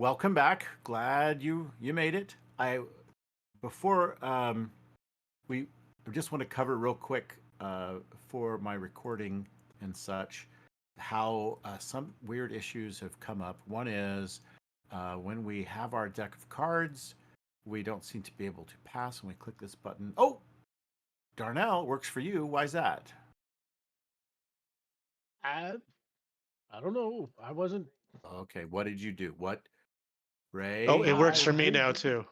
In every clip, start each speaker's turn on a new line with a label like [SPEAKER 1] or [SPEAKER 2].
[SPEAKER 1] welcome back. Glad you made it. I before we just want to cover real quick for my recording and such how some weird issues have come up. One is when we have our deck of cards, we don't seem to be able to pass when we click this button. Oh, Darnell works for you. Why's that?
[SPEAKER 2] I I don't know. I wasn't.
[SPEAKER 1] Okay, what did you do? What
[SPEAKER 3] Oh, it
[SPEAKER 1] Ray
[SPEAKER 3] works
[SPEAKER 2] I
[SPEAKER 3] for me
[SPEAKER 2] did.
[SPEAKER 3] now too.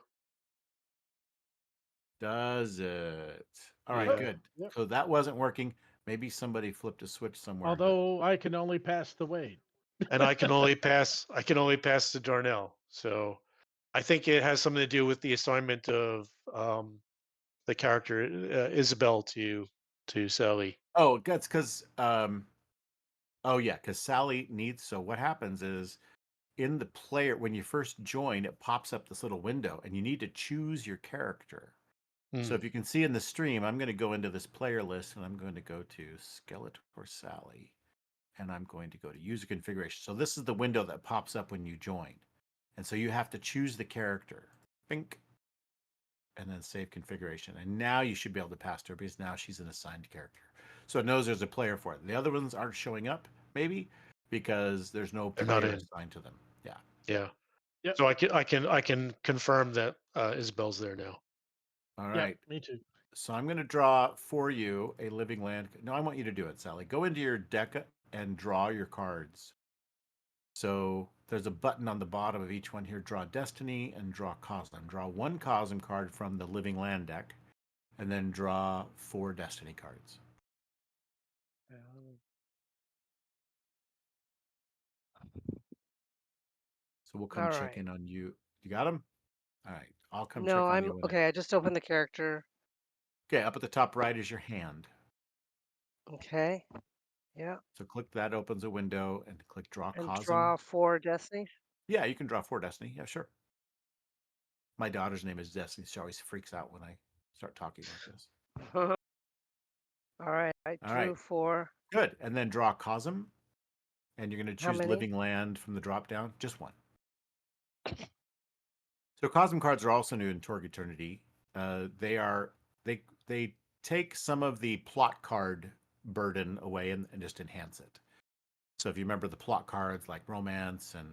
[SPEAKER 1] does it? All right,
[SPEAKER 2] Yep.
[SPEAKER 3] Yeah.
[SPEAKER 1] good.
[SPEAKER 2] Yep.
[SPEAKER 1] So that wasn't working. Maybe somebody flipped a switch somewhere, but
[SPEAKER 2] Although I can only pass the weight.
[SPEAKER 3] And I can only pass to Darnell. So I think it has something to do with the assignment of the character Isabel to Sally.
[SPEAKER 1] oh, that's because oh yeah, because Sally needs. So what happens is in the player when you first join, it pops up this little window, and you need to choose your character. So
[SPEAKER 3] Hmm.
[SPEAKER 1] if you can see in the stream, I'm going to go into this player list, and I'm going to go to Skeletor Sally, and I'm going to go to user configuration. So this is the window that pops up when you join, and so you have to choose the character. Think. And then save configuration. And now you should be able to pass to her because now she's an assigned character. So it knows there's a player for it. The other ones aren't showing up, maybe, because there's no
[SPEAKER 3] They're not
[SPEAKER 1] player
[SPEAKER 3] in.
[SPEAKER 1] assigned to them. Yeah.
[SPEAKER 3] Yeah.
[SPEAKER 2] Yep.
[SPEAKER 3] So I can confirm that Isabel's there now.
[SPEAKER 1] All
[SPEAKER 2] Yep.
[SPEAKER 1] right.
[SPEAKER 2] Me too.
[SPEAKER 1] So I'm going to draw for you a living land. No, I want you to do it, Sally. Go into your deck and draw your cards. So there's a button on the bottom of each one here. Draw Destiny and draw Cosm. Draw one Cosm card from the living land deck, and then draw 4 Destiny cards.
[SPEAKER 2] Um,
[SPEAKER 1] So we'll come
[SPEAKER 4] All
[SPEAKER 1] check
[SPEAKER 4] right.
[SPEAKER 1] in on you. You got them? All right. I'll come
[SPEAKER 4] No,
[SPEAKER 1] check on
[SPEAKER 4] I'm
[SPEAKER 1] you when I.
[SPEAKER 4] okay. I just opened the character.
[SPEAKER 1] Okay, up at the top right is your hand.
[SPEAKER 4] Okay. Yeah.
[SPEAKER 1] So click that, opens a window, and click Draw
[SPEAKER 4] And
[SPEAKER 1] Cosm.
[SPEAKER 4] draw 4 Destiny.
[SPEAKER 1] Yeah, you can draw 4 Destiny. Yeah, sure. My daughter's name is Destiny. She always freaks out when I start talking like this.
[SPEAKER 4] All right. I
[SPEAKER 1] All
[SPEAKER 4] drew
[SPEAKER 1] right,
[SPEAKER 4] 4.
[SPEAKER 1] good. And then draw Cosm, and you're going to
[SPEAKER 4] How
[SPEAKER 1] choose
[SPEAKER 4] many?
[SPEAKER 1] Living Land from the drop down. Just one. So Cosm cards are also new in Torg Eternity. They take some of the plot card burden away and just enhance it. So if you remember the plot cards like romance and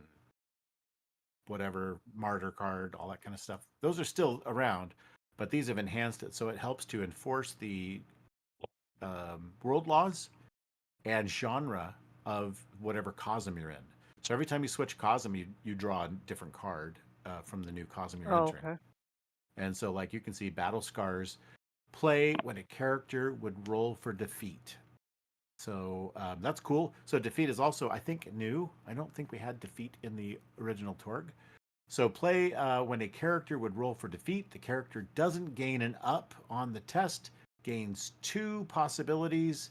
[SPEAKER 1] whatever, martyr card, all that kind of stuff, those are still around, but these have enhanced it. So it helps to enforce the world laws and genre of whatever Cosm you're in. So every time you switch Cosm, you draw a different card from the new Cosm you're
[SPEAKER 4] Oh,
[SPEAKER 1] entering.
[SPEAKER 4] okay.
[SPEAKER 1] And so, like you can see, Battle Scars play when a character would roll for defeat. So that's cool. So defeat is also, I think, new. I don't think we had defeat in the original Torg. So play when a character would roll for defeat. The character doesn't gain an up on the test, gains 2 possibilities,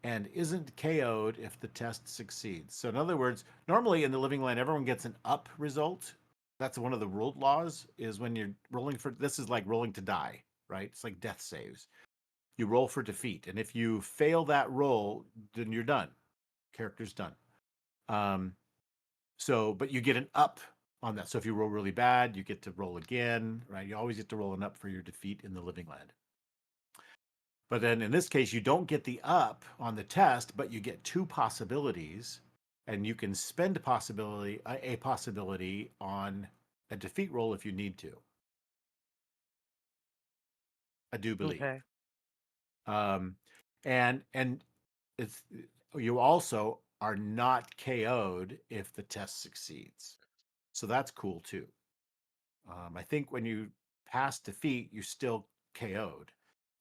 [SPEAKER 1] and isn't KO'd if the test succeeds. So in other words, normally in the Living Land, everyone gets an up result. That's one of the ruled laws. Is when you're rolling for this is like rolling to die, right? It's like death saves. You roll for defeat, and if you fail that roll, then you're done. Character's done. Um, but you get an up on that. So if you roll really bad, you get to roll again, right? You always get to roll an up for your defeat in the Living Land. But then in this case, you don't get the up on the test, but you get 2 possibilities, and you can spend a possibility on a defeat roll if you need to. I do believe.
[SPEAKER 4] Okay.
[SPEAKER 1] Um, and it's you also are not KO'd if the test succeeds. So that's cool too. I think when you pass defeat, you're still KO'd,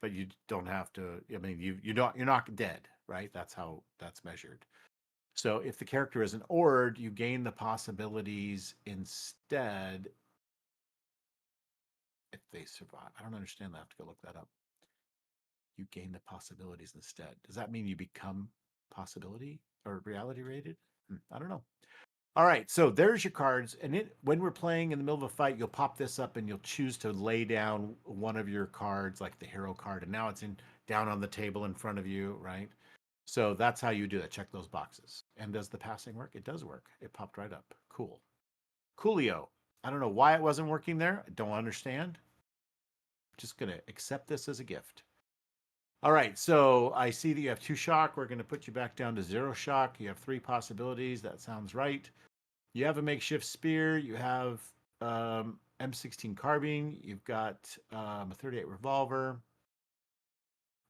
[SPEAKER 1] but you don't have to. I mean, you're not dead, right? That's how that's measured. So if the character is an Ord, you gain the possibilities instead if they survive. I don't understand that. I have to go look that up. You gain the possibilities instead. Does that mean you become possibility or reality rated? I don't know. All right, so there's your cards, and when we're playing in the middle of a fight, you'll pop this up and you'll choose to lay down one of your cards, like the hero card, and now it's in down on the table in front of you, right? So that's how you do it. Check those boxes. And does the passing work? It does work. It popped right up. Cool. Coolio. I don't know why it wasn't working there. I don't understand. Just going to accept this as a gift. All right, so I see that you have 2 shock. We're going to put you back down to 0 shock. You have 3 possibilities. That sounds right. You have a makeshift spear. You have M16 carbine. You've got a 38 revolver.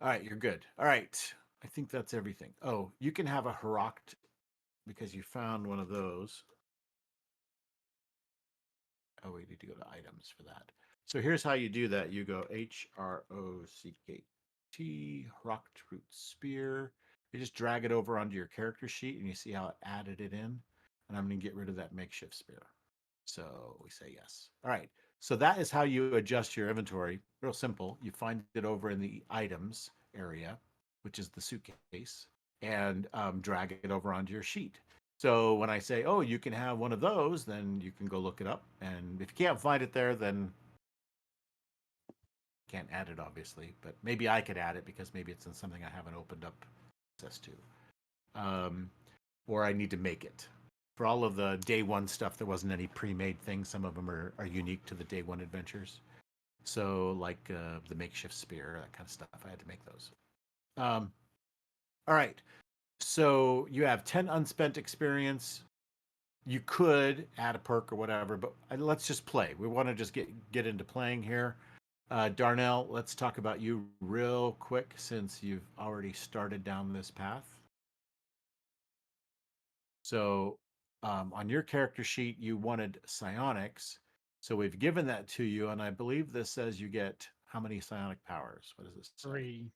[SPEAKER 1] All right, you're good. All right, I think that's everything. Oh, you can have a Heroct because you found one of those. Oh, we need to go to items for that. So here's how you do that. You go HROCKT, Rocked Root Spear. You just drag it over onto your character sheet and you see how it added it in. And I'm going to get rid of that makeshift spear. So we say yes. All right. So that is how you adjust your inventory. Real simple. You find it over in the items area, which is the suitcase, and drag it over onto your sheet. So when I say, oh, you can have one of those, then you can go look it up. And if you can't find it there, then can't add it, obviously. But maybe I could add it because maybe it's in something I haven't opened up access to. Or I need to make it. For all of the day one stuff, there wasn't any pre-made things. Some of them are unique to the day one adventures. So like the makeshift spear, that kind of stuff, I had to make those. All right. So you have 10 unspent experience. You could add a perk or whatever, but let's just play. We want to just get into playing here. Darnell, let's talk about you real quick since you've already started down this path. So on your character sheet, you wanted psionics. So we've given that to you, and I believe this says you get how many psionic powers? What does this say?
[SPEAKER 2] 3.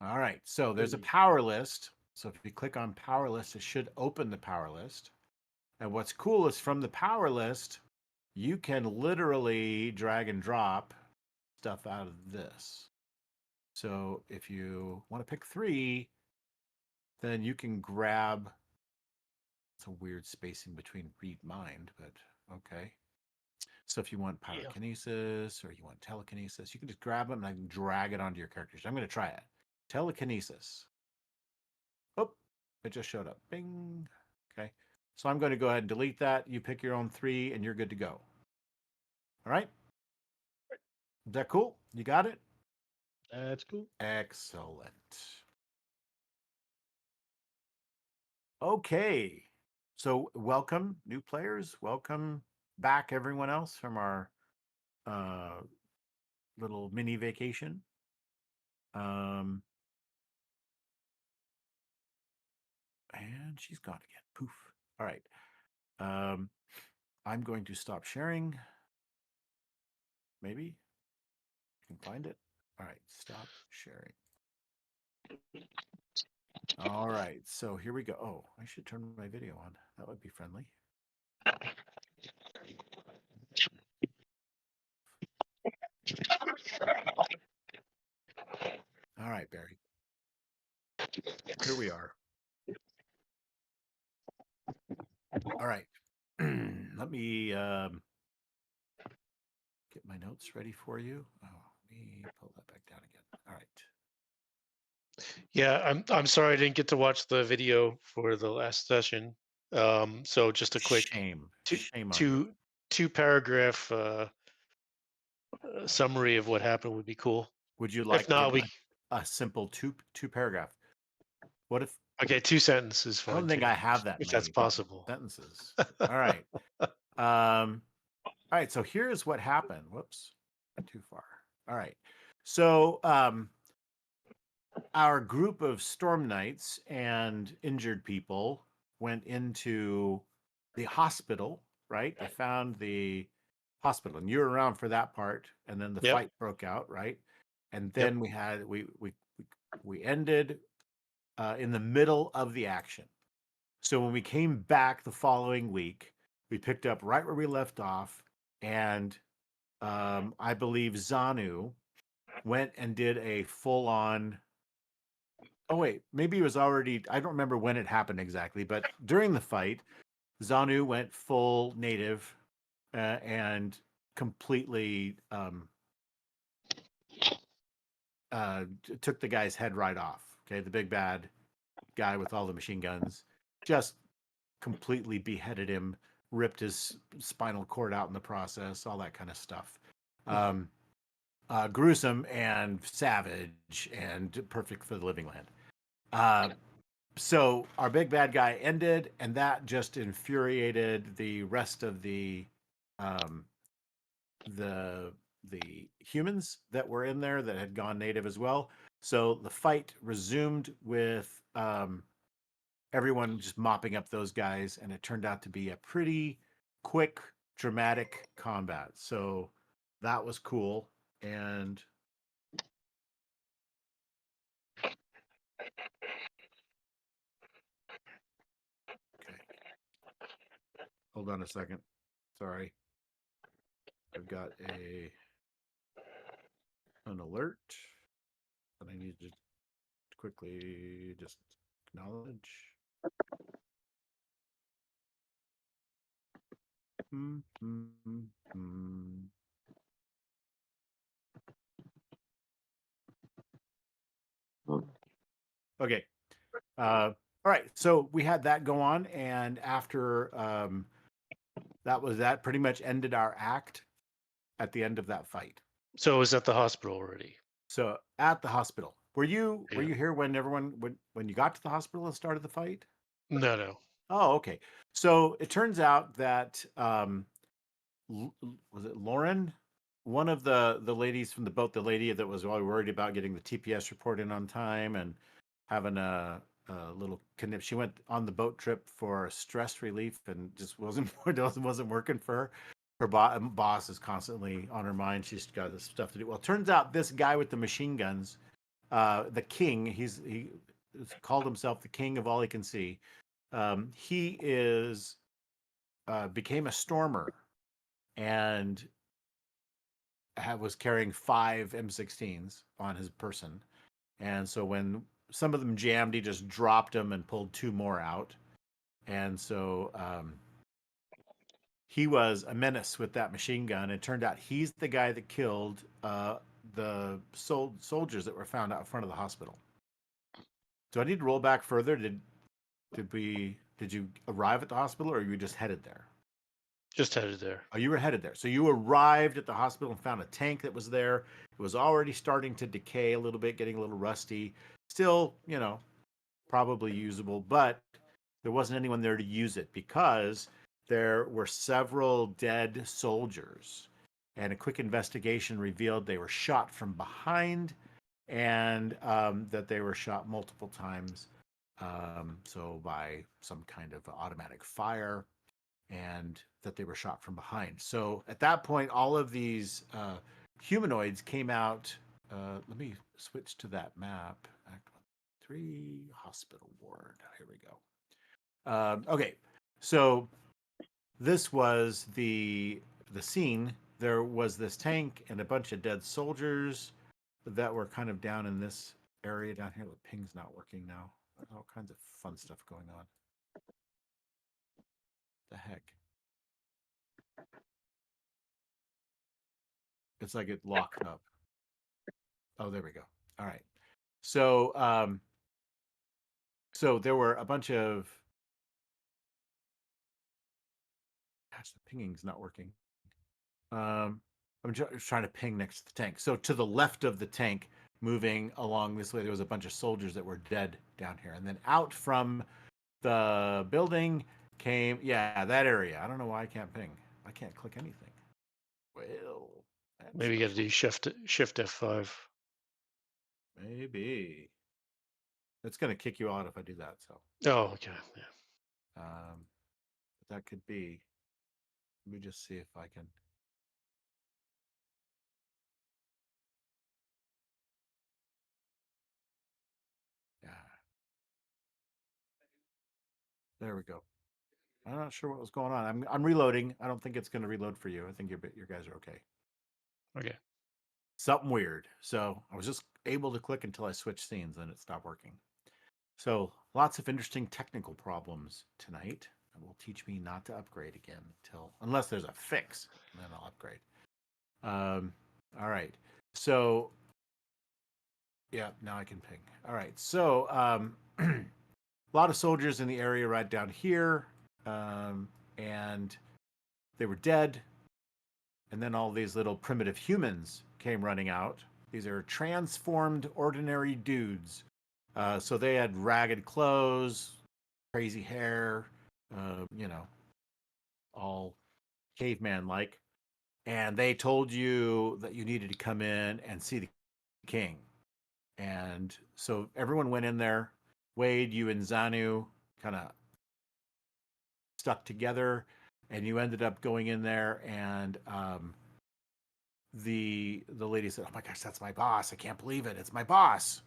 [SPEAKER 1] All right. So there's a
[SPEAKER 2] 3.
[SPEAKER 1] power list. So if you click on power list, it should open the power list. And what's cool is from the power list, you can literally drag and drop stuff out of this. So if you want to pick 3, then you can grab. It's a weird spacing between read mind, but okay. So if you want pyrokinesis or you want telekinesis, you can just grab them and I can drag it onto your character. I'm going to try it. Telekinesis. Oh, it just showed up. Bing. Okay. So I'm going to go ahead and delete that. You pick your own 3 and you're good to go. All right. Is that cool? You got it?
[SPEAKER 2] That's cool.
[SPEAKER 1] Excellent. Okay. So welcome, new players. Welcome back, everyone else, from our little mini vacation. And she's gone again. Poof. All right. I'm going to stop sharing. Maybe you can find it. All right. Stop sharing. All right. So here we go. Oh, I should turn my video on. That would be friendly. All right, Barry. Here we are. All right. Let me get my notes ready for you. Oh, let me pull that back down again. All right.
[SPEAKER 3] Yeah, I'm sorry I didn't get to watch the video for the last session. So just a quick
[SPEAKER 1] Shame.
[SPEAKER 3] two
[SPEAKER 1] Shame on you.
[SPEAKER 3] two two paragraph summary of what happened would be cool.
[SPEAKER 1] Would you
[SPEAKER 3] If
[SPEAKER 1] like
[SPEAKER 3] not, we
[SPEAKER 1] a simple two paragraph? What if
[SPEAKER 3] okay, 2 sentences
[SPEAKER 1] I
[SPEAKER 3] fine
[SPEAKER 1] don't think
[SPEAKER 3] too,
[SPEAKER 1] I have that
[SPEAKER 3] if that's
[SPEAKER 1] many
[SPEAKER 3] possible.
[SPEAKER 1] sentences. All right. All right, so here's what happened. Whoops. Not too far. All right. So our group of storm knights and injured people went into the hospital, right? They found the hospital, and you were around for that part, and then the
[SPEAKER 3] Yep.
[SPEAKER 1] fight broke out, right? And
[SPEAKER 3] Yep.
[SPEAKER 1] then we ended in the middle of the action. So when we came back the following week, we picked up right where we left off, and I believe Zanu went and did a full-on. Oh wait, maybe it was already. I don't remember when it happened exactly, but during the fight, Zanu went full native and completely took the guy's head right off. Okay, the big bad guy with all the machine guns just completely beheaded him ripped his spinal cord out in the process, all that kind of stuff. Gruesome and savage and perfect for the living land. So our big bad guy ended, and that just infuriated the rest of um, the the humans that were in there that had gone native as well. So the fight resumed with everyone just mopping up those guys, and it turned out to be a pretty quick, dramatic combat. So that was cool. And okay, hold on a second. Sorry, I've got an alert that I need to quickly just acknowledge. Okay. All right. So we had that go on, and after that pretty much ended our act at the end of that fight.
[SPEAKER 3] So it was at the hospital already.
[SPEAKER 1] So at the hospital, were you
[SPEAKER 3] Yeah.
[SPEAKER 1] here when when you got to the hospital and started the fight?
[SPEAKER 3] No.
[SPEAKER 1] Oh, okay. So it turns out that was it Lauren, one of the ladies from the boat, the lady that was all worried about getting the TPS report in on time and having a little connip. She went on the boat trip for stress relief and just wasn't working for her. Her boss is constantly on her mind. She's got this stuff to do. Well, it turns out this guy with the machine guns, the king, he called himself the king of all he can see. He is became a stormer and was carrying 5 M16s on his person. And so when some of them jammed, he just dropped them and pulled 2 more out. And so he was a menace with that machine gun. It turned out he's the guy that killed the soldiers that were found out in front of the hospital. Do I need to roll back further? Did you arrive at the hospital, or were you just headed there?
[SPEAKER 3] Just headed there.
[SPEAKER 1] Oh, you were headed there. So you arrived at the hospital and found a tank that was there. It was already starting to decay a little bit, getting a little rusty. Still, probably usable, but there wasn't anyone there to use it because there were several dead soldiers. And a quick investigation revealed they were shot from behind and that they were shot multiple times. So by some kind of automatic fire, and that they were shot from behind. So at that point, all of these humanoids came out. Let me switch to that map. Act 3, hospital ward. Here we go. Okay, so this was the scene. There was this tank and a bunch of dead soldiers that were kind of down in this area down here. The ping's not working now. All kinds of fun stuff going on. The heck? It's like it locked up. Oh, there we go. All right. So, so there were a bunch of. Gosh, the pinging's not working. I'm just trying to ping next to the tank. So to the left of the tank, moving along this way, there was a bunch of soldiers that were dead down here, and then out from the building came, yeah, that area. I don't know why I can't ping. I can't click anything. Well,
[SPEAKER 3] Maybe you got to do shift F5.
[SPEAKER 1] Maybe it's going to kick you out if I do that. So.
[SPEAKER 3] Oh, okay. Yeah.
[SPEAKER 1] But that could be. Let me just see if I can. Yeah. There we go. I'm not sure what was going on. I'm reloading. I don't think it's going to reload for you. I think your guys are okay.
[SPEAKER 3] Okay.
[SPEAKER 1] Something weird. So I was just able to click until I switched scenes, and it stopped working. So lots of interesting technical problems tonight. It will teach me not to upgrade again unless there's a fix, and then I'll upgrade. All right. So yeah, now I can ping. All right. So a lot of soldiers in the area right down here. and they were dead. And then all these little primitive humans came running out. These are transformed ordinary dudes. So they had ragged clothes, crazy hair, you know, all caveman like. And they told you that you needed to come in and see the king. And so everyone went in there. Wade, you and Zanu kind of stuck together, and you ended up going in there. And the lady said, "Oh my gosh, that's my boss! I can't believe it! It's my boss!"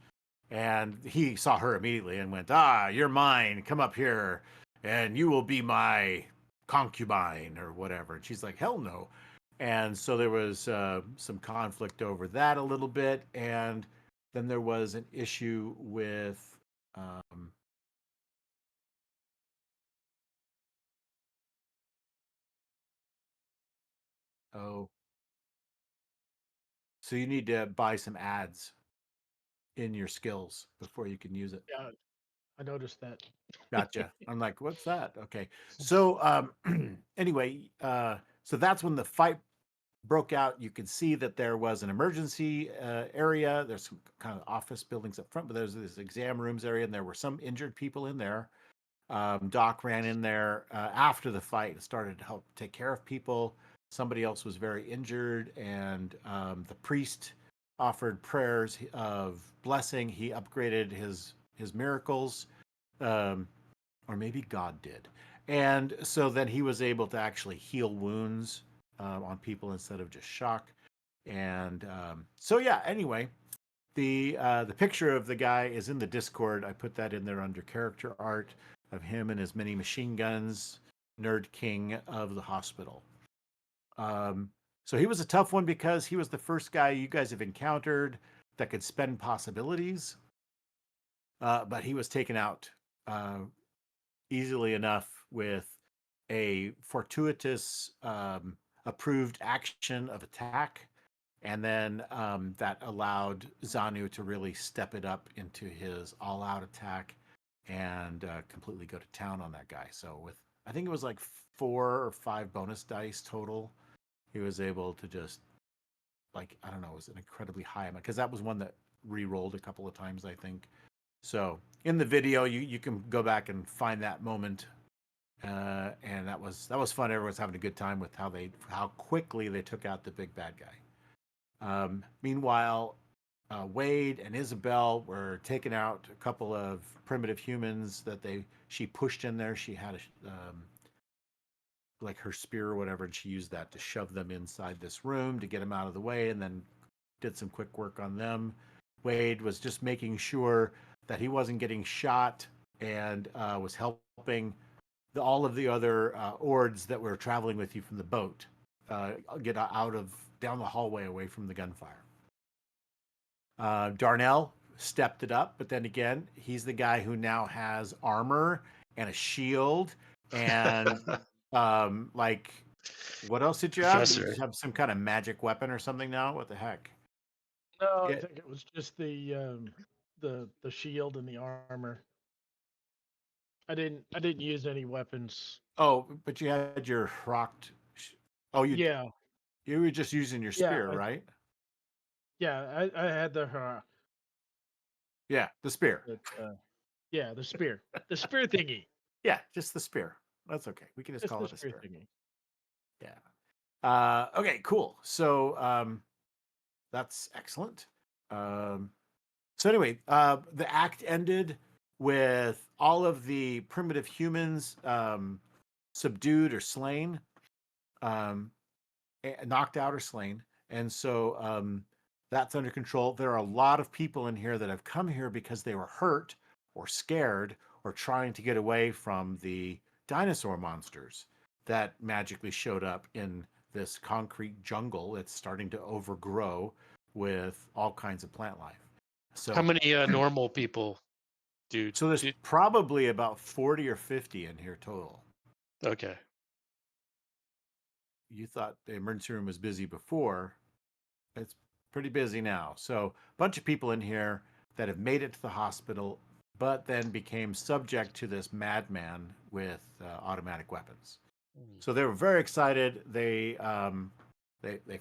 [SPEAKER 1] And he saw her immediately and went, "Ah, you're mine. Come up here, and you will be my concubine or whatever." And she's like, "Hell no!" And so there was some conflict over that a little bit, and then there was an issue with um, oh, so you need to buy some ads in your skills before you can use it.
[SPEAKER 2] Yeah, I noticed that.
[SPEAKER 1] Gotcha. I'm like, what's that? Okay. So anyway, so that's when the fight broke out. You could see that there was an emergency area. There's some kind of office buildings up front, but there's this exam rooms area, and there were some injured people in there. Doc ran in there after the fight and started to help take care of people. Somebody else was very injured, and the priest offered prayers of blessing. He upgraded his miracles, um, or maybe God did, and so then he was able to actually heal wounds on people instead of just shock. And so yeah. Anyway, the picture of the guy is in the Discord. I put that in there under character art of him and his mini machine guns, Nerd King of the hospital. Um, so he was a tough one because he was the first guy you guys have encountered that could spend possibilities, but he was taken out uh, easily enough with a fortuitous approved action of attack, and then that allowed Zanu to really step it up into his all-out attack and completely go to town on that guy. So with, I think it was like 4 or 5 bonus dice total, he was able to just, like, I don't know, it was an incredibly high amount because that was one that re-rolled a couple of times, I think. So in the video, you can go back and find that moment, and that was fun. Everyone's having a good time with how quickly they took out the big bad guy. Meanwhile, Wade and Isabel were taking out a couple of primitive humans that she pushed in there. She had like her spear or whatever, and she used that to shove them inside this room to get them out of the way, and then did some quick work on them. Wade was just making sure that he wasn't getting shot, and was helping all of the other Ords that were traveling with you from the boat get out of down the hallway away from the gunfire. Darnell stepped it up, but then again, he's the guy who now has armor and a shield and like, what else did you have? Did
[SPEAKER 3] Professor.
[SPEAKER 1] you have some kind of magic weapon or something now? What the heck?
[SPEAKER 2] No, I
[SPEAKER 1] Yeah.
[SPEAKER 2] think it was just the shield and the armor. I didn't use any weapons.
[SPEAKER 1] Oh, but you had your rocked. Oh,
[SPEAKER 2] Yeah,
[SPEAKER 1] you were just using your
[SPEAKER 2] yeah,
[SPEAKER 1] spear, right?
[SPEAKER 2] I had
[SPEAKER 1] Yeah, the spear.
[SPEAKER 2] yeah, the spear thingy,
[SPEAKER 1] Yeah, just the spear. That's okay. We can just
[SPEAKER 2] just
[SPEAKER 1] call
[SPEAKER 2] the
[SPEAKER 1] it a
[SPEAKER 2] spear
[SPEAKER 1] spear.
[SPEAKER 2] thingy.
[SPEAKER 1] Yeah. Okay, cool. So that's excellent. Um, so anyway, the act ended with all of the primitive humans subdued or slain, um, knocked out or slain, and so that's under control. There are a lot of people in here that have come here because they were hurt or scared or trying to get away from the dinosaur monsters that magically showed up in this concrete jungle. It's starting to overgrow with all kinds of plant life.
[SPEAKER 3] How
[SPEAKER 1] So,
[SPEAKER 3] many normal people do?
[SPEAKER 1] so there's probably about 40 or 50 in here total.
[SPEAKER 3] Okay.
[SPEAKER 1] You thought the emergency room was busy before. It's pretty busy now. So a bunch of people in here that have made it to the hospital, but then became subject to this madman with automatic weapons. So they were very excited. They've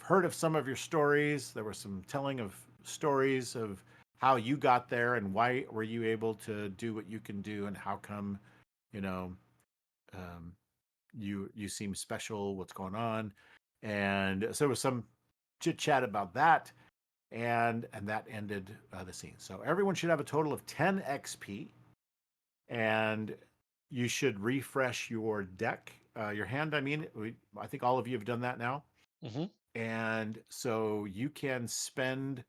[SPEAKER 1] heard of some of your stories. There was some telling of stories of how you got there and why were you able to do what you can do and how come, you know, um, you seem special. What's going on? And so there was some chit chat about that, and that ended the scene. So everyone should have a total of 10 XP, and you should refresh your deck, your hand. I mean, I think all of you have done that now,
[SPEAKER 3] Mm-hmm.
[SPEAKER 1] and so you can spend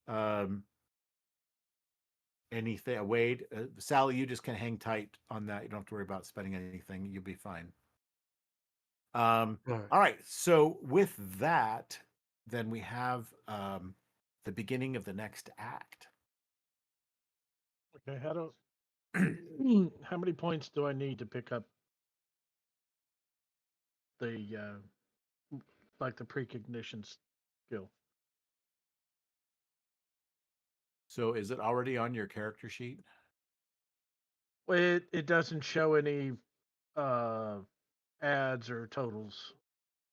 [SPEAKER 1] um, anything. Wade, Sally, you just can hang tight on that. You don't have to worry about spending anything. You'll be fine.
[SPEAKER 3] Right.
[SPEAKER 1] All right. So with that, then we have the beginning of the next act.
[SPEAKER 2] Okay, how do how many points do I need to pick up the like the precognition skill?
[SPEAKER 1] So is it already on your character sheet?
[SPEAKER 2] Well, it doesn't show any uh ads or totals.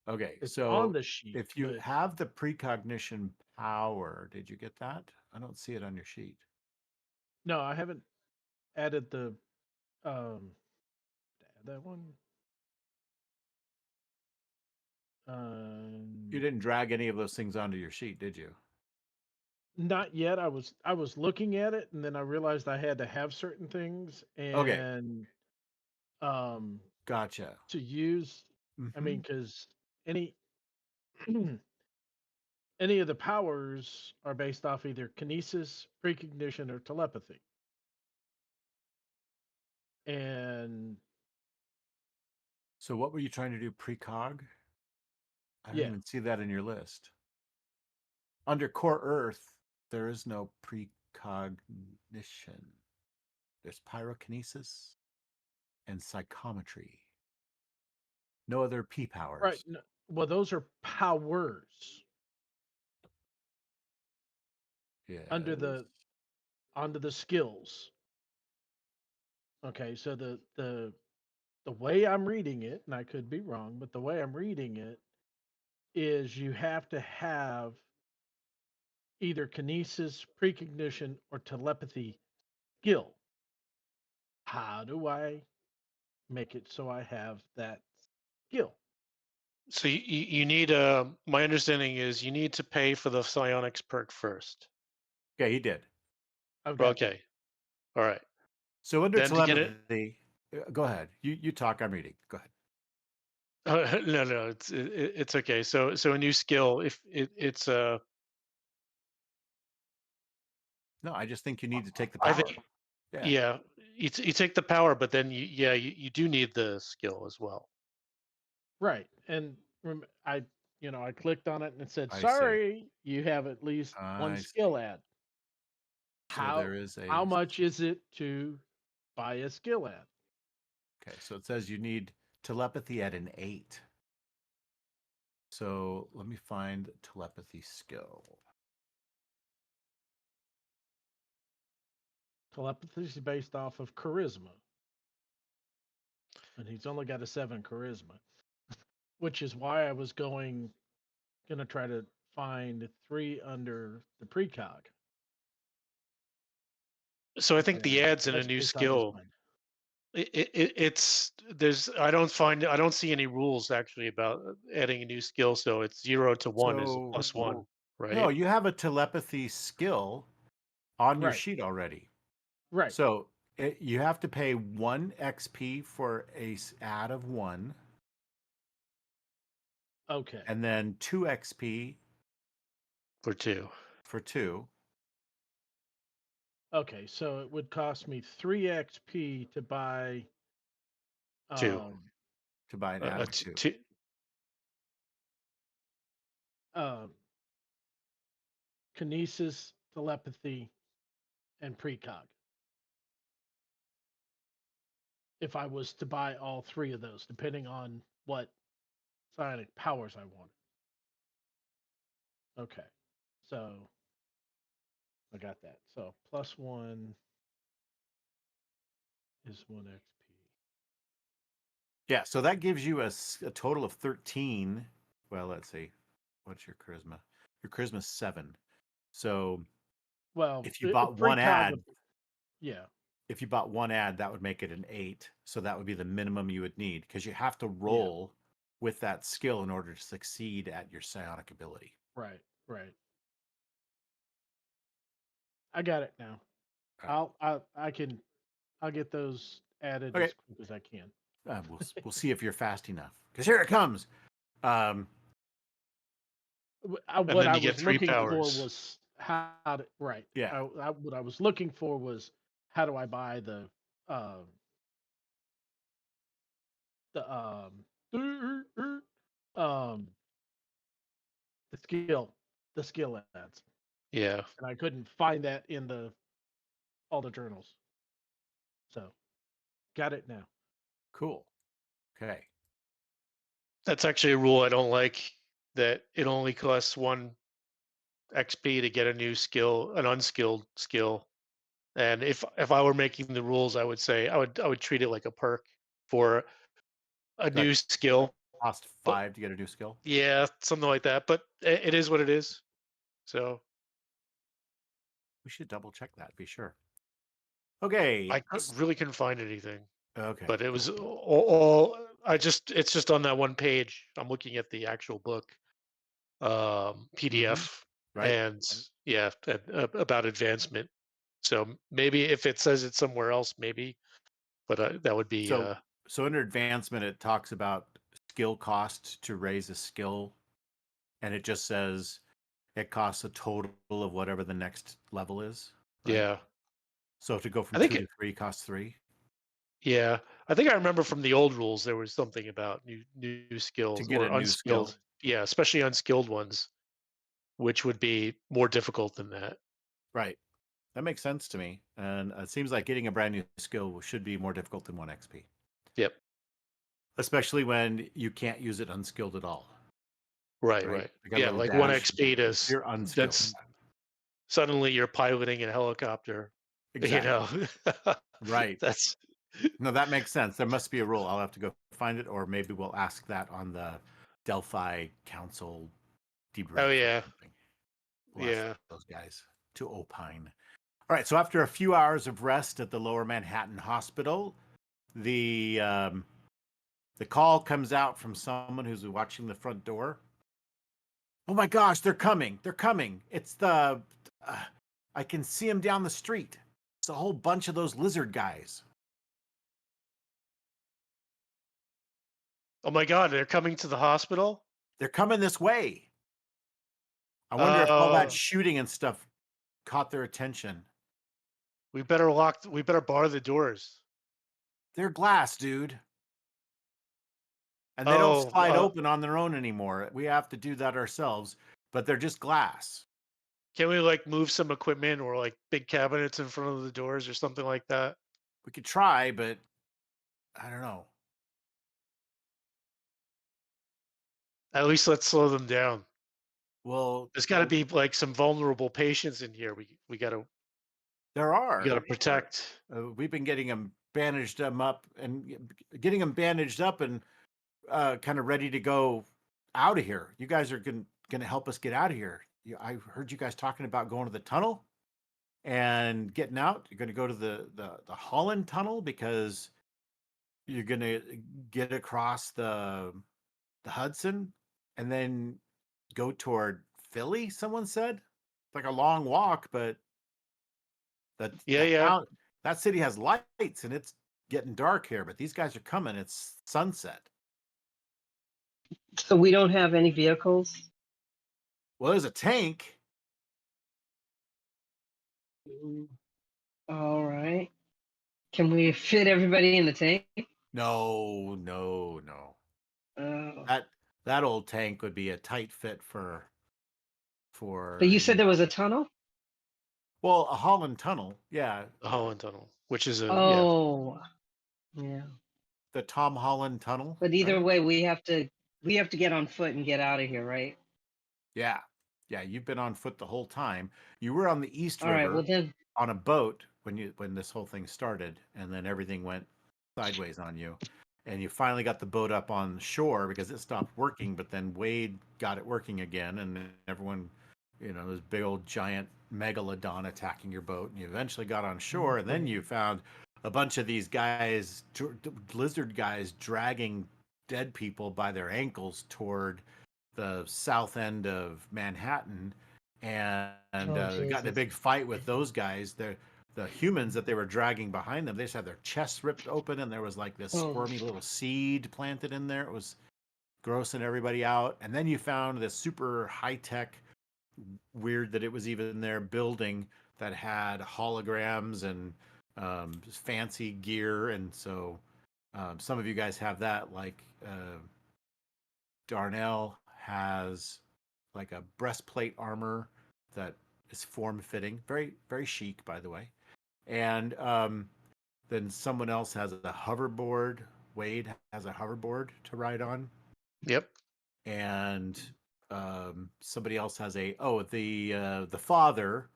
[SPEAKER 1] Okay.
[SPEAKER 2] It's on
[SPEAKER 1] So
[SPEAKER 2] the sheet,
[SPEAKER 1] if you
[SPEAKER 2] but
[SPEAKER 1] have the precognition power, did you get that? I don't see it on your sheet.
[SPEAKER 2] no, I haven't added the add that one.
[SPEAKER 1] You didn't drag any of those things onto your sheet, did you?
[SPEAKER 2] Not yet. I was looking at it and then I realized I had to have certain things
[SPEAKER 1] Okay.
[SPEAKER 2] and um
[SPEAKER 1] Gotcha.
[SPEAKER 2] to use I
[SPEAKER 1] Hmm.
[SPEAKER 2] mean cuz any any of the powers are based off either kinesis, precognition or telepathy. And
[SPEAKER 1] So what were you trying to do precog? I don't
[SPEAKER 2] yeah,
[SPEAKER 1] even see that in your list. Under core earth, there is no precognition. There's pyrokinesis and psychometry. No other P
[SPEAKER 2] right.
[SPEAKER 1] powers.
[SPEAKER 2] No, well those are powers under
[SPEAKER 1] Yes.
[SPEAKER 2] the skills. Okay, so the way I'm reading it, and I could be wrong, but the way I'm reading it is you have to have either kinesis, precognition, or telepathy skill. How do I make it so I have that skill?
[SPEAKER 3] So you need my understanding is you need to pay for the psionics perk first.
[SPEAKER 1] Okay, he did.
[SPEAKER 2] I've got that.
[SPEAKER 3] Okay. All right.
[SPEAKER 1] So under
[SPEAKER 3] Then to get it.
[SPEAKER 1] telepathy, go ahead. You talk. I'm reading. Go ahead.
[SPEAKER 3] No, it's okay. So a new skill, if it's
[SPEAKER 1] No, I just think you need to take the
[SPEAKER 3] I
[SPEAKER 1] power.
[SPEAKER 3] think
[SPEAKER 1] Yeah.
[SPEAKER 3] yeah, you take the power, but then you do need the skill as well.
[SPEAKER 2] Right. And I clicked on it and it said,
[SPEAKER 1] I see.
[SPEAKER 2] sorry, you have at least one
[SPEAKER 1] I
[SPEAKER 2] skill
[SPEAKER 1] see.
[SPEAKER 2] ad.
[SPEAKER 1] So
[SPEAKER 2] How
[SPEAKER 1] there is
[SPEAKER 2] how
[SPEAKER 1] a.
[SPEAKER 2] much is it to buy a skill ad?
[SPEAKER 1] Okay, so it says you need telepathy at an 8. So let me find telepathy skill.
[SPEAKER 2] Telepathy is based off of charisma. And he's only got a 7 charisma, which is why I was gonna try to find 3 under the precog.
[SPEAKER 3] So I think
[SPEAKER 2] Okay.
[SPEAKER 3] the ads in a
[SPEAKER 2] That's
[SPEAKER 3] new
[SPEAKER 2] based on his
[SPEAKER 3] skill.
[SPEAKER 2] mind.
[SPEAKER 3] It's there's I don't see any rules actually about adding a new skill. So it's 0 to 1 is a
[SPEAKER 1] So
[SPEAKER 3] +1,
[SPEAKER 1] no,
[SPEAKER 3] right?
[SPEAKER 1] you have a telepathy skill on your
[SPEAKER 2] Right.
[SPEAKER 1] sheet already.
[SPEAKER 2] Right.
[SPEAKER 1] So you have to pay 1 XP for a ad of 1,
[SPEAKER 2] Okay.
[SPEAKER 1] and then 2 XP
[SPEAKER 3] For 2.
[SPEAKER 1] for 2.
[SPEAKER 2] Okay. So it would cost me 3 XP to buy
[SPEAKER 3] 2.
[SPEAKER 2] um
[SPEAKER 1] To buy an ad of 2.
[SPEAKER 3] Two.
[SPEAKER 2] um kinesis, telepathy, and precog. If I was to buy all 3 of those, depending on what psionic powers I wanted. Okay. So I got that. So +1 is 1 XP.
[SPEAKER 1] Yeah, so that gives you a total of 13. Well, let's see. What's your charisma? Your charisma's 7. So
[SPEAKER 2] Well,
[SPEAKER 1] if you bought one
[SPEAKER 2] precog
[SPEAKER 1] ad,
[SPEAKER 2] would, yeah,
[SPEAKER 1] if you bought one ad, that would make it an 8. So that would be the minimum you would need because you have to
[SPEAKER 2] yeah,
[SPEAKER 1] roll with that skill in order to succeed at your psionic ability.
[SPEAKER 2] right, right. I got it now.
[SPEAKER 1] Right.
[SPEAKER 2] I'll get those added
[SPEAKER 1] Okay.
[SPEAKER 2] as quick as I can.
[SPEAKER 1] We'll see if you're fast enough because here it comes. Um,
[SPEAKER 3] And
[SPEAKER 2] What
[SPEAKER 3] then
[SPEAKER 2] I
[SPEAKER 3] you get
[SPEAKER 2] was
[SPEAKER 3] 3
[SPEAKER 2] looking for
[SPEAKER 3] powers.
[SPEAKER 2] was how to, right.
[SPEAKER 1] yeah.
[SPEAKER 2] What I was looking for was how do I buy uh, the um the skill ads,
[SPEAKER 3] Yeah.
[SPEAKER 2] and I couldn't find that in the all the journals. So got it now.
[SPEAKER 1] Cool. Okay.
[SPEAKER 3] That's actually a rule I don't like, that it only costs 1 XP to get a new skill, an unskilled skill. And if I were making the rules, I would say I would treat it like a perk for a
[SPEAKER 1] Like
[SPEAKER 3] new skill.
[SPEAKER 1] cost
[SPEAKER 3] But
[SPEAKER 1] 5 to get a new skill.
[SPEAKER 3] yeah, something like that. But it is what it is. So
[SPEAKER 1] We should double check that. Be sure. Okay.
[SPEAKER 3] really couldn't find anything.
[SPEAKER 1] Okay.
[SPEAKER 3] But it was
[SPEAKER 1] Cool.
[SPEAKER 3] all it's just on that one page. I'm looking at the actual book PDF,
[SPEAKER 1] Right.
[SPEAKER 3] and yeah, about advancement. So maybe if it says it somewhere else, maybe, but that would be
[SPEAKER 1] So under advancement, it talks about skill cost to raise a skill, and it just says it costs a total of whatever the next level is. Right.
[SPEAKER 3] yeah.
[SPEAKER 1] So to go
[SPEAKER 3] I
[SPEAKER 1] from
[SPEAKER 3] think
[SPEAKER 1] 2 to 3 costs 3.
[SPEAKER 3] yeah, I think I remember from the old rules there was something about new
[SPEAKER 1] To
[SPEAKER 3] skills
[SPEAKER 1] get a
[SPEAKER 3] or
[SPEAKER 1] new skill.
[SPEAKER 3] unskilled. Yeah, especially unskilled ones, which would be more difficult than that.
[SPEAKER 1] Right. That makes sense to me. And it seems like getting a brand new skill should be more difficult than 1 XP,
[SPEAKER 3] Yep.
[SPEAKER 1] especially when you can't use it unskilled at all.
[SPEAKER 3] Right,
[SPEAKER 1] Right.
[SPEAKER 3] right.
[SPEAKER 1] I got a
[SPEAKER 3] Yeah,
[SPEAKER 1] little
[SPEAKER 3] like 1
[SPEAKER 1] dash.
[SPEAKER 3] XP
[SPEAKER 1] If
[SPEAKER 3] is
[SPEAKER 1] you're unskilled.
[SPEAKER 3] that's suddenly you're piloting a helicopter, you
[SPEAKER 1] Exactly.
[SPEAKER 3] know.
[SPEAKER 1] Right.
[SPEAKER 3] That's
[SPEAKER 1] No, that makes sense. There must be a rule. I'll have to go find it, or maybe we'll ask that on the Delphi Council
[SPEAKER 3] oh
[SPEAKER 1] debrief or
[SPEAKER 3] yeah.
[SPEAKER 1] something. We'll ask
[SPEAKER 3] Yeah.
[SPEAKER 1] those guys to opine. All right. So after a few hours of rest at the Lower Manhattan Hospital, the call comes out from someone who's watching the front door. Oh my gosh, they're coming! They're coming! It's the I can see them down the street. It's a whole bunch of those lizard guys.
[SPEAKER 3] Oh my god, they're coming to the hospital?
[SPEAKER 1] They're coming this way. I wonder if all that
[SPEAKER 3] Uh
[SPEAKER 1] shooting and stuff caught their attention.
[SPEAKER 3] we better bar the doors.
[SPEAKER 1] They're glass, dude. And they don't
[SPEAKER 3] Oh,
[SPEAKER 1] slide open on their own anymore. We have to do that ourselves, but they're just glass.
[SPEAKER 3] can we like move some equipment or like big cabinets in front of the doors or something like that?
[SPEAKER 1] We could try, but I don't know.
[SPEAKER 3] At least let's slow them down.
[SPEAKER 1] Well,
[SPEAKER 3] There's got to be like some vulnerable patients in here.
[SPEAKER 1] there
[SPEAKER 3] We
[SPEAKER 1] are.
[SPEAKER 3] got to protect.
[SPEAKER 1] We've been getting them bandaged them up and getting them bandaged up and kind of ready to go out of here. You guys are going to help us get out of here. I heard you guys talking about going to the tunnel and getting out. You're going to go to the Holland tunnel because you're going to get across the Hudson and then go toward Philly. Someone said it's like a long walk, but
[SPEAKER 3] Yeah, yeah.
[SPEAKER 1] that city has lights and it's getting dark here. But these guys are coming. It's sunset.
[SPEAKER 5] So we don't have any vehicles?
[SPEAKER 1] Well, there's a tank.
[SPEAKER 5] All right. Can we fit everybody in the tank?
[SPEAKER 1] No, no, no.
[SPEAKER 5] Oh.
[SPEAKER 1] That old tank would be a tight fit for
[SPEAKER 5] But you said there was a tunnel?
[SPEAKER 1] well, a Holland tunnel. Yeah,
[SPEAKER 3] The Holland Tunnel, which is a yeah.
[SPEAKER 5] Oh, yeah.
[SPEAKER 1] the Tom Holland tunnel.
[SPEAKER 5] But either
[SPEAKER 1] Right?
[SPEAKER 5] way, we have to get on foot and get out of here, right?
[SPEAKER 1] Yeah, yeah. You've been on foot the whole time. You were on the East
[SPEAKER 5] All right.
[SPEAKER 1] River
[SPEAKER 5] Well then,
[SPEAKER 1] on a boat when this whole thing started, and then everything went sideways on you. and you finally got the boat up on shore because it stopped working. But then Wade got it working again, and everyone, this big old giant megalodon attacking your boat, and you eventually got on shore, and then you found a bunch of these guys, lizard guys, dragging dead people by their ankles toward the south end of Manhattan, and got in a
[SPEAKER 5] Jesus.
[SPEAKER 1] big fight with those guys. The humans that they were dragging behind them, they just had their chests ripped open, and there was like this
[SPEAKER 5] Oh,
[SPEAKER 1] squirmy little seed planted in there. It was grossing everybody out. And then you found this super high tech, weird that it was even there, building that had holograms and fancy gear. And so some of you guys have that, like Darnell has like a breastplate armor that is form fitting, very, very chic, by the way. And then someone else has a hoverboard. Wade has a hoverboard to ride on,
[SPEAKER 3] Yep.
[SPEAKER 1] and somebody else has the father,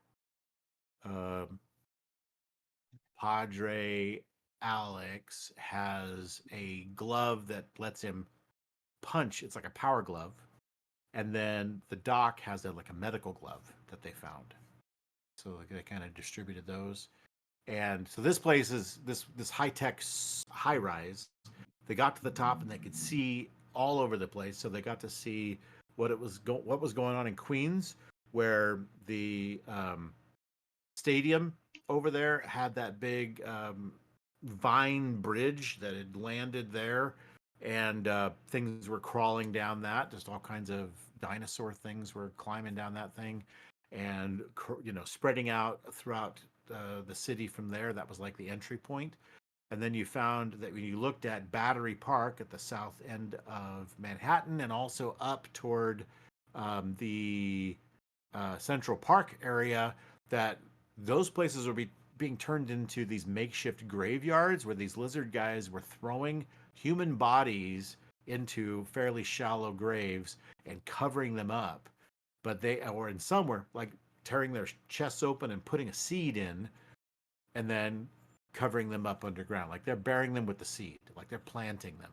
[SPEAKER 1] um, Padre Alex, has a glove that lets him punch. It's like a power glove, and then the doc has like a medical glove that they found. So they kind of distributed those. And so this place is this high tech high rise. They got to the top and they could see all over the place. So they got to see what was going on in Queens, where the stadium over there had that big vine bridge that had landed there, and things were crawling down that. Just all kinds of dinosaur things were climbing down that thing, and spreading out throughout the city from there. That was like the entry point. And then you found that when you looked at Battery Park at the south end of Manhattan, and also up toward the Central Park area, that those places were being turned into these makeshift graveyards where these lizard guys were throwing human bodies into fairly shallow graves and covering them up. But or in some were like tearing their chests open and putting a seed in, and then covering them up underground. Like they're burying them with the seed, like they're planting them.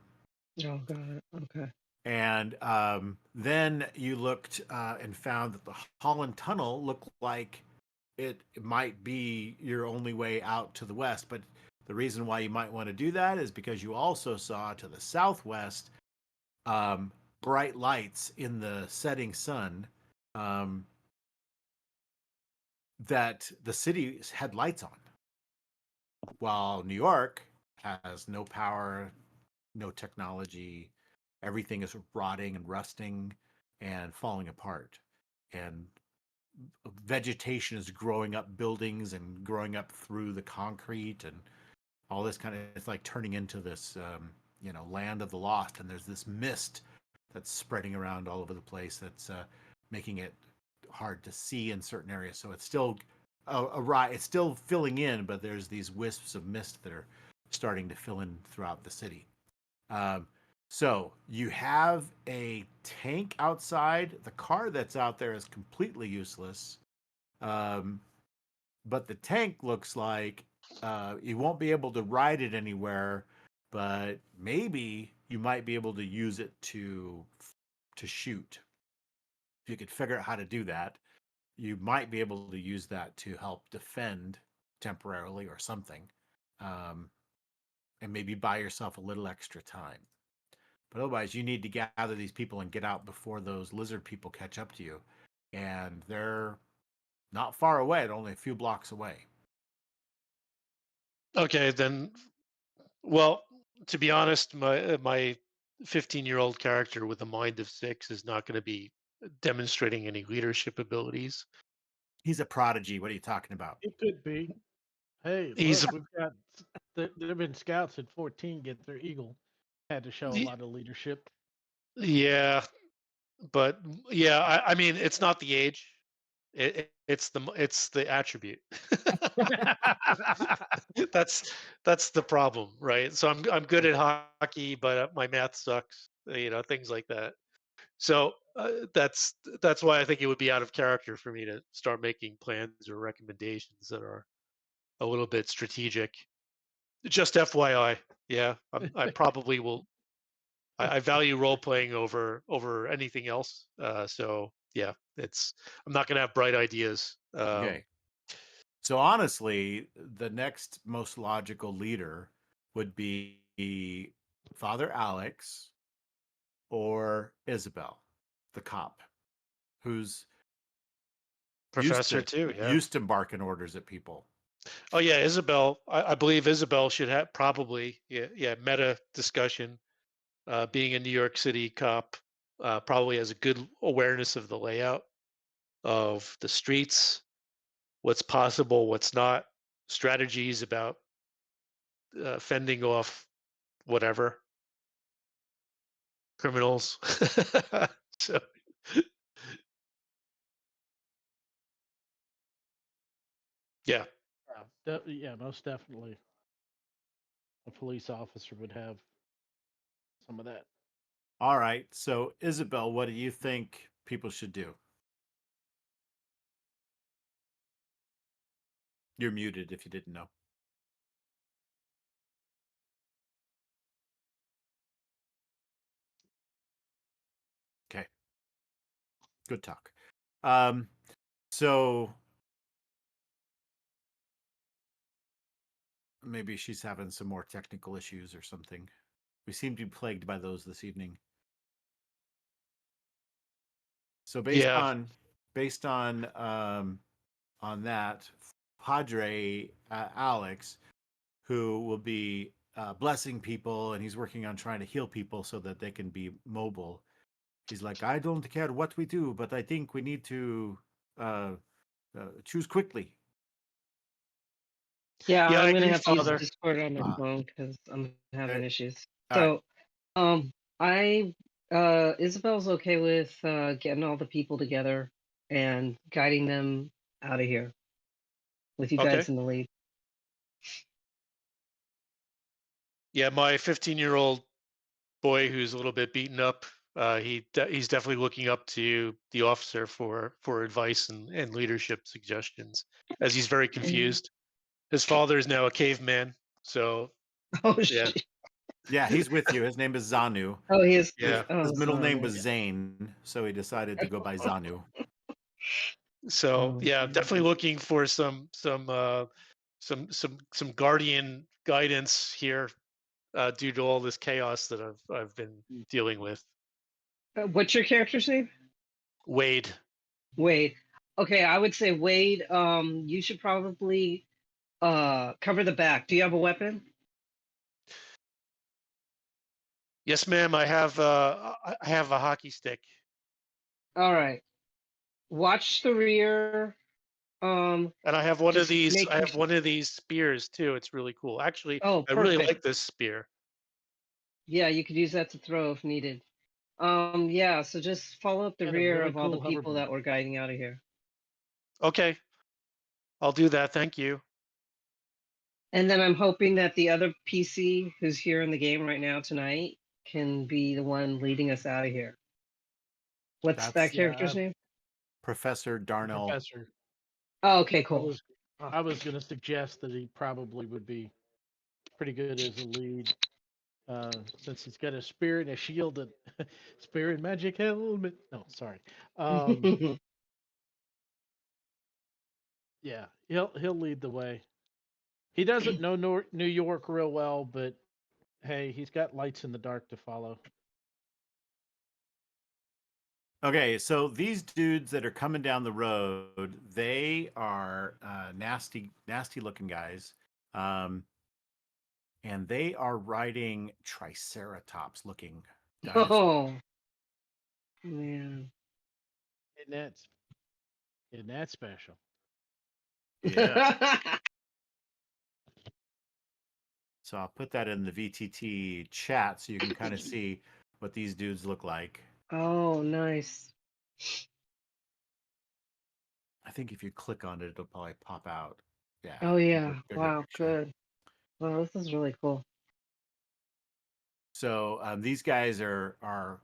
[SPEAKER 5] oh God. Okay.
[SPEAKER 1] And then you looked and found that the Holland Tunnel looked like it might be your only way out to the west. But the reason why you might want to do that is because you also saw to the southwest bright lights in the setting sun, that the city had lights on, while New York has no power, no technology. Everything is rotting and rusting and falling apart. And vegetation is growing up buildings and growing up through the concrete, and all this kind of, it's like turning into this land of the lost. And there's this mist that's spreading around all over the place that's making it hard to see in certain areas. So it's still it's still filling in, but there's these wisps of mist that are starting to fill in throughout the city. So you have a tank outside. The car that's out there is completely useless. But the tank looks like you won't be able to ride it anywhere, but maybe you might be able to use it to shoot. If you could figure out how to do that, you might be able to use that to help defend temporarily or something, um, and maybe buy yourself a little extra time. But otherwise, you need to gather these people and get out before those lizard people catch up to you. And they're not far away, they're only a few blocks away.
[SPEAKER 3] Okay, then. Well, to be honest, my 15-year-old character with a mind of 6 is not going to be demonstrating any leadership abilities.
[SPEAKER 1] He's a prodigy. What are you talking about?
[SPEAKER 2] It could be. Hey,
[SPEAKER 3] He's
[SPEAKER 2] look, we've got there have been scouts at 14 get their eagle. Had to show a lot of leadership.
[SPEAKER 3] yeah, but yeah, I mean, it's not the age. It's the attribute. that's the problem, right? So I'm good at hockey, but my math sucks. Things like that. So that's why I think it would be out of character for me to start making plans or recommendations that are a little bit strategic. Just FYI. Yeah, I probably will. I value role playing over anything else. So yeah, I'm not gonna have bright ideas.
[SPEAKER 1] Okay. So honestly, the next most logical leader would be Father Alex or Isabel, the cop, who's
[SPEAKER 3] Professor too. Yeah.
[SPEAKER 1] used to barking orders at people.
[SPEAKER 3] Oh yeah, Isabel. I believe Isabel should have probably meta discussion. Being a New York City cop, probably has a good awareness of the layout of the streets, what's possible, what's not, strategies about fending off whatever criminals. So yeah,
[SPEAKER 2] Yeah, most definitely. A police officer would have some of that.
[SPEAKER 1] All right. So Isabel, what do you think people should do? You're muted if you didn't know. Okay. Good talk. So maybe she's having some more technical issues or something. We seem to be plagued by those this evening. So
[SPEAKER 3] yeah,
[SPEAKER 1] based on that, Padre Alex, who will be blessing people, and he's working on trying to heal people so that they can be mobile. He's like, I don't care what we do, but I think we need to uh, choose quickly.
[SPEAKER 5] Yeah,
[SPEAKER 3] yeah. I
[SPEAKER 5] I'm gonna
[SPEAKER 3] agree,
[SPEAKER 5] have to use
[SPEAKER 3] Father.
[SPEAKER 5] Discord on my
[SPEAKER 1] Uh,
[SPEAKER 5] phone because I'm having
[SPEAKER 1] okay.
[SPEAKER 5] issues.
[SPEAKER 1] All right.
[SPEAKER 5] So, I Isabel's okay with getting all the people together and guiding them out of here with you
[SPEAKER 3] Okay.
[SPEAKER 5] guys in the lead.
[SPEAKER 3] Yeah, my 15-year-old boy who's a little bit beaten up. He's definitely looking up to the officer for advice and leadership suggestions, as he's very confused. His father is now a caveman, so
[SPEAKER 5] Oh
[SPEAKER 3] yeah,
[SPEAKER 5] shit!
[SPEAKER 1] Yeah, he's with you. His name is Zanu.
[SPEAKER 5] Oh, he is.
[SPEAKER 3] yeah.
[SPEAKER 5] Oh,
[SPEAKER 1] His middle name
[SPEAKER 5] Zanu.
[SPEAKER 1] was Zane, so he decided to go by Zanu.
[SPEAKER 3] So
[SPEAKER 5] Oh,
[SPEAKER 3] yeah,
[SPEAKER 5] man.
[SPEAKER 3] definitely looking for some guardian guidance here, due to all this chaos that I've been dealing with.
[SPEAKER 5] What's your character's name?
[SPEAKER 3] Wade.
[SPEAKER 5] Wade. Okay, I would say Wade. You should probably cover the back. Do you have a weapon?
[SPEAKER 3] Yes, ma'am. I have a hockey stick.
[SPEAKER 5] All right. Watch the rear.
[SPEAKER 3] And I have one of
[SPEAKER 5] Just
[SPEAKER 3] these. I
[SPEAKER 5] making
[SPEAKER 3] have
[SPEAKER 5] sure.
[SPEAKER 3] one of these spears too. It's really cool. Actually,
[SPEAKER 5] Oh,
[SPEAKER 3] I really
[SPEAKER 5] perfect.
[SPEAKER 3] like this spear.
[SPEAKER 5] Yeah, you could use that to throw if needed. Yeah, so just follow up the
[SPEAKER 2] And a
[SPEAKER 5] rear
[SPEAKER 2] really
[SPEAKER 5] of all the
[SPEAKER 2] cool
[SPEAKER 5] people
[SPEAKER 2] hoverboard.
[SPEAKER 5] that we're guiding out of here.
[SPEAKER 3] Okay, I'll do that. Thank you.
[SPEAKER 5] And then I'm hoping that the other PC who's here in the game right now tonight can be the one leading us out of here. What's that
[SPEAKER 1] That's
[SPEAKER 5] character's
[SPEAKER 2] Yeah,
[SPEAKER 5] name?
[SPEAKER 1] Professor Darnell.
[SPEAKER 2] Professor.
[SPEAKER 5] Oh, okay,
[SPEAKER 2] I
[SPEAKER 5] cool.
[SPEAKER 2] was I was going to suggest that he probably would be pretty good as a lead, since he's got a spear and a shield and spear and magic helmet. No, sorry. Um, yeah, he'll lead the way. He doesn't know New York real well, but hey, he's got lights in the dark to follow.
[SPEAKER 1] Okay, so these dudes that are coming down the road, they are nasty looking guys. Um, and they are riding triceratops looking dinosaurs.
[SPEAKER 5] Oh, man.
[SPEAKER 2] And that's special.
[SPEAKER 1] Yeah. So I'll put that in the VTT chat so you can kind of see what these dudes look like.
[SPEAKER 5] Oh, nice.
[SPEAKER 1] I think if you click on it, it'll probably pop out. Yeah,
[SPEAKER 5] Oh, yeah.
[SPEAKER 1] bigger
[SPEAKER 5] Wow,
[SPEAKER 1] picture.
[SPEAKER 5] good. Well, this is really cool.
[SPEAKER 1] So these guys are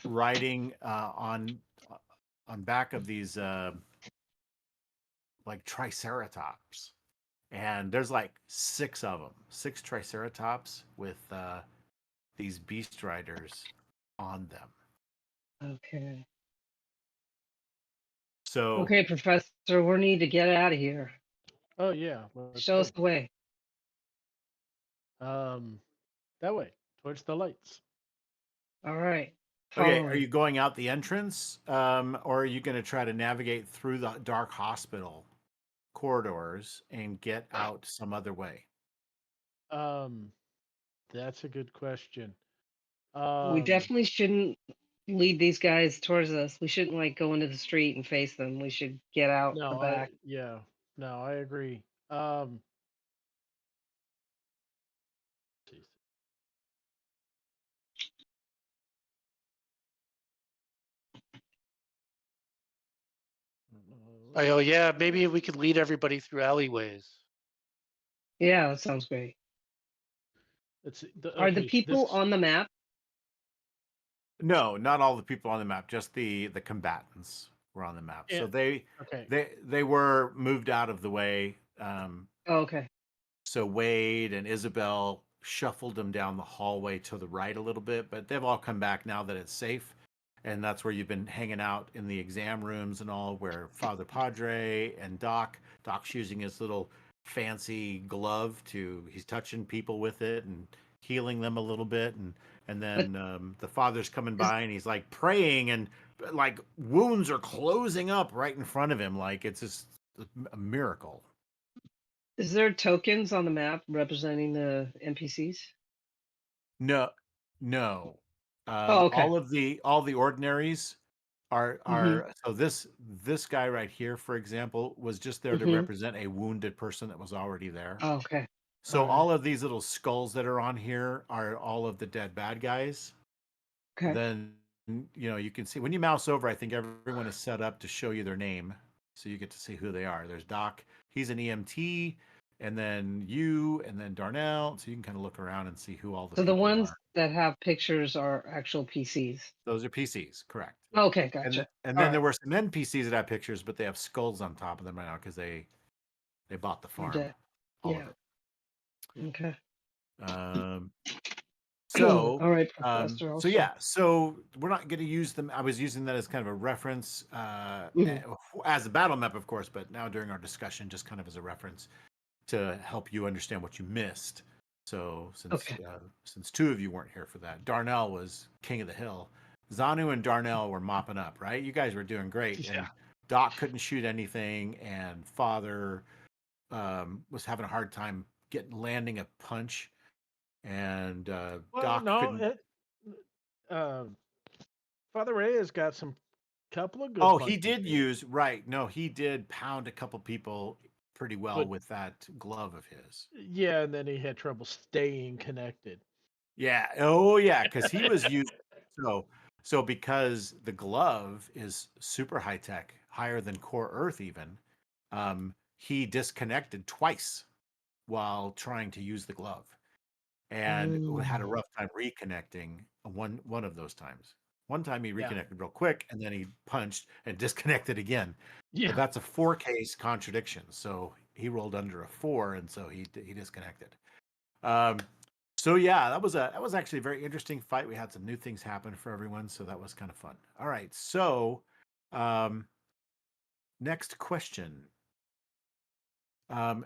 [SPEAKER 1] riding on back of these like triceratops, and there's like 6 of them, 6 Triceratops with these beast riders on them.
[SPEAKER 5] Okay.
[SPEAKER 1] So
[SPEAKER 5] Okay, Professor, we need to get out of here.
[SPEAKER 2] Oh yeah, let's
[SPEAKER 5] Show us
[SPEAKER 2] go.
[SPEAKER 5] the way.
[SPEAKER 2] That way towards the lights.
[SPEAKER 5] All right.
[SPEAKER 1] okay,
[SPEAKER 5] Follow
[SPEAKER 1] are you
[SPEAKER 5] me.
[SPEAKER 1] going out the entrance, or are you going to try to navigate through the dark hospital corridors and get out some other way?
[SPEAKER 2] Um, that's a good question.
[SPEAKER 5] We
[SPEAKER 2] Um,
[SPEAKER 5] definitely shouldn't lead these guys towards us. We shouldn't like go into the street and face them. We should get out the
[SPEAKER 2] no,
[SPEAKER 5] back.
[SPEAKER 2] no, I agree. Jeez.
[SPEAKER 3] Oh yeah, maybe we could lead everybody through alleyways.
[SPEAKER 5] Yeah, that sounds great.
[SPEAKER 2] Let's see.
[SPEAKER 5] Are the
[SPEAKER 2] Okay,
[SPEAKER 5] people
[SPEAKER 2] this.
[SPEAKER 5] on the map?
[SPEAKER 1] No, not all the people on the map, just the combatants were on the map. So
[SPEAKER 2] Yeah,
[SPEAKER 1] they
[SPEAKER 2] okay.
[SPEAKER 1] they were moved out of the way.
[SPEAKER 5] Oh, okay.
[SPEAKER 1] So Wade and Isabel shuffled them down the hallway to the right a little bit, but they've all come back now that it's safe. And that's where you've been hanging out in the exam rooms and all, where Father Padre and Doc's using his little fancy glove he's touching people with it and healing them a little bit. And
[SPEAKER 5] But
[SPEAKER 1] then the father's coming
[SPEAKER 5] is
[SPEAKER 1] by and he's like praying, and like wounds are closing up right in front of him. Like it's just a miracle.
[SPEAKER 5] is there tokens on the map representing the NPCs?
[SPEAKER 1] No, no.
[SPEAKER 5] Oh, okay.
[SPEAKER 1] All the ordinaries
[SPEAKER 5] Mhm.
[SPEAKER 1] are so this guy right here, for example, was just there to
[SPEAKER 5] Mhm.
[SPEAKER 1] represent a wounded person that was already there.
[SPEAKER 5] Oh, okay.
[SPEAKER 1] So
[SPEAKER 5] All right.
[SPEAKER 1] all of these little skulls that are on here are all of the dead bad guys.
[SPEAKER 5] Okay.
[SPEAKER 1] Then you can see when you mouse over, I think everyone is set up to show you their name, so you get to see who they are. There's Doc, he's an EMT, and then you, and then Darnell, so you can kind of look around and see who all the
[SPEAKER 5] So the
[SPEAKER 1] people
[SPEAKER 5] ones
[SPEAKER 1] are.
[SPEAKER 5] that have pictures are actual PCs.
[SPEAKER 1] Those are PCs, correct.
[SPEAKER 5] Okay,
[SPEAKER 1] And
[SPEAKER 5] gotcha.
[SPEAKER 1] and
[SPEAKER 5] All
[SPEAKER 1] then
[SPEAKER 5] right.
[SPEAKER 1] there were some NPCs that have pictures, but they have skulls on top of them right now because they bought the
[SPEAKER 5] They're
[SPEAKER 1] farm,
[SPEAKER 5] dead.
[SPEAKER 1] all of
[SPEAKER 5] Yeah.
[SPEAKER 1] it.
[SPEAKER 5] Okay.
[SPEAKER 1] Um,
[SPEAKER 5] All right, Professor. I'll
[SPEAKER 1] so
[SPEAKER 5] show.
[SPEAKER 1] yeah, so we're not going to use them. I was using that as kind of a reference
[SPEAKER 5] Mhm.
[SPEAKER 1] as a battle map, of course, but now during our discussion, just kind of as a reference to help you understand what you missed. So
[SPEAKER 5] Okay.
[SPEAKER 1] since 2 of you weren't here for that, Darnell was king of the hill. Zanu and Darnell were mopping up, right? You guys were doing great,
[SPEAKER 2] Yeah.
[SPEAKER 1] and Doc couldn't shoot anything, and Father was having a hard time landing a punch, and
[SPEAKER 2] Well,
[SPEAKER 1] Doc
[SPEAKER 2] no,
[SPEAKER 1] couldn't.
[SPEAKER 2] uh, Father Ray has got some couple of good
[SPEAKER 1] Oh, he
[SPEAKER 2] punches
[SPEAKER 1] did
[SPEAKER 2] here,
[SPEAKER 1] use right. No, he did pound a couple people pretty well
[SPEAKER 2] but
[SPEAKER 1] with that glove of his.
[SPEAKER 2] yeah, and then he had trouble staying connected.
[SPEAKER 1] Yeah. Oh, yeah. Because he was used. So, so because the glove is super high tech, higher than Core Earth even, he disconnected twice while trying to use the glove, and had a
[SPEAKER 5] Mm.
[SPEAKER 1] rough time reconnecting one of those times. One time he
[SPEAKER 2] Yeah,
[SPEAKER 1] reconnected real quick, and then he punched and disconnected again. But
[SPEAKER 2] yeah.
[SPEAKER 1] that's a 4 case contradiction. So he rolled under a 4, and so he disconnected. Um, so yeah, that was actually a very interesting fight. We had some new things happen for everyone, so that was kind of fun. All right, so um, next question.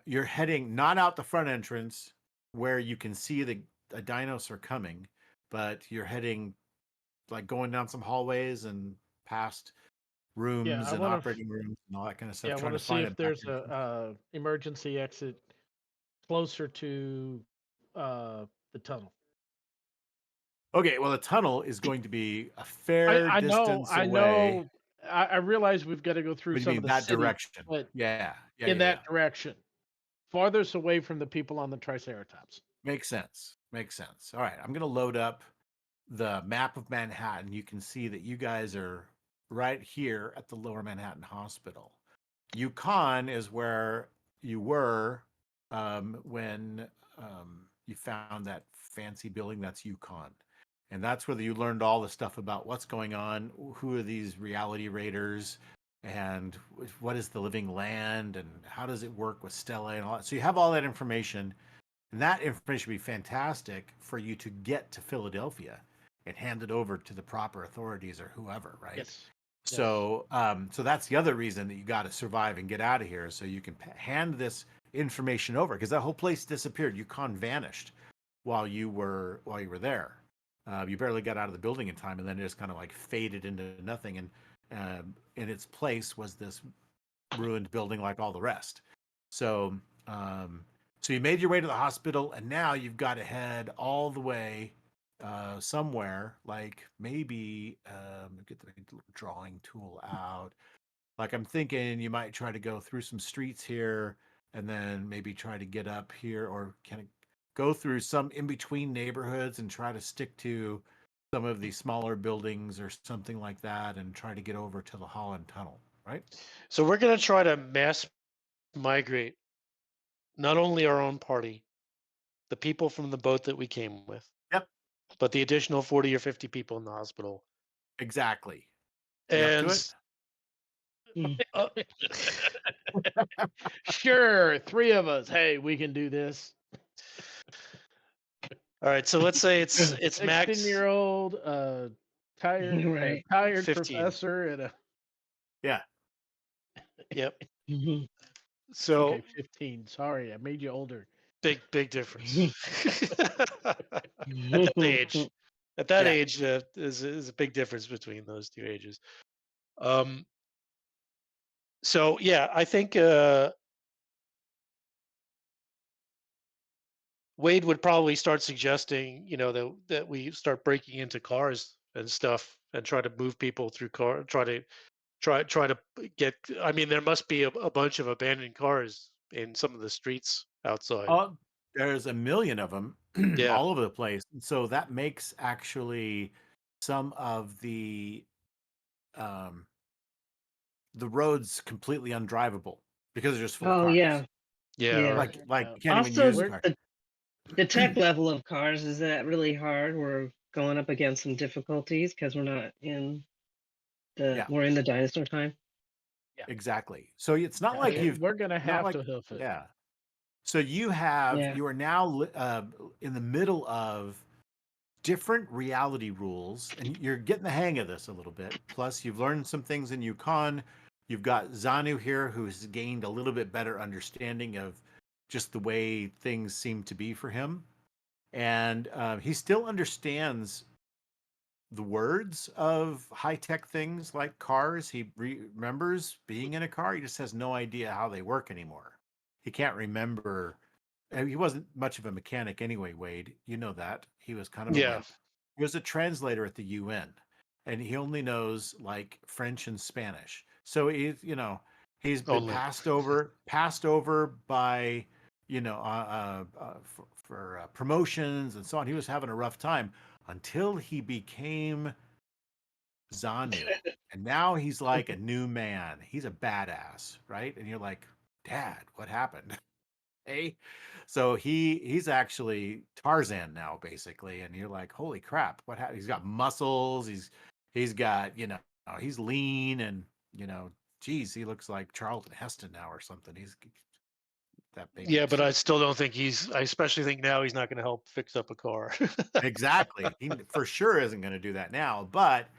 [SPEAKER 1] You're heading not out the front entrance where you can see the dinos are coming, but you're heading like going down some hallways and past
[SPEAKER 2] Yeah,
[SPEAKER 1] rooms
[SPEAKER 2] I
[SPEAKER 1] and
[SPEAKER 2] want to.
[SPEAKER 1] operating rooms and all that kind of
[SPEAKER 2] Yeah,
[SPEAKER 1] stuff,
[SPEAKER 2] I
[SPEAKER 1] trying
[SPEAKER 2] want
[SPEAKER 1] to
[SPEAKER 2] to see
[SPEAKER 1] find a
[SPEAKER 2] if
[SPEAKER 1] back
[SPEAKER 2] there's
[SPEAKER 1] entrance.
[SPEAKER 2] a emergency exit closer to the tunnel.
[SPEAKER 1] Okay, well, the tunnel is going to be a fair
[SPEAKER 2] I know,
[SPEAKER 1] distance
[SPEAKER 2] I
[SPEAKER 1] away.
[SPEAKER 2] know. I realize we've got to go through
[SPEAKER 1] What do you
[SPEAKER 2] some of
[SPEAKER 1] mean
[SPEAKER 2] the
[SPEAKER 1] that
[SPEAKER 2] city,
[SPEAKER 1] direction?
[SPEAKER 2] but
[SPEAKER 1] Yeah, yeah,
[SPEAKER 2] in
[SPEAKER 1] yeah, yeah.
[SPEAKER 2] that direction, farthest away from the people on the Triceratops.
[SPEAKER 1] Makes sense. Makes sense. All right, I'm going to load up the map of Manhattan. You can see that you guys are right here at the Lower Manhattan Hospital. Yukon is where you were when you found that fancy building. That's Yukon. And that's where you learned all the stuff about what's going on, who are these reality raiders, and what is the living land, and how does it work with Stella and all that. So you have all that information, and that information would be fantastic for you to get to Philadelphia and hand it over to the proper authorities or whoever, right?
[SPEAKER 2] Yes.
[SPEAKER 1] So, so that's the other reason that you got to survive and get out of here, so you can hand this information over, because that whole place disappeared. Yukon vanished while you were there. You barely got out of the building in time, and then it just kind of like faded into nothing. And in its place was this ruined building, like all the rest. So, so you made your way to the hospital, and now you've got to head all the way somewhere, like maybe get the drawing tool out. Like I'm thinking you might try to go through some streets here, and then maybe try to get up here, or kind of go through some in between neighborhoods and try to stick to some of the smaller buildings or something like that, and try to get over to the Holland Tunnel, right?
[SPEAKER 3] So we're going to try to mass migrate not only our own party, the people from the boat that we came with,
[SPEAKER 1] Yep,
[SPEAKER 3] but the additional 40 or 50 people in the hospital.
[SPEAKER 1] exactly. You up to
[SPEAKER 3] And
[SPEAKER 1] it?
[SPEAKER 5] Mm.
[SPEAKER 3] uh,
[SPEAKER 2] Sure, 3 of us. Hey, we can do this.
[SPEAKER 3] all right, so let's say it's max
[SPEAKER 2] 16-year-old,
[SPEAKER 5] Right.
[SPEAKER 2] tired
[SPEAKER 3] 15.
[SPEAKER 2] professor and a
[SPEAKER 1] Yeah.
[SPEAKER 3] Yep.
[SPEAKER 5] Mhm.
[SPEAKER 3] So
[SPEAKER 2] okay, 15. Sorry, I made you older.
[SPEAKER 3] big difference. At that age, at that
[SPEAKER 1] Yeah.
[SPEAKER 3] age is a big difference between those two ages. Um, so yeah, I think Wade would probably start suggesting, that we start breaking into cars and stuff and try to move people through car, try to get. I mean, there must be a bunch of abandoned cars in some of the streets outside.
[SPEAKER 1] There's a million of them
[SPEAKER 3] Yeah,
[SPEAKER 1] all over the place. So that makes actually some of um, the roads completely undrivable because they're just full of
[SPEAKER 5] Oh
[SPEAKER 1] cars.
[SPEAKER 5] yeah,
[SPEAKER 3] yeah,
[SPEAKER 5] yeah.
[SPEAKER 3] right.
[SPEAKER 1] Like you can't even
[SPEAKER 5] Also,
[SPEAKER 1] use a
[SPEAKER 2] We're
[SPEAKER 1] car.
[SPEAKER 5] the tech level of cars, is that really hard? We're going up against some difficulties because
[SPEAKER 1] Yeah,
[SPEAKER 5] we're in the dinosaur time.
[SPEAKER 1] exactly. So it's not like you've
[SPEAKER 2] we're gonna
[SPEAKER 1] not
[SPEAKER 2] have
[SPEAKER 1] like
[SPEAKER 2] to hoof it.
[SPEAKER 1] yeah. So
[SPEAKER 5] Yeah.
[SPEAKER 1] you are now in the middle of different reality rules, and you're getting the hang of this a little bit. Plus, you've learned some things in Yukon. You've got Zanu here, who's gained a little bit better understanding of just the way things seem to be for him, and he still understands the words of high tech things like cars. He remembers being in a car. He just has no idea how they work anymore. He can't remember. He wasn't much of a mechanic anyway, Wade. You know that. He was kind of a
[SPEAKER 3] Yeah,
[SPEAKER 1] wimp. He was a translator at the UN, and he only knows like French and Spanish. So he's been
[SPEAKER 3] only.
[SPEAKER 1] passed over by, for promotions and so on. He was having a rough time until he became Zanu. And now he's like a new man. He's a badass, right? And you're like, Dad, what happened? Hey. So he's actually Tarzan now, basically. And you're like, holy crap, what happened? He's got muscles, he's got, he's lean, and geez, he looks like Charlton Heston now or something. He's that big
[SPEAKER 3] Yeah, but I
[SPEAKER 1] suit.
[SPEAKER 3] still don't think I especially think now he's not going to help fix up a car.
[SPEAKER 1] Exactly. He for sure isn't going to do that now, but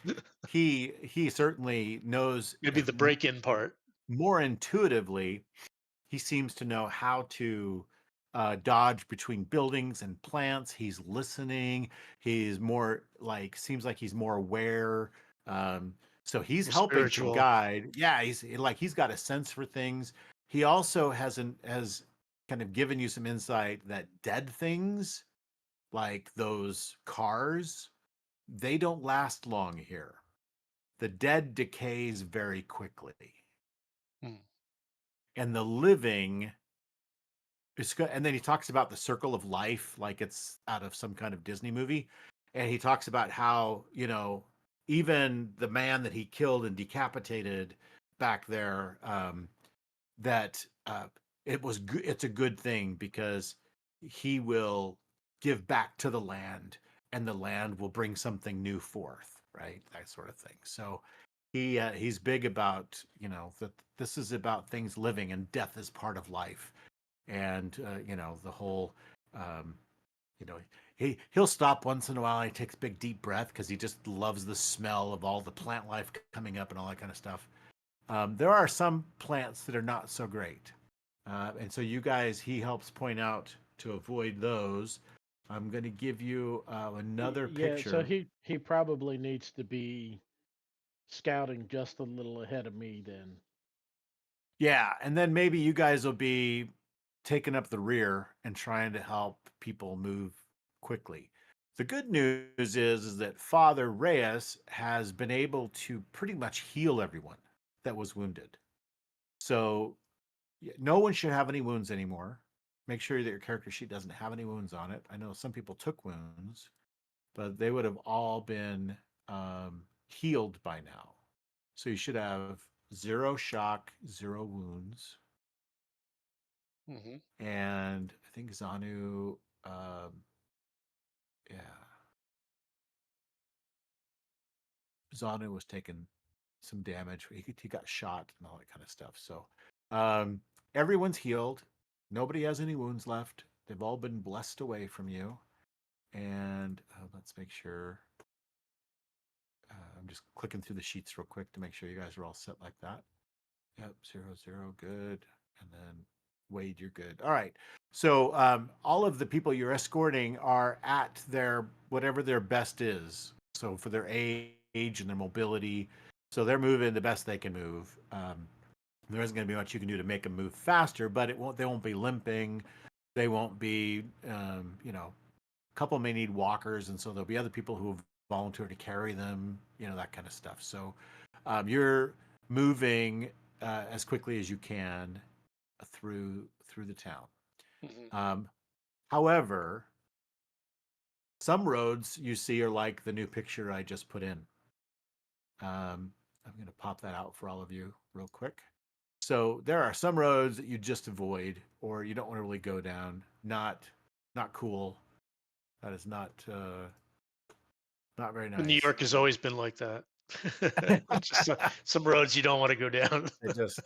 [SPEAKER 1] he certainly knows
[SPEAKER 3] Maybe the break-in part.
[SPEAKER 1] more intuitively. He seems to know how to dodge between buildings and plants. He's listening. He's more like seems like he's more aware. So he's helping to
[SPEAKER 3] Spiritual.
[SPEAKER 1] guide. Yeah, he's got a sense for things. He also has kind of given you some insight that dead things like those cars, they don't last long here. The dead decays very quickly,
[SPEAKER 3] Hmm.
[SPEAKER 1] and the living it's good. And then he talks about the circle of life, like it's out of some kind of Disney movie. And he talks about how, even the man that he killed and decapitated back there, that it's a good thing because he will give back to the land, and the land will bring something new forth, right? That sort of thing. So he's big about, that this is about things living and death is part of life, and the whole, um, you know he'll stop once in a while. He takes a big deep breath because he just loves the smell of all the plant life coming up and all that kind of stuff. There are some plants that are not so great, and so you guys, he helps point out to avoid those. I'm going to give you another
[SPEAKER 2] Yeah, so
[SPEAKER 1] picture.
[SPEAKER 2] he probably needs to be scouting just a little ahead of me then.
[SPEAKER 1] Yeah, and then maybe you guys will be taking up the rear and trying to help people move quickly. The good news is that Father Reyes has been able to pretty much heal everyone that was wounded. So no one should have any wounds anymore. Make sure that your character sheet doesn't have any wounds on it. I know some people took wounds, but they would have all been healed by now. So you should have 0 shock, 0 wounds.
[SPEAKER 3] Hmm.
[SPEAKER 1] And I think Zanu, yeah, Zanu was taking some damage. He got shot and all that kind of stuff. So um, everyone's healed. Nobody has any wounds left. They've all been blessed away from you. And let's make sure. I'm just clicking through the sheets real quick to make sure you guys are all set like that. Yep, 0, 0, good. And then Wade, you're good. All right. So all of the people you're escorting are at their whatever their best is. So for their age and their mobility, so they're moving the best they can move. There isn't going to be much you can do to make them move faster, but it won't. They won't be limping. They won't be. A couple may need walkers, and so there'll be other people who have volunteered to carry them. That kind of stuff. So you're moving as quickly as you can through the town.
[SPEAKER 3] Hmm.
[SPEAKER 1] However, some roads you see are like the new picture I just put in. I'm going to pop that out for all of you real quick. So there are some roads that you just avoid or you don't want to really go down. Not cool. That is not very
[SPEAKER 3] New
[SPEAKER 1] nice.
[SPEAKER 3] York has always been like that. Just some roads you don't want to go down.
[SPEAKER 1] They just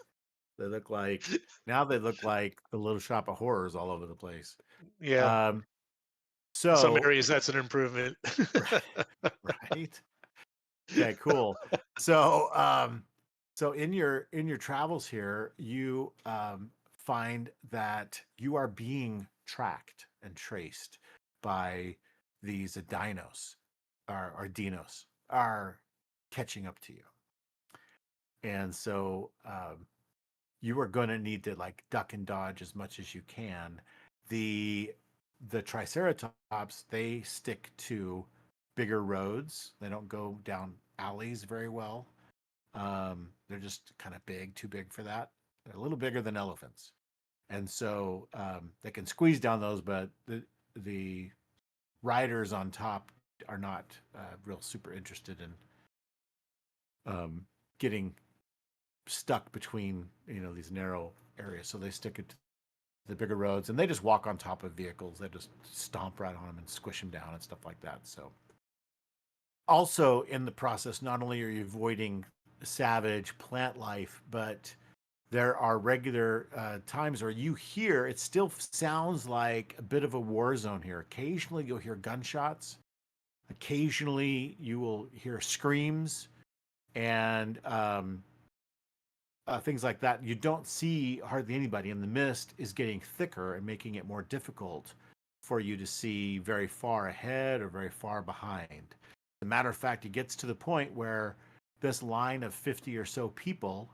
[SPEAKER 1] they look like now they look like the Little Shop of Horrors all over the place.
[SPEAKER 3] Yeah,
[SPEAKER 1] Um,
[SPEAKER 3] some
[SPEAKER 1] so
[SPEAKER 3] areas that's an improvement.
[SPEAKER 1] right. Okay, cool. So, so in your travels here, you find that you are being tracked and traced by these dinos, or dinos are catching up to you, and so you are going to need to like duck and dodge as much as you can. The the Triceratops, they stick to bigger roads. They don't go down alleys very well. They're just kind of big, too big for that. They're a little bigger than elephants, and so they can squeeze down those. But the riders on top are not real super interested in getting stuck between these narrow areas. So they stick it to the bigger roads, and they just walk on top of vehicles. They just stomp right on them and squish them down and stuff like that. So also in the process, not only are you avoiding savage plant life, but there are regular times where you hear it still sounds like a bit of a war zone here. Occasionally you'll hear gunshots. Occasionally you will hear screams and things like that. You don't see hardly anybody, and the mist is getting thicker and making it more difficult for you to see very far ahead or very far behind. As a matter of fact, it gets to the point where this line of 50 or so people,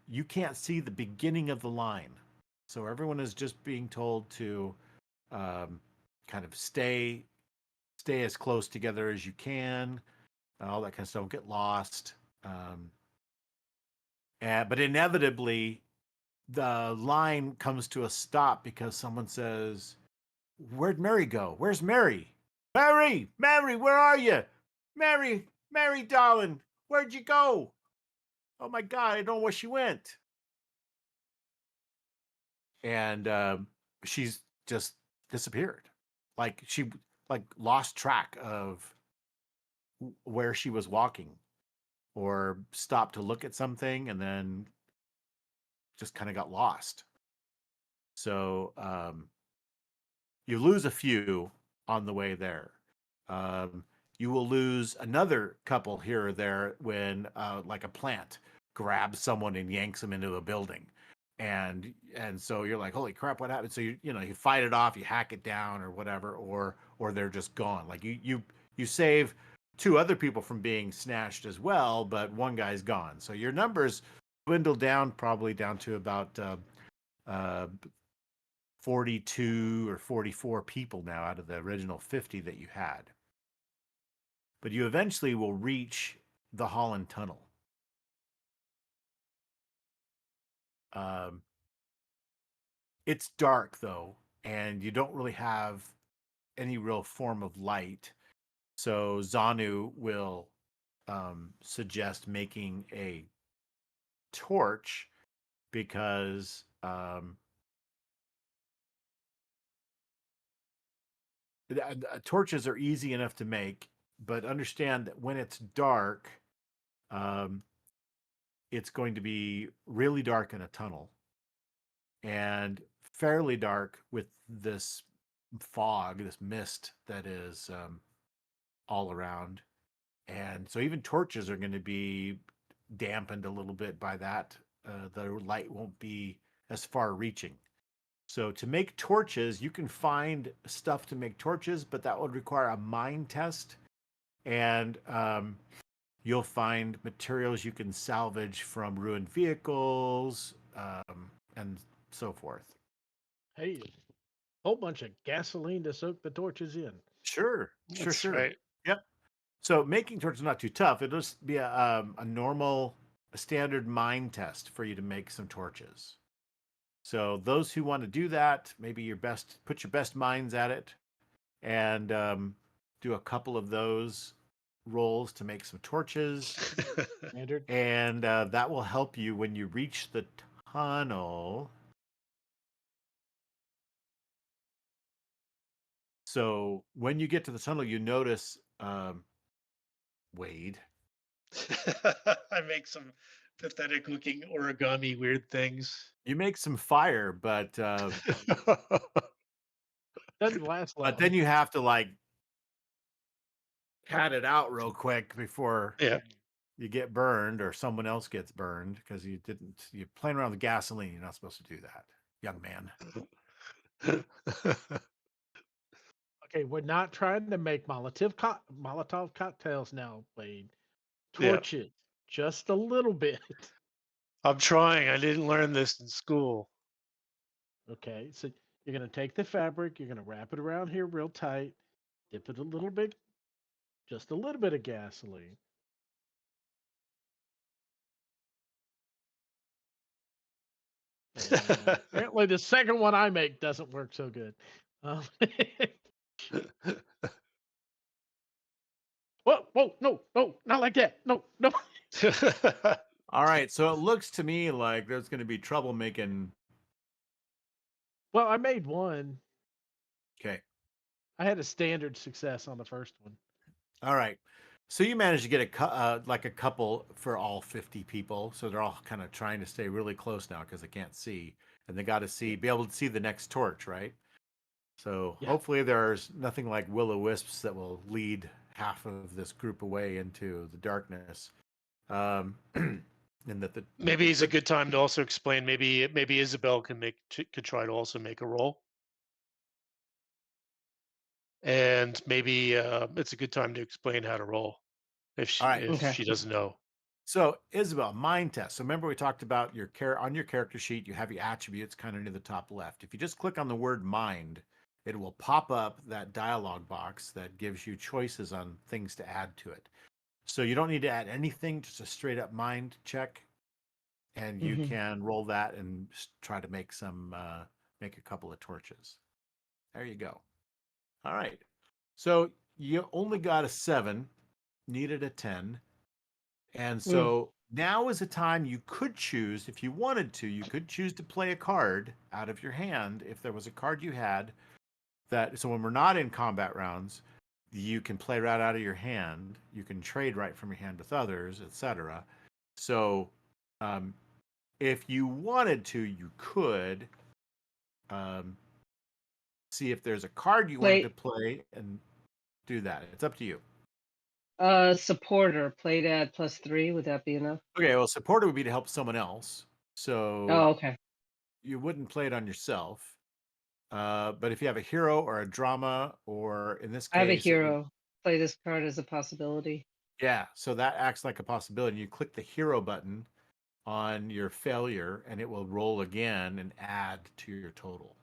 [SPEAKER 1] you can't see the beginning of the line. So everyone is just being told to kind of stay as close together as you can, all that kind of stuff. Don't get lost. But inevitably, the line comes to a stop because someone says, "Where'd Mary go? Where's Mary? Mary, Mary, where are you? Mary, Mary, darling, where'd you go? Oh my God, I don't know where she went." And she's just disappeared, like she like lost track of where she was walking or stopped to look at something and then just kind of got lost. So you lose a few on the way there. Um, you will lose another couple here or there when, like a plant grabs someone and yanks them into a building, and so you're like, holy crap, what happened? So you fight it off, you hack it down or whatever, or they're just gone. Like you save two other people from being snatched as well, but one guy's gone. So your numbers dwindle down probably down to about uh, 42 or 44 people now out of the original 50 that you had. But you eventually will reach the Holland Tunnel. Um, it's dark though, and you don't really have any real form of light. So Zanu will suggest making a torch because torches are easy enough to make, but understand that when it's dark, um, it's going to be really dark in a tunnel and fairly dark with this fog, this mist that is all around. And so even torches are going to be dampened a little bit by that. The light won't be as far reaching. So to make torches, you can find stuff to make torches, but that would require a mind test. And you'll find materials you can salvage from ruined vehicles and so forth.
[SPEAKER 2] Hey, a whole bunch of gasoline to soak the torches in.
[SPEAKER 1] Sure,
[SPEAKER 3] That's
[SPEAKER 1] sure.
[SPEAKER 3] right.
[SPEAKER 1] Yep. So making torches is not too tough. It'll just be a normal, a standard mind test for you to make some torches. So those who want to do that, maybe put your best minds at it, and do a couple of those rolls to make some torches.
[SPEAKER 2] Standard.
[SPEAKER 1] And that will help you when you reach the tunnel. So when you get to the tunnel, you notice, Wade.
[SPEAKER 3] I make some pathetic looking origami weird things.
[SPEAKER 1] You make some fire, but
[SPEAKER 2] Doesn't last long.
[SPEAKER 1] then you have to like pat it out real quick before
[SPEAKER 3] Yeah.
[SPEAKER 1] you get burned or someone else gets burned because you're playing around with gasoline. You're not supposed to do that, young man.
[SPEAKER 2] Okay, we're not trying to make Molotov cocktails now, Wade.
[SPEAKER 3] Yeah.
[SPEAKER 2] Torches, just a little bit.
[SPEAKER 3] I'm trying. I didn't learn this in school.
[SPEAKER 2] Okay, so you're gonna take the fabric, you're gonna wrap it around here real tight, dip it a little bit, just a little bit of gasoline. And apparently, the second one I make doesn't work so good. Um, whoa, no, not like that. No.
[SPEAKER 1] All right, so it looks to me like there's going to be trouble making.
[SPEAKER 2] Well, I made one.
[SPEAKER 1] Okay.
[SPEAKER 2] I had a standard success on the first one.
[SPEAKER 1] All right. So you managed to get like a couple for all 50 people. So they're all kind of trying to stay really close now because they can't see, and they got to be able to see the next torch, right? So
[SPEAKER 2] Yeah.
[SPEAKER 1] hopefully there's nothing like will-o-wisps that will lead half of this group away into the darkness. And that
[SPEAKER 3] Maybe it's a good time to also explain. Maybe Isabel could try to also make a roll, and maybe it's a good time to explain how to roll if
[SPEAKER 1] All right.
[SPEAKER 5] Okay.
[SPEAKER 3] she doesn't know.
[SPEAKER 1] So Isabel, mind test. So remember we talked about on your character sheet, you have your attributes kind of near the top left. If you just click on the word mind, it will pop up that dialog box that gives you choices on things to add to it. So you don't need to add anything, just a straight up mind check. And you can roll that and try to make make a couple of torches. There you go. All right. So you only got a 7, needed a 10. And so now is a time you could choose, if you wanted to, you could choose to play a card out of your hand if there was a card you had that. So when we're not in combat rounds, you can play right out of your hand. You can trade right from your hand with others, etc. So, um, if you wanted to, you could um, see if there's a card you wanted to play and do that. It's up to you.
[SPEAKER 5] Supporter played at +3. Would that be enough?
[SPEAKER 1] Okay, well, supporter would be to help someone else. So
[SPEAKER 5] Oh, okay.
[SPEAKER 1] you wouldn't play it on yourself. But if you have a hero or a drama, or in this
[SPEAKER 5] I have a
[SPEAKER 1] case, it would,
[SPEAKER 5] hero. Play this card as a possibility.
[SPEAKER 1] yeah, so that acts like a possibility. You click the hero button on your failure, and it will roll again and add to your total.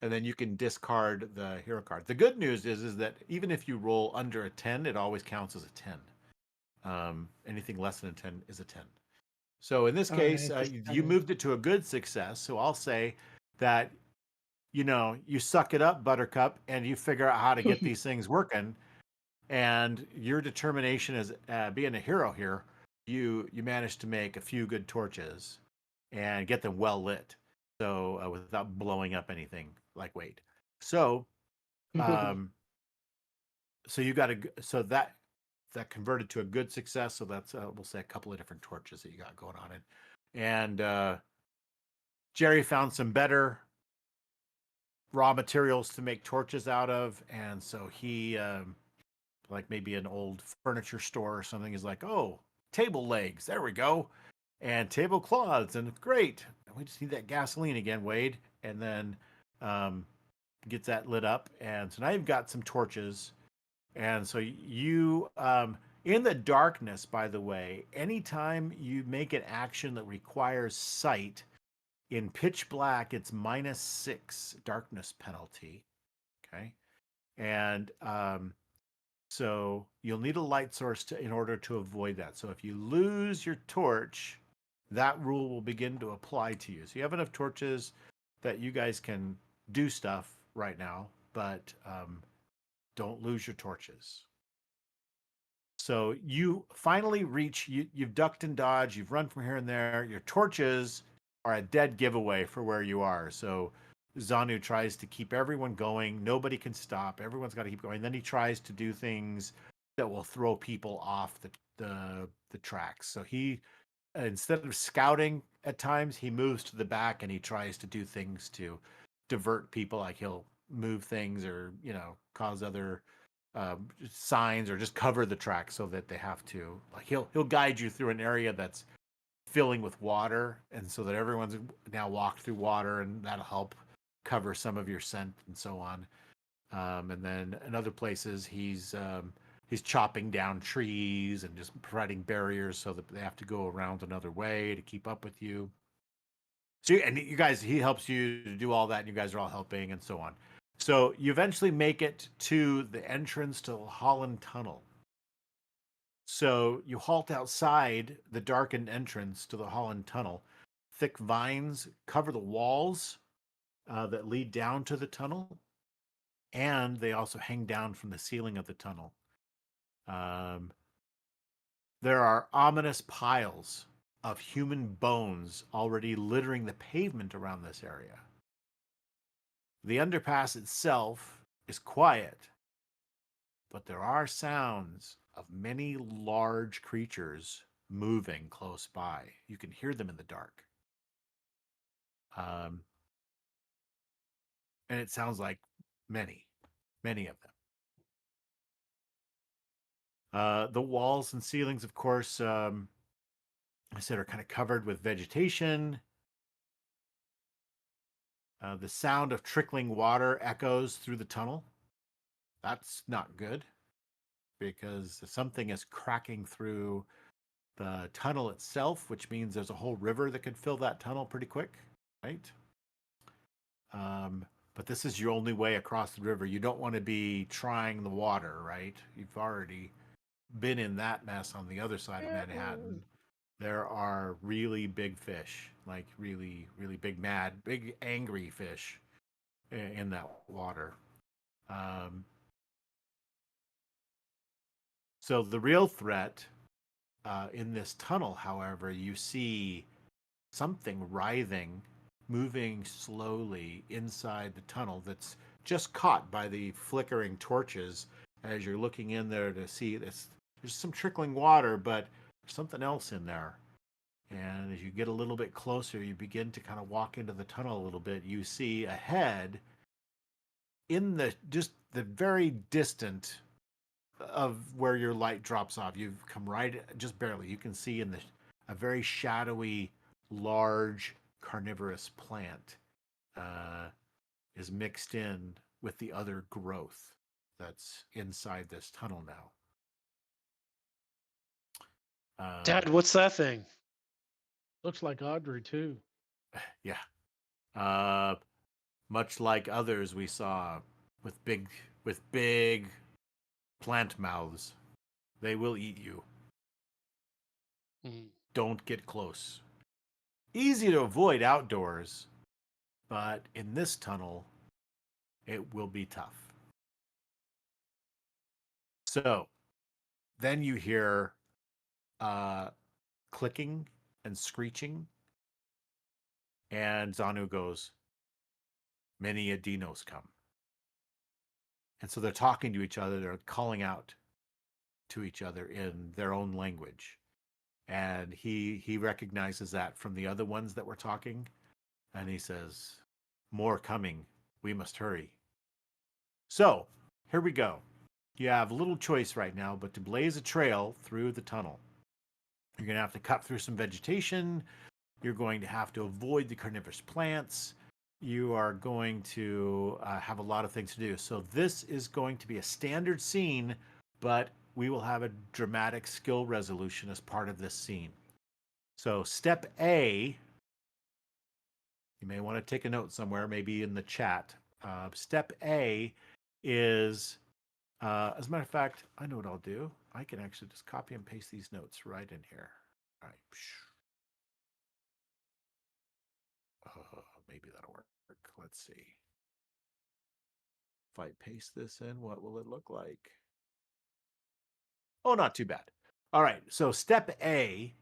[SPEAKER 1] And then you can discard the hero card. The good news is that even if you roll under a 10, it always counts as a 10. Anything less than a 10 is a 10. So in this
[SPEAKER 5] All
[SPEAKER 1] case,
[SPEAKER 5] right,
[SPEAKER 1] you moved it to a good success. So I'll say that, you suck it up, Buttercup, and you figure out how to get these things working. And your determination as being a hero here, you managed to make a few good torches and get them well lit, so without blowing up anything like weight. So, um, so you got so that converted to a good success. So that's we'll say a couple of different torches that you got going on it, and Jerry found some better raw materials to make torches out of, and so he like maybe an old furniture store or something is like, oh, table legs, there we go, and tablecloths, and great. We just need that gasoline again, Wade, and then um, gets that lit up, and so now you've got some torches, and so you in the darkness. By the way, anytime you make an action that requires sight in pitch black, it's -6 darkness penalty. Okay, and so you'll need a light source in order to avoid that. So if you lose your torch, that rule will begin to apply to you. So you have enough torches that you guys can do stuff right now, but don't lose your torches. So you finally reach, you've ducked and dodged, you've run from here and there. Your torches are a dead giveaway for where you are. So Zanu tries to keep everyone going. Nobody can stop. Everyone's got to keep going. Then he tries to do things that will throw people off the tracks. So he, instead of scouting at times, he moves to the back and he tries to do things to divert people. Like he'll move things or cause other signs or just cover the track so that they have to. Like he'll guide you through an area that's filling with water, and so that everyone's now walked through water, and that'll help cover some of your scent and so on. And then in other places, he's chopping down trees and just providing barriers so that they have to go around another way to keep up with you. So, and you guys, he helps you to do all that, and you guys are all helping and so on. So you eventually make it to the entrance to the Holland Tunnel. So you halt outside the darkened entrance to the Holland Tunnel. Thick vines cover the walls that lead down to the tunnel, and they also hang down from the ceiling of the tunnel. There are ominous piles of human bones already littering the pavement around this area. The underpass itself is quiet, but there are sounds of many large creatures moving close by. You can hear them in the dark. And it sounds like many, many of them. The walls and ceilings, of course, I said, are kind of covered with vegetation. The sound of trickling water echoes through the tunnel. That's not good, because something is cracking through the tunnel itself, which means there's a whole river that could fill that tunnel pretty quick, right? But this is your only way across the river. You don't want to be trying the water, right? You've already been in that mess on the other side of Manhattan. There are really big fish, like really, really big, mad, big, angry fish in that water. So the real threat in this tunnel, however, you see something writhing moving slowly inside the tunnel that's just caught by the flickering torches as you're looking in there to see this. There's some trickling water, but there's something else in there. And as you get a little bit closer, you begin to kind of walk into the tunnel a little bit. You see ahead, in the just the very distant of where your light drops off. You've come right, just barely. You can see in the a very shadowy, large carnivorous plant is mixed in with the other growth that's inside this tunnel now.
[SPEAKER 3] Dad, what's that thing?
[SPEAKER 2] Looks like Audrey too.
[SPEAKER 1] Yeah. Much like others we saw with big plant mouths. They will eat you.
[SPEAKER 3] Mm.
[SPEAKER 1] Don't get close. Easy to avoid outdoors, but in this tunnel, it will be tough. So then you hear clicking and screeching, and Zanu goes, many Adinos come. And so they're talking to each other, they're calling out to each other in their own language. And he recognizes that from the other ones that were talking, and he says, more coming, we must hurry. So here we go. You have little choice right now but to blaze a trail through the tunnel. You're going to have to cut through some vegetation. You're going to have to avoid the carnivorous plants. You are going to have a lot of things to do. So this is going to be a standard scene, but we will have a dramatic skill resolution as part of this scene. So step A, you may want to take a note somewhere, maybe in the chat. Step A is, as a matter of fact, I know what I'll do. I can actually just copy and paste these notes right in here. All right. Maybe that'll work. Let's see. If I paste this in, what will it look like? Oh, not too bad. All right. So step A.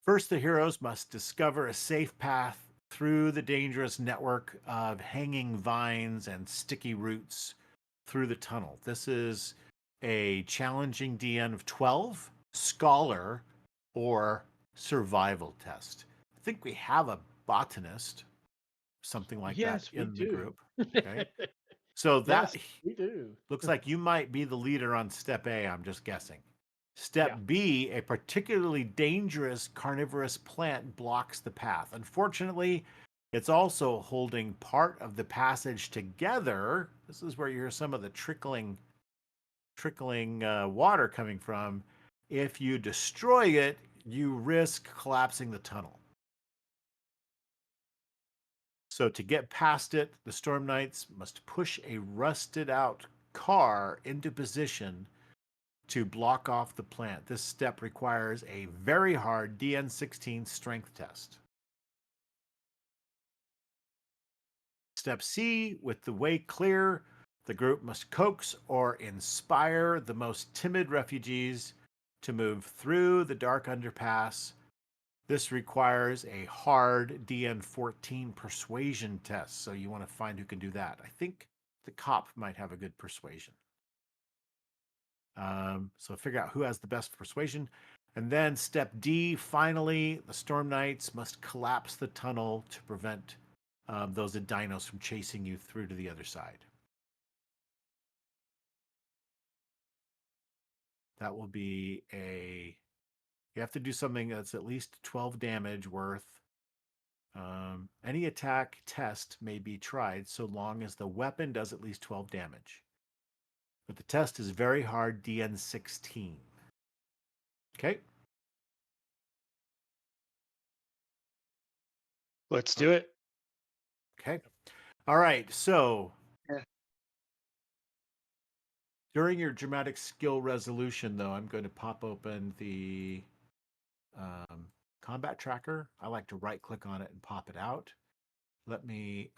[SPEAKER 1] First, the heroes must discover a safe path through the dangerous network of hanging vines and sticky roots through the tunnel. This is a challenging DN of 12, scholar, or survival test. I think we have a botanist, something like that,
[SPEAKER 2] Yes, we
[SPEAKER 1] in the
[SPEAKER 2] do.
[SPEAKER 1] group. Okay. So that
[SPEAKER 2] Yes, we do.
[SPEAKER 1] looks like you might be the leader on step A, I'm just guessing. Step
[SPEAKER 2] Yeah.
[SPEAKER 1] B, a particularly dangerous carnivorous plant blocks the path. Unfortunately, it's also holding part of the passage together. This is where you hear some of the trickling water coming from. If you destroy it, you risk collapsing the tunnel. So to get past it, the Storm Knights must push a rusted out car into position to block off the plant. This step requires a very hard DN16 strength test. Step C, with the way clear, the group must coax or inspire the most timid refugees to move through the dark underpass. This requires a hard DN14 persuasion test, so you want to find who can do that. I think the cop might have a good persuasion. So figure out who has the best persuasion. And then step D, finally, the Storm Knights must collapse the tunnel to prevent those dinos from chasing you through to the other side. That will be you have to do something that's at least 12 damage worth. Any attack test may be tried so long as the weapon does at least 12 damage. But the test is very hard, DN16. Okay.
[SPEAKER 3] Let's do it.
[SPEAKER 1] Okay. All right. So
[SPEAKER 5] Yeah.
[SPEAKER 1] during your dramatic skill resolution, though, I'm going to pop open the combat tracker. I like to right click on it and pop it out. Let me,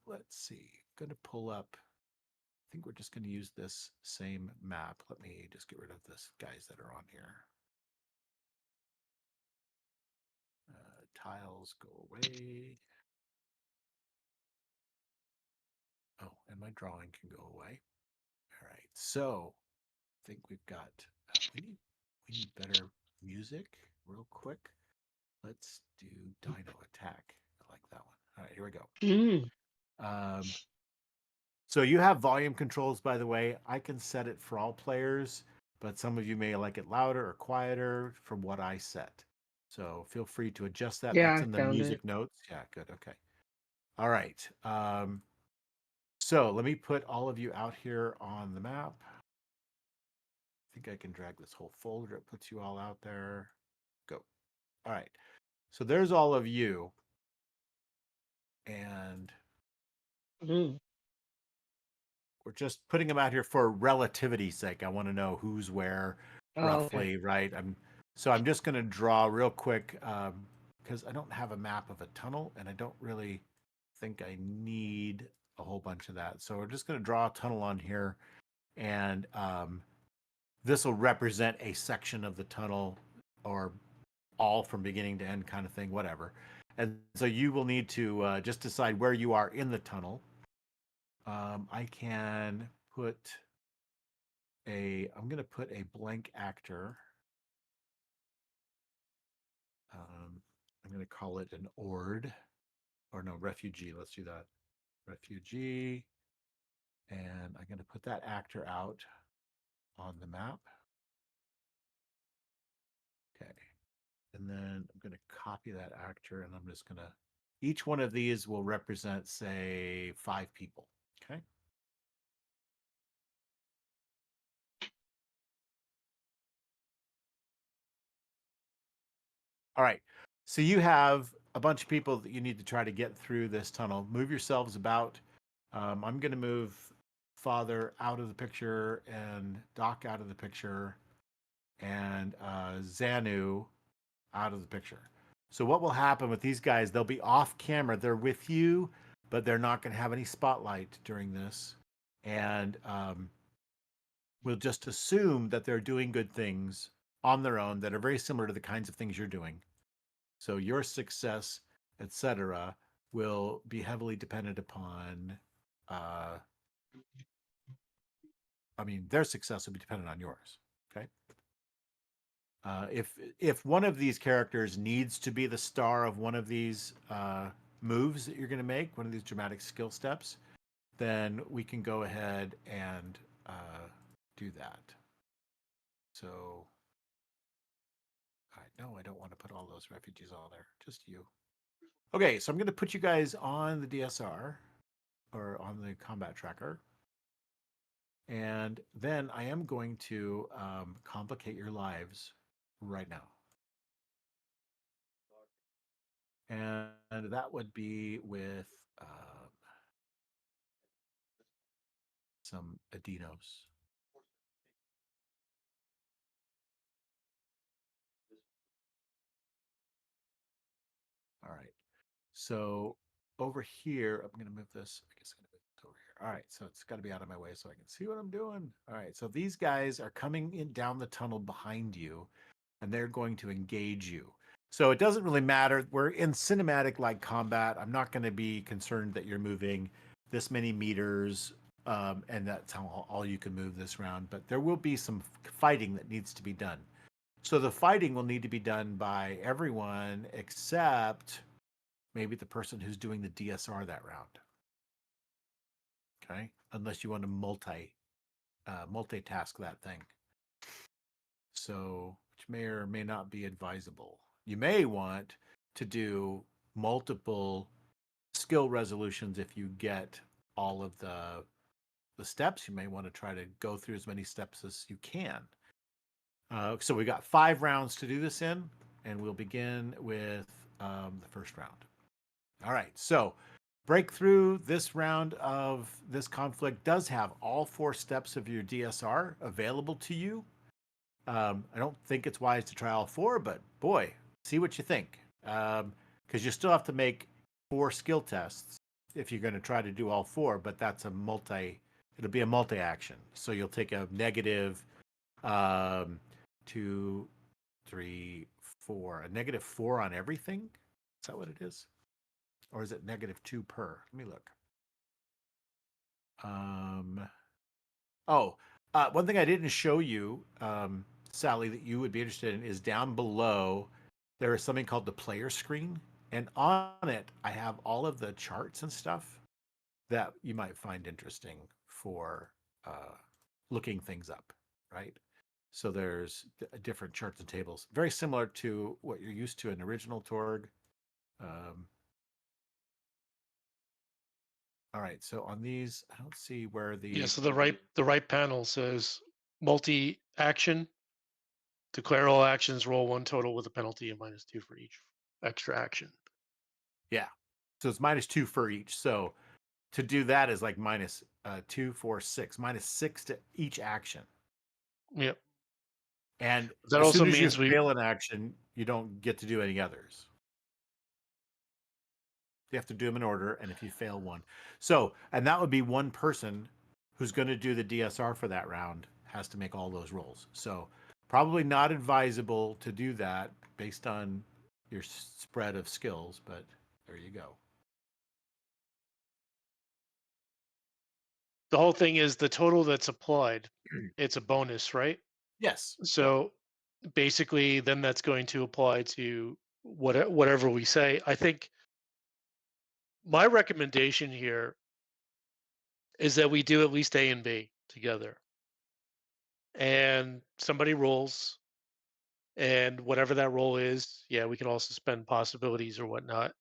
[SPEAKER 1] let's see. I'm going to pull up. I think we're just going to use this same map. Let me just get rid of this guys that are on here. tiles go away. Oh, and my drawing can go away. All right, so I think we've got. We need better music, real quick. Let's do Dino Attack. I like that one. All right, here we go.
[SPEAKER 5] Mm.
[SPEAKER 1] So you have volume controls, by the way. I can set it for all players, but some of you may like it louder or quieter from what I set. So feel free to adjust that.
[SPEAKER 5] Yeah,
[SPEAKER 1] That's
[SPEAKER 5] I
[SPEAKER 1] in the
[SPEAKER 5] found it.
[SPEAKER 1] music notes. Yeah, good. Okay. All right. So let me put all of you out here on the map. I think I can drag this whole folder. It puts you all out there. Go. All right. So there's all of you. And
[SPEAKER 5] Mm.
[SPEAKER 1] we're just putting them out here for relativity's sake. I want to know who's where
[SPEAKER 5] Oh,
[SPEAKER 1] roughly,
[SPEAKER 5] okay.
[SPEAKER 1] right? I'm just going to draw real quick because I don't have a map of a tunnel, and I don't really think I need a whole bunch of that. So we're just going to draw a tunnel on here, and this will represent a section of the tunnel, or all from beginning to end kind of thing, whatever. And so you will need to just decide where you are in the tunnel. I can put I'm going to put a blank actor. I'm going to call it an ord, or no, refugee. Let's do that. Refugee. And I'm going to put that actor out on the map. Okay. And then I'm going to copy that actor, and I'm just going to, each one of these will represent, say, 5 people. Okay. All right. So you have a bunch of people that you need to try to get through this tunnel. Move yourselves about. I'm going to move Father out of the picture and Doc out of the picture and Xanu out of the picture. So what will happen with these guys? They'll be off camera. They're with you, but they're not going to have any spotlight during this. And we'll just assume that they're doing good things on their own that are very similar to the kinds of things you're doing. So your success, etc., will be heavily dependent upon. Their success will be dependent on yours. Okay. If one of these characters needs to be the star of one of these moves that you're going to make, one of these dramatic skill steps, then we can go ahead and do that. So, no, I don't want to put all those refugees all there. Just you. Okay, so I'm going to put you guys on the DSR or on the combat tracker. And then I am going to complicate your lives right now. And that would be with some Adinos. All right. So over here, I'm going to move this. I guess I'm going to move it over here. All right. So it's got to be out of my way so I can see what I'm doing. All right. So these guys are coming in down the tunnel behind you, and they're going to engage you. So it doesn't really matter. We're in cinematic like combat. I'm not going to be concerned that you're moving this many meters, and that's how all you can move this round. But there will be some fighting that needs to be done. So the fighting will need to be done by everyone except maybe the person who's doing the DSR that round. Okay, unless you want to multitask that thing. So, which may or may not be advisable. You may want to do multiple skill resolutions if you get all of the steps. You may want to try to go through as many steps as you can. So we got 5 rounds to do this in, and we'll begin with the first round. All right, so breakthrough this round of this conflict does have all 4 steps of your DSR available to you. I don't think it's wise to try all 4, but boy, see what you think. Because you still have to make 4 skill tests if you're going to try to do all 4, but that's it'll be a multi-action. So you'll take a negative 2, 3, 4, a negative 4 on everything. Is that what it is? Or is it -2 per? Let me look. One thing I didn't show you, Sally, that you would be interested in is down below. There is something called the player screen, and on it, I have all of the charts and stuff that you might find interesting for looking things up, right? So there's different charts and tables, very similar to what you're used to in original Torg. Um, all right, so on these, I don't see where
[SPEAKER 3] Yeah,
[SPEAKER 1] the
[SPEAKER 3] so the right panel says multi-action. Declare all actions, roll one total with a penalty of -2 for each extra action.
[SPEAKER 1] yeah. So it's -2 for each. So to do that is like minus 2, 4, 6, -6 to each action.
[SPEAKER 3] Yep.
[SPEAKER 1] And
[SPEAKER 3] That
[SPEAKER 1] as
[SPEAKER 3] also
[SPEAKER 1] soon as you
[SPEAKER 3] means we
[SPEAKER 1] fail an action, you don't get to do any others. You have to do them in order, and if you fail one. So, and that would be one person who's going to do the DSR for that round has to make all those rolls. So, probably not advisable to do that based on your spread of skills, but there you go.
[SPEAKER 3] the whole thing is the total that's applied. It's a bonus, right?
[SPEAKER 1] Yes.
[SPEAKER 3] So basically, then that's going to apply to whatever we say. I think my recommendation here is that we do at least A and B together, and somebody rolls, and whatever that roll is, yeah, we can also spend possibilities or whatnot.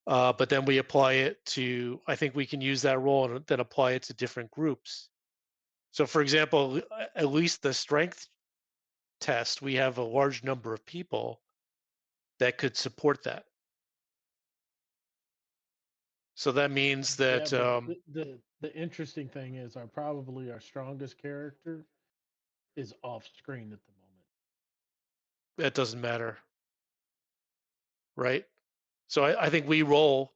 [SPEAKER 3] But then we apply it to. I think we can use that roll and then apply it to different groups. So, for example, at least the strength test, we have a large number of people that could support that. So that means
[SPEAKER 2] Yeah,
[SPEAKER 3] that
[SPEAKER 2] but the interesting thing is our strongest character is off screen at the moment.
[SPEAKER 3] that doesn't matter, right? So I think we roll,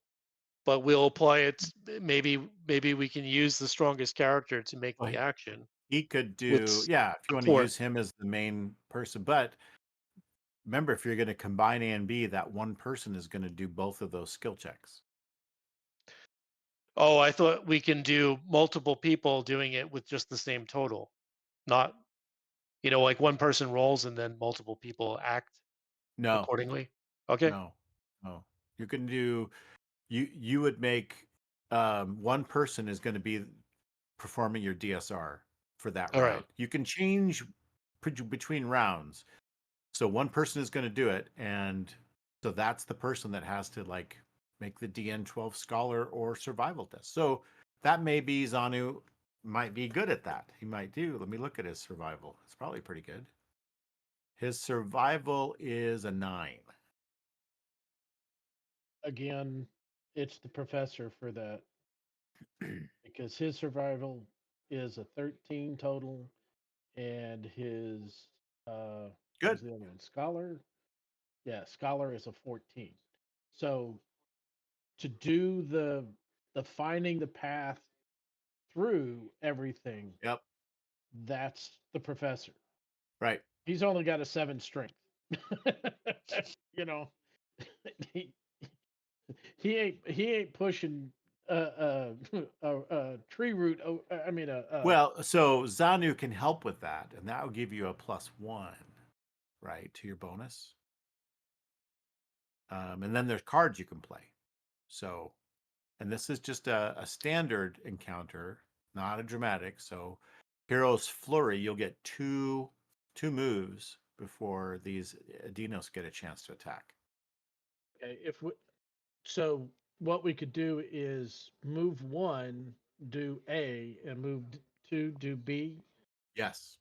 [SPEAKER 3] but we'll apply it. Maybe we can use the strongest character to make the
[SPEAKER 1] Well,
[SPEAKER 3] action
[SPEAKER 1] he could
[SPEAKER 3] with
[SPEAKER 1] do, yeah, if you want to
[SPEAKER 3] support.
[SPEAKER 1] use him as the main person. But remember, if you're going to combine A and B, that one person is going to do both of those skill checks.
[SPEAKER 3] Oh, I thought we can do multiple people doing it with just the same total, not like one person rolls and then multiple people act
[SPEAKER 1] No,
[SPEAKER 3] accordingly. Okay.
[SPEAKER 1] no, no. You can do, you would make one person is going to be performing your DSR for that
[SPEAKER 3] All right.
[SPEAKER 1] round. You can change between rounds. So one person is going to do it, and so that's the person that has to like make the DN12 scholar or survival test. So that may be Zanu might be good at that. He might do. Let me look at his survival. It's probably pretty good. His survival is a 9.
[SPEAKER 2] Again, it's the professor for that because his survival is a 13 total, and his what
[SPEAKER 1] Good.
[SPEAKER 2] was the other one? Scholar. Yeah, scholar is a 14. So to do the finding the path through everything,
[SPEAKER 1] Yep.
[SPEAKER 2] that's the professor.
[SPEAKER 1] Right.
[SPEAKER 2] He's only got a 7 strength. you know, he, he ain't pushing a tree root. I mean
[SPEAKER 1] Well, so Zanu can help with that, and that will give you a +1, right, to your bonus. And then there's cards you can play. So, and this is just a standard encounter, not a dramatic. So, Hero's Flurry, you'll get two moves before these Dinos get a chance to attack.
[SPEAKER 2] okay, so what we could do is move 1, do A, and move 2, do B.
[SPEAKER 1] Yes.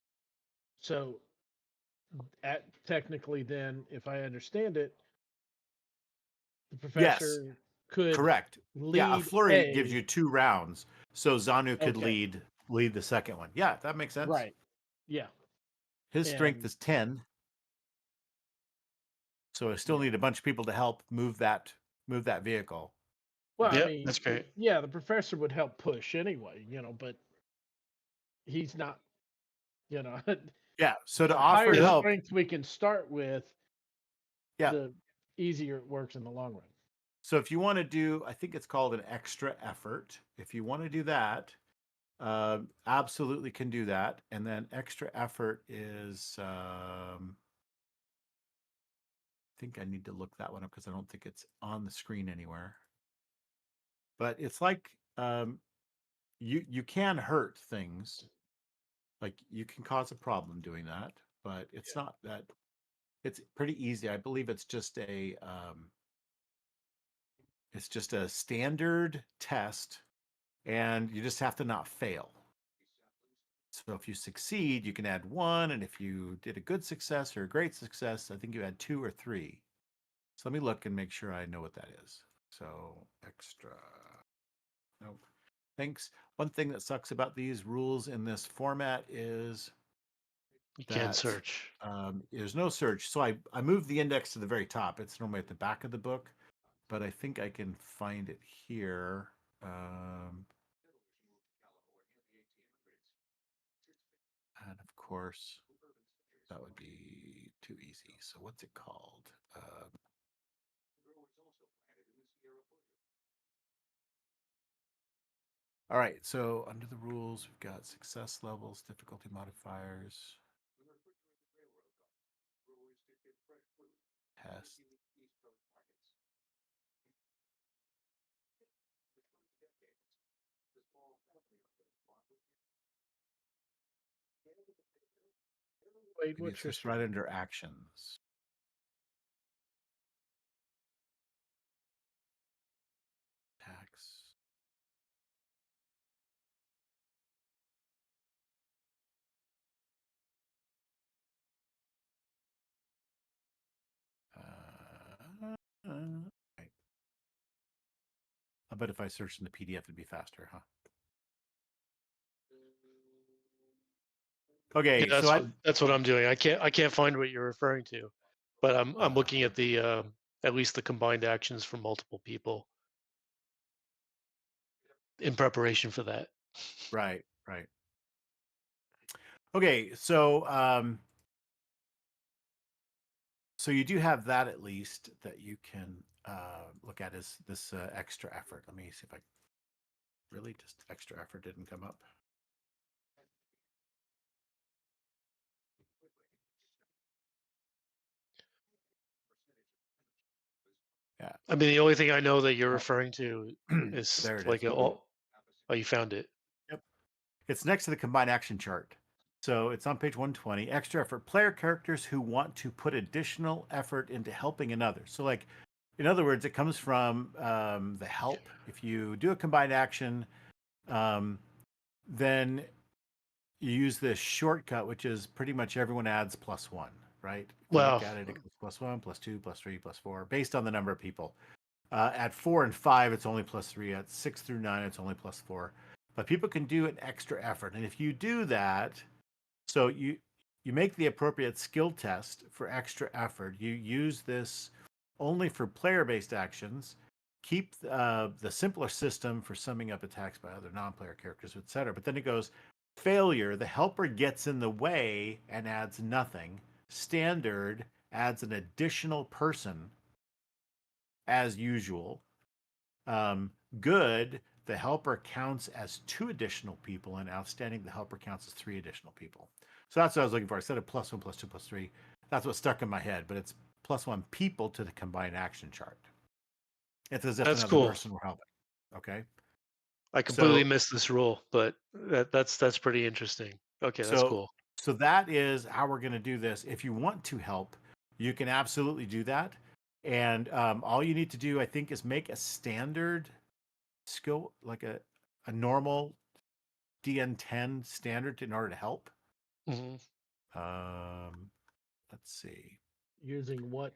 [SPEAKER 2] So technically, then, if I understand it, the
[SPEAKER 1] Yes.
[SPEAKER 2] professor could
[SPEAKER 1] Correct. Yeah, a
[SPEAKER 2] lead
[SPEAKER 1] flurry gives
[SPEAKER 2] A.
[SPEAKER 1] you 2 rounds, so Zanu could
[SPEAKER 2] Okay,
[SPEAKER 1] lead the second one. Yeah, that makes sense.
[SPEAKER 2] right. Yeah,
[SPEAKER 1] His strength
[SPEAKER 2] and
[SPEAKER 1] is 10, so I still
[SPEAKER 2] yeah.
[SPEAKER 1] need a bunch of people to help move that vehicle.
[SPEAKER 2] Well, I
[SPEAKER 3] Yeah,
[SPEAKER 2] mean,
[SPEAKER 3] that's great.
[SPEAKER 2] yeah, the professor would help push anyway, but he's not, you know,
[SPEAKER 1] Yeah, so to
[SPEAKER 2] the
[SPEAKER 1] offer
[SPEAKER 2] higher
[SPEAKER 3] Yeah.
[SPEAKER 1] help,
[SPEAKER 2] strength we can start with,
[SPEAKER 1] yeah,
[SPEAKER 2] the easier it works in the long run.
[SPEAKER 1] So if you want to do, I think it's called an extra effort. If you want to do that, absolutely can do that. And then extra effort is, I think I need to look that one up because I don't think it's on the screen anywhere. But it's like you can hurt things, like you can cause a problem doing that, but it's not that. It's pretty easy. I believe it's just a standard test, and you just have to not fail. So if you succeed, you can add 1, and if you did a good success or a great success, I think you add 2 or 3. So let me look and make sure I know what that is. So extra. Nope. Thanks. One thing that sucks about these rules in this format is
[SPEAKER 3] You can't
[SPEAKER 1] that
[SPEAKER 3] search.
[SPEAKER 1] there's no search. So I moved the index to the very top. It's normally at the back of the book, but I think I can find it here. And of course, that would be too easy. So what's it called? All right. So under the rules, we've got success levels, difficulty modifiers, test.
[SPEAKER 2] Wait,
[SPEAKER 1] Maybe it's
[SPEAKER 2] what's your
[SPEAKER 1] just right
[SPEAKER 2] screen?
[SPEAKER 1] under actions. Tax. Right. I bet if I searched in the PDF, it'd be faster, huh? Okay,
[SPEAKER 3] Yeah,
[SPEAKER 1] so
[SPEAKER 3] that's what I'm doing. I can't find what you're referring to, but I'm looking
[SPEAKER 1] uh,
[SPEAKER 3] at the at least the combined actions for multiple people in preparation for that.
[SPEAKER 1] right, right. Okay, so so you do have that at least that you can look at as this extra effort. Let me see if I really just extra effort didn't come up. Yeah,
[SPEAKER 3] I mean, the only thing I know that you're referring to is
[SPEAKER 1] there it
[SPEAKER 3] like
[SPEAKER 1] is.
[SPEAKER 3] oh, you found it.
[SPEAKER 1] Yep, it's next to the combined action chart. So it's on page 120. Extra effort. Player characters who want to put additional effort into helping another. So like, in other words, it comes from the help. If you do a combined action, um, then you use this shortcut, which is pretty much everyone adds +1, right? If you look
[SPEAKER 3] Well,
[SPEAKER 1] at it, it goes +1, +2, +3, +4, based on the number of people. At 4 and 5, it's only +3. At 6 through 9, it's only +4. But people can do an extra effort, and if you do that, so you make the appropriate skill test for extra effort. You use this only for player-based actions. Keep the simpler system for summing up attacks by other non-player characters, etc. But then it goes failure. The helper gets in the way and adds nothing. Standard adds an additional person as usual. Good, the helper counts as 2 additional people, and outstanding, the helper counts as 3 additional people. So that's what I was looking for. Instead of +1, +2, +3, that's what stuck in my head, but it's +1 people to the combined action chart. It's as if
[SPEAKER 3] that's
[SPEAKER 1] another
[SPEAKER 3] cool.
[SPEAKER 1] person were helping. Okay.
[SPEAKER 3] I completely
[SPEAKER 1] So
[SPEAKER 3] missed this rule, but that's pretty interesting. Okay, that's
[SPEAKER 1] so
[SPEAKER 3] cool.
[SPEAKER 1] so that is how we're going to do this. If you want to help, you can absolutely do that. And all you need to do, I think, is make a standard skill, like a normal DN10 standard in order to help.
[SPEAKER 3] Hmm.
[SPEAKER 1] Let's see.
[SPEAKER 2] Using what?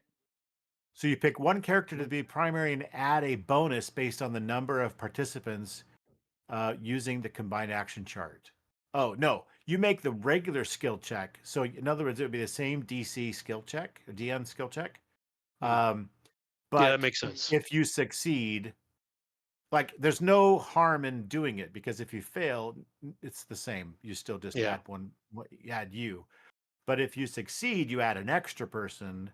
[SPEAKER 1] So you pick one character to be primary and add a bonus based on the number of participants using the combined action chart. Oh, no. You make the regular skill check. So in other words, it would be the same DC skill check, DN skill check. Um,
[SPEAKER 3] Yeah, that
[SPEAKER 1] but
[SPEAKER 3] makes sense.
[SPEAKER 1] if you succeed, like there's no harm in doing it, because if you fail, it's the same. You still just
[SPEAKER 3] Yeah.
[SPEAKER 1] add one, you add you. But if you succeed, you add an extra person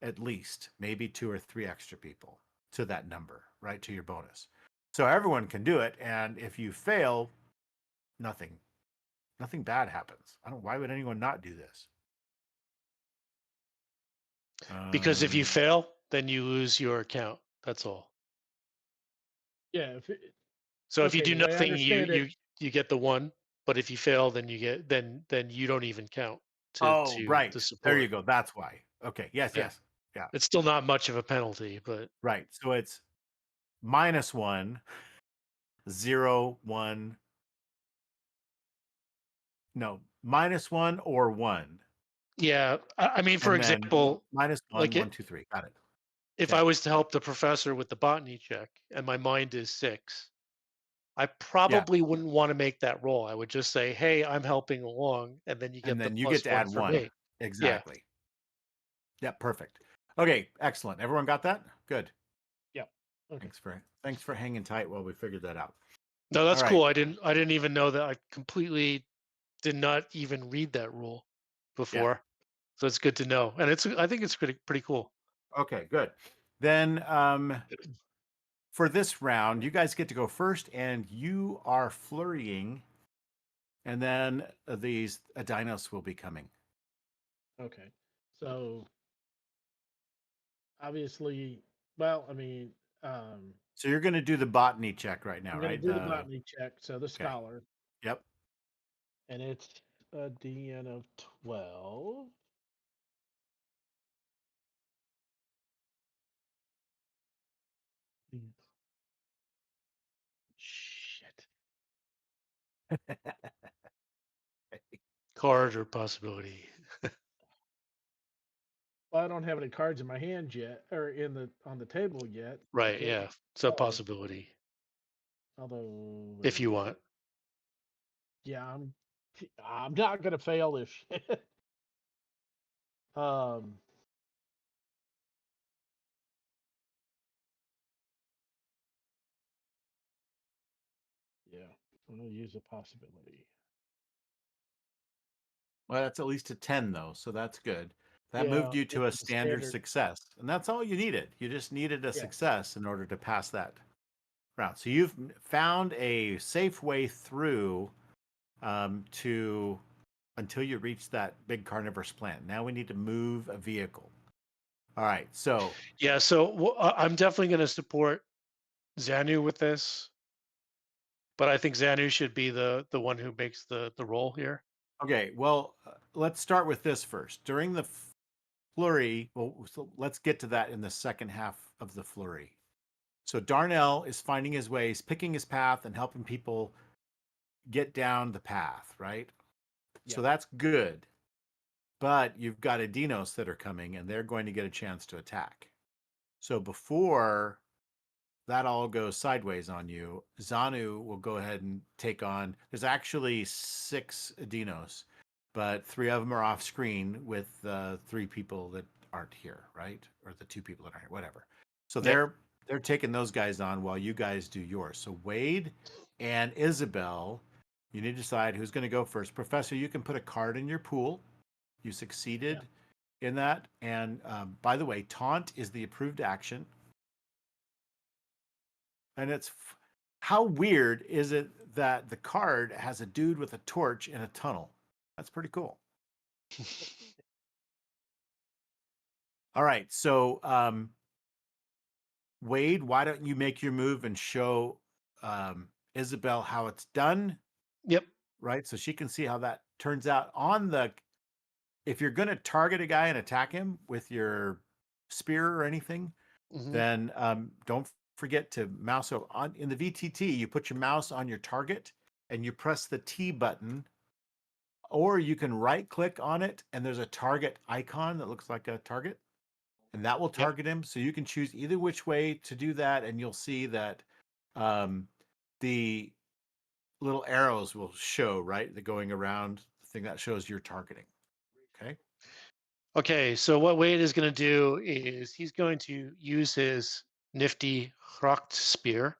[SPEAKER 1] at least, maybe 2 or 3 extra people to that number, right? To your bonus. So everyone can do it. And if you fail, nothing bad happens. I don't, why would anyone not do this?
[SPEAKER 3] Because if you
[SPEAKER 1] Um,
[SPEAKER 3] fail, then you lose your account. That's all.
[SPEAKER 2] Yeah.
[SPEAKER 3] So if you
[SPEAKER 2] Okay,
[SPEAKER 3] do
[SPEAKER 2] the way I
[SPEAKER 3] nothing,
[SPEAKER 2] understand it,
[SPEAKER 3] you get the 1. But if you fail, then then you don't even count
[SPEAKER 1] oh,
[SPEAKER 3] to the
[SPEAKER 1] right. There you
[SPEAKER 3] support.
[SPEAKER 1] go. That's why. Okay. Yes,
[SPEAKER 3] Yeah,
[SPEAKER 1] yes. Yeah.
[SPEAKER 3] it's still not much of a penalty, but
[SPEAKER 1] Right. So it's -1, 0, 1. No, -1 or 1.
[SPEAKER 3] yeah. I mean, for
[SPEAKER 1] And then
[SPEAKER 3] example,
[SPEAKER 1] -1,
[SPEAKER 3] like
[SPEAKER 1] 1, 2, 3. Got it.
[SPEAKER 3] if
[SPEAKER 1] Okay.
[SPEAKER 3] I was to help the professor with the botany check and my mind is 6, I
[SPEAKER 1] Yeah.
[SPEAKER 3] probably wouldn't want to make that roll. I would just say, "Hey, I'm helping along," and then you
[SPEAKER 1] And
[SPEAKER 3] get the
[SPEAKER 1] then you get to
[SPEAKER 3] +1
[SPEAKER 1] add
[SPEAKER 3] for
[SPEAKER 1] 1.
[SPEAKER 3] me. Yeah,
[SPEAKER 1] Exactly. Yeah, perfect. Okay, excellent. Everyone got that? Good.
[SPEAKER 2] yeah. Okay.
[SPEAKER 1] Thanks for hanging tight while we figured that out.
[SPEAKER 3] no,
[SPEAKER 1] All
[SPEAKER 3] that's
[SPEAKER 1] right.
[SPEAKER 3] cool. I didn't even know that. I completely did not even read that rule
[SPEAKER 1] Yeah.
[SPEAKER 3] before, so it's good to know. And I think it's pretty cool.
[SPEAKER 1] Okay, good. Then for this round, you guys get to go first, and you are flurrying, and then these dinos will be coming.
[SPEAKER 2] Okay. So obviously, well, I mean,
[SPEAKER 1] So you're going to do the botany check right now,
[SPEAKER 2] I'm going to
[SPEAKER 1] right?
[SPEAKER 2] do the botany check. So the
[SPEAKER 1] Okay.
[SPEAKER 2] scholar,
[SPEAKER 1] Yep.
[SPEAKER 2] and it's a DN of 12. Mm. Shit.
[SPEAKER 3] Card or possibility.
[SPEAKER 2] Well, I don't have any cards in my hand yet, or in the on the table yet. I
[SPEAKER 3] Right,
[SPEAKER 2] can't
[SPEAKER 3] yeah.
[SPEAKER 2] use
[SPEAKER 3] It's a
[SPEAKER 2] cards.
[SPEAKER 3] possibility
[SPEAKER 2] Although,
[SPEAKER 3] if you want.
[SPEAKER 2] yeah, I'm not gonna fail this shit. um, yeah, I'm gonna use a possibility.
[SPEAKER 1] Well, that's at least a 10, though, so that's good. That moved
[SPEAKER 2] Yeah,
[SPEAKER 1] you to
[SPEAKER 2] it's
[SPEAKER 1] a
[SPEAKER 2] the
[SPEAKER 1] standard
[SPEAKER 2] standard.
[SPEAKER 1] success, and that's all you needed. You just needed a
[SPEAKER 2] Yeah,
[SPEAKER 1] success in order to pass that route. So you've found a safe way through to until you reach that big carnivorous plant. Now we need to move a vehicle. All right, so
[SPEAKER 3] Yeah, so I'm definitely going to support Zanu with this, but I think Zanu should be the one who makes the roll here.
[SPEAKER 1] okay, well, let's start with this first. During the flurry, well, so let's get to that in the second half of the flurry. So Darnell is finding his ways, picking his path, and helping people get down the path, right?
[SPEAKER 2] yeah,
[SPEAKER 1] So that's good. But you've got Adinos that are coming, and they're going to get a chance to attack. So before that all goes sideways on you, Zanu will go ahead and take on. There's actually 6 Adinos, but 3 of them are off screen with 3 people that aren't here, right? Or the 2 people that aren't here, whatever. So
[SPEAKER 3] Yep.
[SPEAKER 1] they're taking those guys on while you guys do yours. So Wade and Isabel, you need to decide who's going to go first. Professor, you can put a card in your pool. You
[SPEAKER 2] yeah.
[SPEAKER 1] succeeded in that. And by the way, taunt is the approved action. And how weird is it that the card has a dude with a torch in a tunnel? That's pretty cool. All right, so Wade, why don't you make your move and show Isabel how it's done,
[SPEAKER 3] Yep.
[SPEAKER 1] right? So she can see how that turns out on the. If you're going to target a guy and attack him with your spear or anything,
[SPEAKER 3] Hmm.
[SPEAKER 1] then don't forget to mouse over on in the VTT. You put your mouse on your target and you press the T button, or you can right click on it and there's a target icon that looks like a target, and that will
[SPEAKER 3] Yep.
[SPEAKER 1] target him. So you can choose either which way to do that, and you'll see that um, the little arrows will show, right? The going around the thing that shows you're targeting. Okay.
[SPEAKER 3] Okay, so what Wade is going to do is he's going to use his nifty Hrocht spear,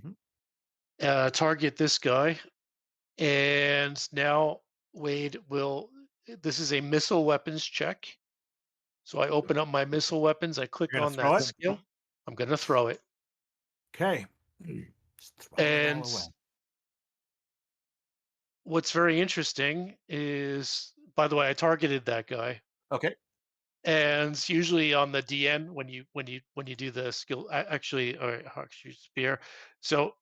[SPEAKER 1] Mhm.
[SPEAKER 3] target this guy, and now Wade will. This is a missile weapons check. So I open up my missile weapons. I click
[SPEAKER 1] You're gonna
[SPEAKER 3] on
[SPEAKER 1] throw
[SPEAKER 3] that
[SPEAKER 1] it?
[SPEAKER 3] skill. I'm going to throw it.
[SPEAKER 1] Okay. Just throw it all
[SPEAKER 3] And
[SPEAKER 1] away.
[SPEAKER 3] what's very interesting is, by the way, I targeted that guy.
[SPEAKER 1] Okay.
[SPEAKER 3] And usually on the DN, when you do the skill, actually, or actually spear. So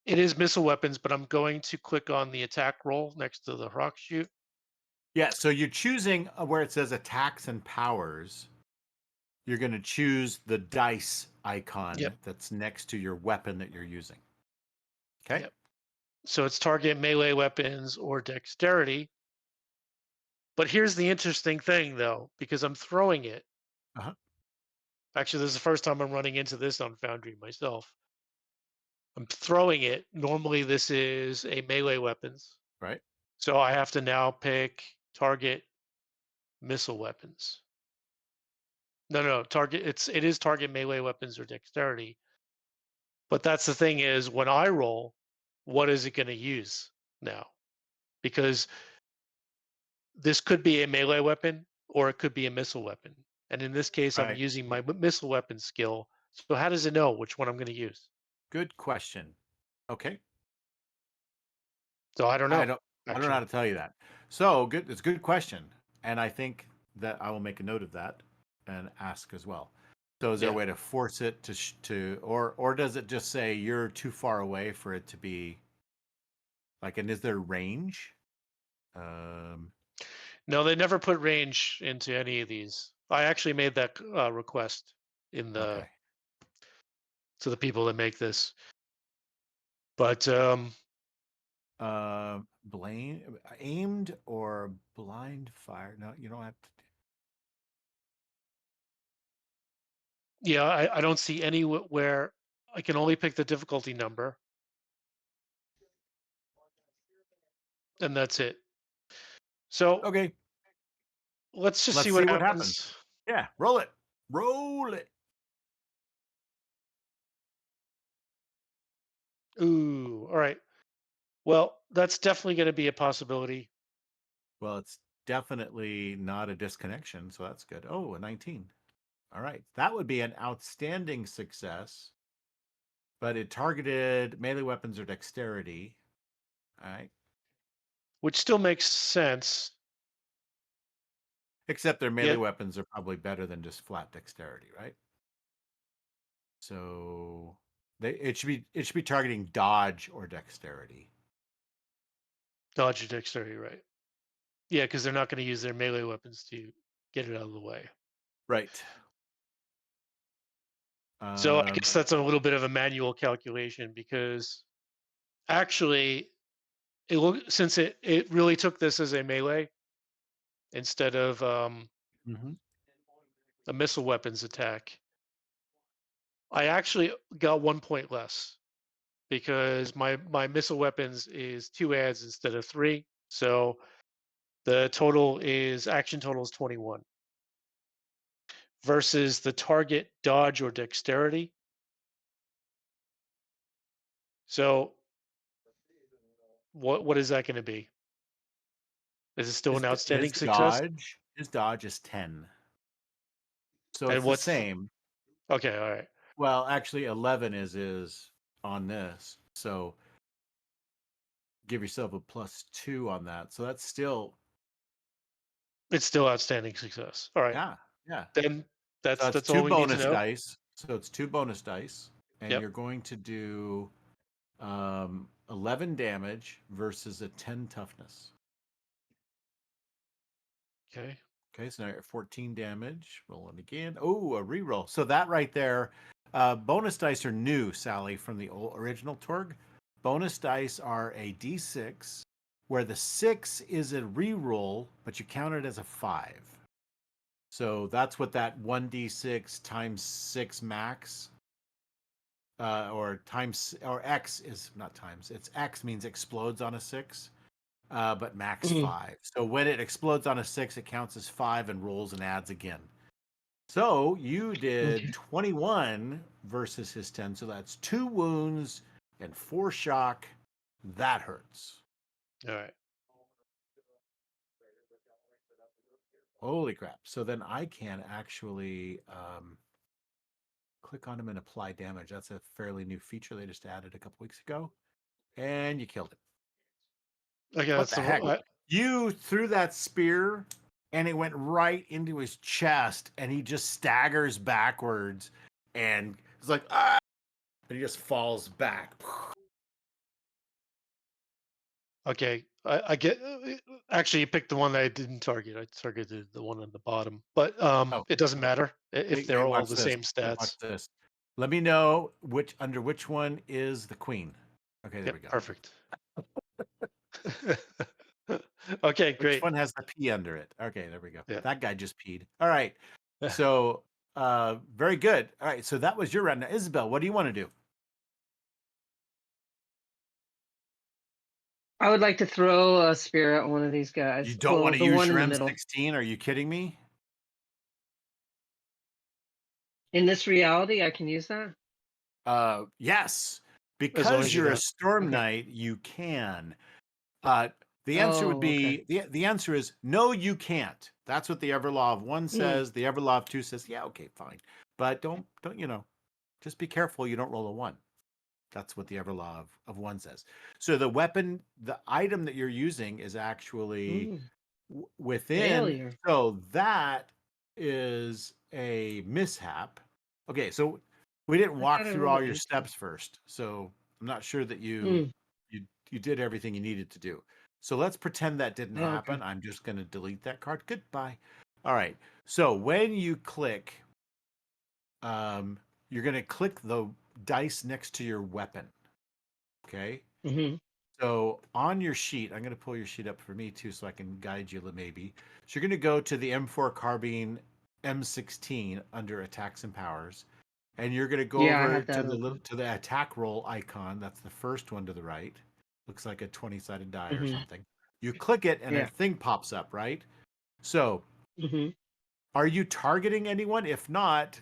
[SPEAKER 3] it is missile weapons, but I'm going to click on the attack roll next to the rock shoot.
[SPEAKER 1] Yeah, so you're choosing where it says attacks and powers. You're going to choose the dice icon
[SPEAKER 3] Yep.
[SPEAKER 1] that's next to your weapon that you're using. Okay.
[SPEAKER 3] Yep. So it's target melee weapons or dexterity. But here's the interesting thing, though, because I'm throwing it.
[SPEAKER 1] Uh-huh.
[SPEAKER 3] Actually, this is the first time I'm running into this on Foundry myself. I'm throwing it. Normally, this is a melee weapons.
[SPEAKER 1] Right.
[SPEAKER 3] So I have to now pick target missile weapons. No, target. It is target melee weapons or dexterity. But that's the thing is when I roll, what is it going to use now? Because this could be a melee weapon or it could be a missile weapon. And in this case, I'm
[SPEAKER 1] Right.
[SPEAKER 3] using my missile weapon skill. So how does it know which one I'm going to use?
[SPEAKER 1] Good question. Okay.
[SPEAKER 3] So I don't
[SPEAKER 1] I
[SPEAKER 3] know.
[SPEAKER 1] don't I don't know how
[SPEAKER 3] Actually,
[SPEAKER 1] to tell you that. So good. It's a good question. And I think that I will make a note of that and ask as well. So is there a
[SPEAKER 3] yeah.
[SPEAKER 1] way to force it to or does it just say you're too far away for it to be like, and is there range? Um,
[SPEAKER 3] No, they never put range into any of these. I actually made that request in the
[SPEAKER 1] okay.
[SPEAKER 3] to the people that make this. But
[SPEAKER 1] Blame aimed or blind fire. No, you don't have to.
[SPEAKER 3] yeah, I don't see any where I can only pick the difficulty number, and that's it. So
[SPEAKER 1] Okay,
[SPEAKER 3] let's just see
[SPEAKER 1] let's
[SPEAKER 3] what
[SPEAKER 1] see what happens.
[SPEAKER 3] happens.
[SPEAKER 1] Yeah, roll it. Roll it.
[SPEAKER 3] Ooh, all right. Well, that's definitely going to be a possibility.
[SPEAKER 1] Well, it's definitely not a disconnection, so that's good. Oh, a 19. All right. That would be an outstanding success, but it targeted melee weapons or dexterity. All right.
[SPEAKER 3] Which still makes sense.
[SPEAKER 1] Except their melee
[SPEAKER 3] Yet,
[SPEAKER 1] weapons are probably better than just flat dexterity, right? So it should be targeting dodge or dexterity.
[SPEAKER 3] dodge or dexterity, right? Yeah, because they're not going to use their melee weapons to get it out of the way.
[SPEAKER 1] Right.
[SPEAKER 3] So I guess that's a little bit of a manual calculation because actually, since it really took this as a melee instead of
[SPEAKER 1] Mhm.
[SPEAKER 3] a missile weapons attack. I actually got 1 point less because my missile weapons is 2 adds instead of 3. So the total is action total is 21 versus the target dodge or dexterity. So what is that going to be? Is it still
[SPEAKER 1] His
[SPEAKER 3] an
[SPEAKER 1] d- his
[SPEAKER 3] outstanding success?
[SPEAKER 1] dodge his dodge is 10. So
[SPEAKER 3] And
[SPEAKER 1] it's the
[SPEAKER 3] what's
[SPEAKER 1] same.
[SPEAKER 3] okay? All right,
[SPEAKER 1] Well, actually 11 is on this. So give yourself a +2 on that. So that's still
[SPEAKER 3] it's still outstanding success. All right,
[SPEAKER 1] yeah, yeah.
[SPEAKER 3] then
[SPEAKER 1] So that's
[SPEAKER 3] that's all
[SPEAKER 1] two
[SPEAKER 3] we need to
[SPEAKER 1] bonus
[SPEAKER 3] know.
[SPEAKER 1] dice. So it's two bonus dice and
[SPEAKER 3] Yep.
[SPEAKER 1] you're going to do 11 damage versus a 10 toughness.
[SPEAKER 3] Okay.
[SPEAKER 1] Okay, so now you're at 14 damage. Roll it again. Oh, a reroll. So that right there, bonus dice are new, Sally, from the original Torg. Bonus dice are a d6, where the 6 is a reroll, but you count it as a 5. So that's what that 1d6 times 6 max, or times, or x is not times. It's x means explodes on a 6. But max
[SPEAKER 3] Mhm.
[SPEAKER 1] 5. So when it explodes on a 6, it counts as 5 and rolls and adds again. So you did
[SPEAKER 5] Okay.
[SPEAKER 1] 21 versus his 10. So that's 2 wounds and 4 shock. That hurts.
[SPEAKER 3] All right.
[SPEAKER 1] Holy crap. So then I can actually click on him and apply damage. That's a fairly new feature they just added a couple weeks ago. And you killed it.
[SPEAKER 3] Okay,
[SPEAKER 1] What
[SPEAKER 3] that's
[SPEAKER 1] the
[SPEAKER 3] the
[SPEAKER 1] heck? You threw that spear and it went right into his chest and he just staggers backwards and it's like, ah! And he just falls back.
[SPEAKER 3] okay. I get. Actually, you picked the one that I didn't target. I targeted the one on the bottom, but
[SPEAKER 1] Oh,
[SPEAKER 3] it doesn't matter if
[SPEAKER 1] hey,
[SPEAKER 3] they're all
[SPEAKER 1] watch
[SPEAKER 3] the
[SPEAKER 1] this.
[SPEAKER 3] same
[SPEAKER 1] Watch
[SPEAKER 3] stats.
[SPEAKER 1] this. Let me know under which one is the queen. Okay, there
[SPEAKER 3] Yep,
[SPEAKER 1] we go.
[SPEAKER 3] perfect. Okay,
[SPEAKER 1] Which
[SPEAKER 3] great.
[SPEAKER 1] one has the P under it? Okay, there we go.
[SPEAKER 3] Yeah.
[SPEAKER 1] That guy just peed. All right. So very good. All right. So that was your round. Now, Isabel, what do you want to do?
[SPEAKER 5] I would like to throw a spear at one of these
[SPEAKER 1] You
[SPEAKER 5] guys.
[SPEAKER 1] don't
[SPEAKER 5] Well,
[SPEAKER 1] want to
[SPEAKER 5] the
[SPEAKER 1] use
[SPEAKER 5] one in
[SPEAKER 1] your
[SPEAKER 5] the middle.
[SPEAKER 1] M16? Are you kidding me?
[SPEAKER 5] In this reality, I can use that.
[SPEAKER 1] Yes.
[SPEAKER 3] As long
[SPEAKER 1] Because
[SPEAKER 3] as you
[SPEAKER 1] you're a
[SPEAKER 3] got.
[SPEAKER 1] storm
[SPEAKER 5] Okay.
[SPEAKER 1] knight, you can. The answer would
[SPEAKER 5] Oh, okay.
[SPEAKER 1] be the answer is no, you can't. That's what the Everlaw of 1
[SPEAKER 5] Mm.
[SPEAKER 1] says. The Everlaw of 2 says, yeah, okay, fine. But don't just be careful you don't roll a 1. That's what the Everlaw of 1 says. So the weapon, the item that you're using is actually
[SPEAKER 5] Mm.
[SPEAKER 1] within.
[SPEAKER 5] Failure.
[SPEAKER 1] So that is a mishap. Okay, so we didn't
[SPEAKER 5] I
[SPEAKER 1] walk
[SPEAKER 5] thought I
[SPEAKER 1] through
[SPEAKER 5] rolled
[SPEAKER 1] all
[SPEAKER 5] an
[SPEAKER 1] your
[SPEAKER 5] 18.
[SPEAKER 1] steps first. So I'm not sure that you
[SPEAKER 5] Mm.
[SPEAKER 1] you did everything you needed to do. So let's pretend that didn't
[SPEAKER 5] Oh, okay.
[SPEAKER 1] happen. I'm just going to delete that card. Goodbye. All right. So when you click, you're going to click the dice next to your weapon. Okay.
[SPEAKER 5] Mm-hmm.
[SPEAKER 1] So on your sheet, I'm going to pull your sheet up for me too, so I can guide you maybe. So you're going to go to the M4 Carbine M16 under Attacks and Powers, and you're going to go
[SPEAKER 5] Yeah, I
[SPEAKER 1] over
[SPEAKER 5] have
[SPEAKER 1] to
[SPEAKER 5] that open.
[SPEAKER 1] the attack roll icon. That's the first one to the right. Looks like a 20-sided die or
[SPEAKER 5] Mm-hmm.
[SPEAKER 1] something. You click it, and a
[SPEAKER 5] Yeah.
[SPEAKER 1] thing pops up, right? So
[SPEAKER 5] Mm-hmm.
[SPEAKER 1] are you targeting anyone? If not,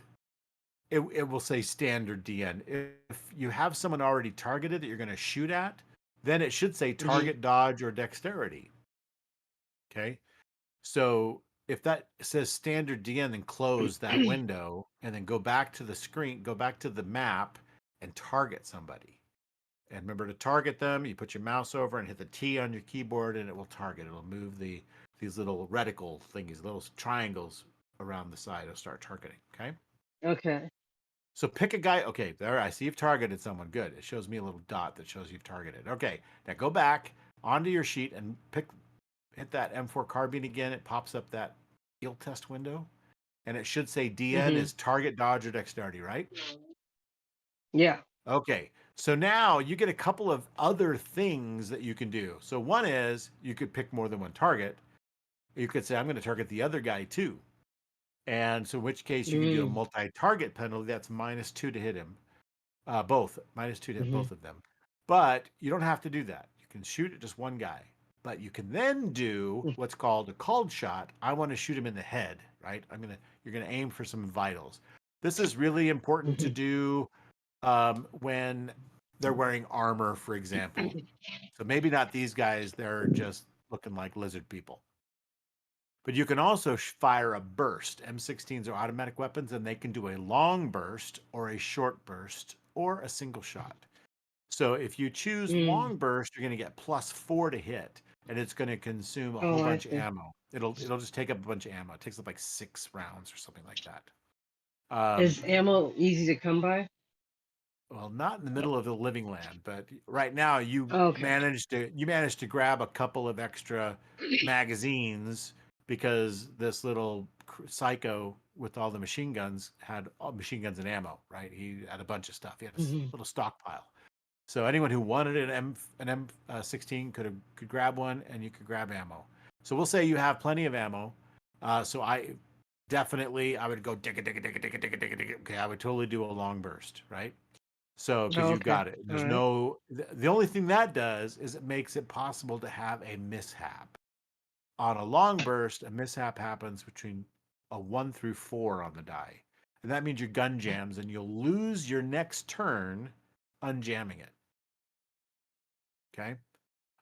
[SPEAKER 1] it will say standard DN. If you have someone already targeted that you're going to shoot at, then it should say
[SPEAKER 5] Mm-hmm.
[SPEAKER 1] target, dodge, or dexterity. Okay. So if that says standard DN, then close that window and then go back to the screen, go back to the map and target somebody. And remember to target them. You put your mouse over and hit the T on your keyboard and it will target. It'll move these little reticle thingies, little triangles around the side. It'll start targeting. Okay.
[SPEAKER 5] Okay.
[SPEAKER 1] So pick a guy. Okay, there I see you've targeted someone. Good. It shows me a little dot that shows you've targeted. Okay, now go back onto your sheet and hit that M4 carbine again. It pops up that field test window, and it should say DN
[SPEAKER 5] Mm-hmm.
[SPEAKER 1] is target, dodge, or dexterity, right?
[SPEAKER 5] Yeah.
[SPEAKER 1] Okay, so now you get a couple of other things that you can do. So one is you could pick more than one target. You could say I'm going to target the other guy too, and so in which case you can do a
[SPEAKER 5] Mm.
[SPEAKER 1] multi-target penalty. That's -2 to hit him. Both -2 to hit
[SPEAKER 5] Mm-hmm.
[SPEAKER 1] both of them. But you don't have to do that. You can shoot at just one guy. But you can then do what's called a called shot. I want to shoot him in the head, right? You're gonna aim for some vitals. This is really important to
[SPEAKER 5] Mm-hmm.
[SPEAKER 1] do when they're wearing armor, for example. So maybe not these guys. They're just looking like lizard people. But you can also fire a burst. M16s are automatic weapons, and they can do a long burst or a short burst or a single shot. So if you choose
[SPEAKER 5] Mm.
[SPEAKER 1] long burst, you're going to get +4 to hit, and it's going to consume a whole
[SPEAKER 5] Oh, I
[SPEAKER 1] bunch of
[SPEAKER 5] see.
[SPEAKER 1] ammo. It'll just take up a bunch of ammo. It takes up like 6 rounds or something like that.
[SPEAKER 5] Is ammo easy to come by?
[SPEAKER 1] Well, not in the middle of the living land, but right now
[SPEAKER 5] Okay.
[SPEAKER 1] you managed to grab a couple of extra magazines because this little psycho with all the machine guns had all machine guns and ammo, right? He had a bunch of stuff. He had a
[SPEAKER 5] Mm-hmm.
[SPEAKER 1] little stockpile. So anyone who wanted an M16 could grab one, and you could grab ammo. So we'll say you have plenty of ammo. So I would go digga digga digga digga digga digga digga. Okay, I would totally do a long burst, right? So, because
[SPEAKER 5] Oh,
[SPEAKER 1] you've
[SPEAKER 5] okay.
[SPEAKER 1] got it.
[SPEAKER 5] All
[SPEAKER 1] There's
[SPEAKER 5] right.
[SPEAKER 1] the only thing that does is it makes it possible to have a mishap. On a long burst, a mishap happens between a 1 through 4 on the die. And that means your gun jams and you'll lose your next turn unjamming it. Okay.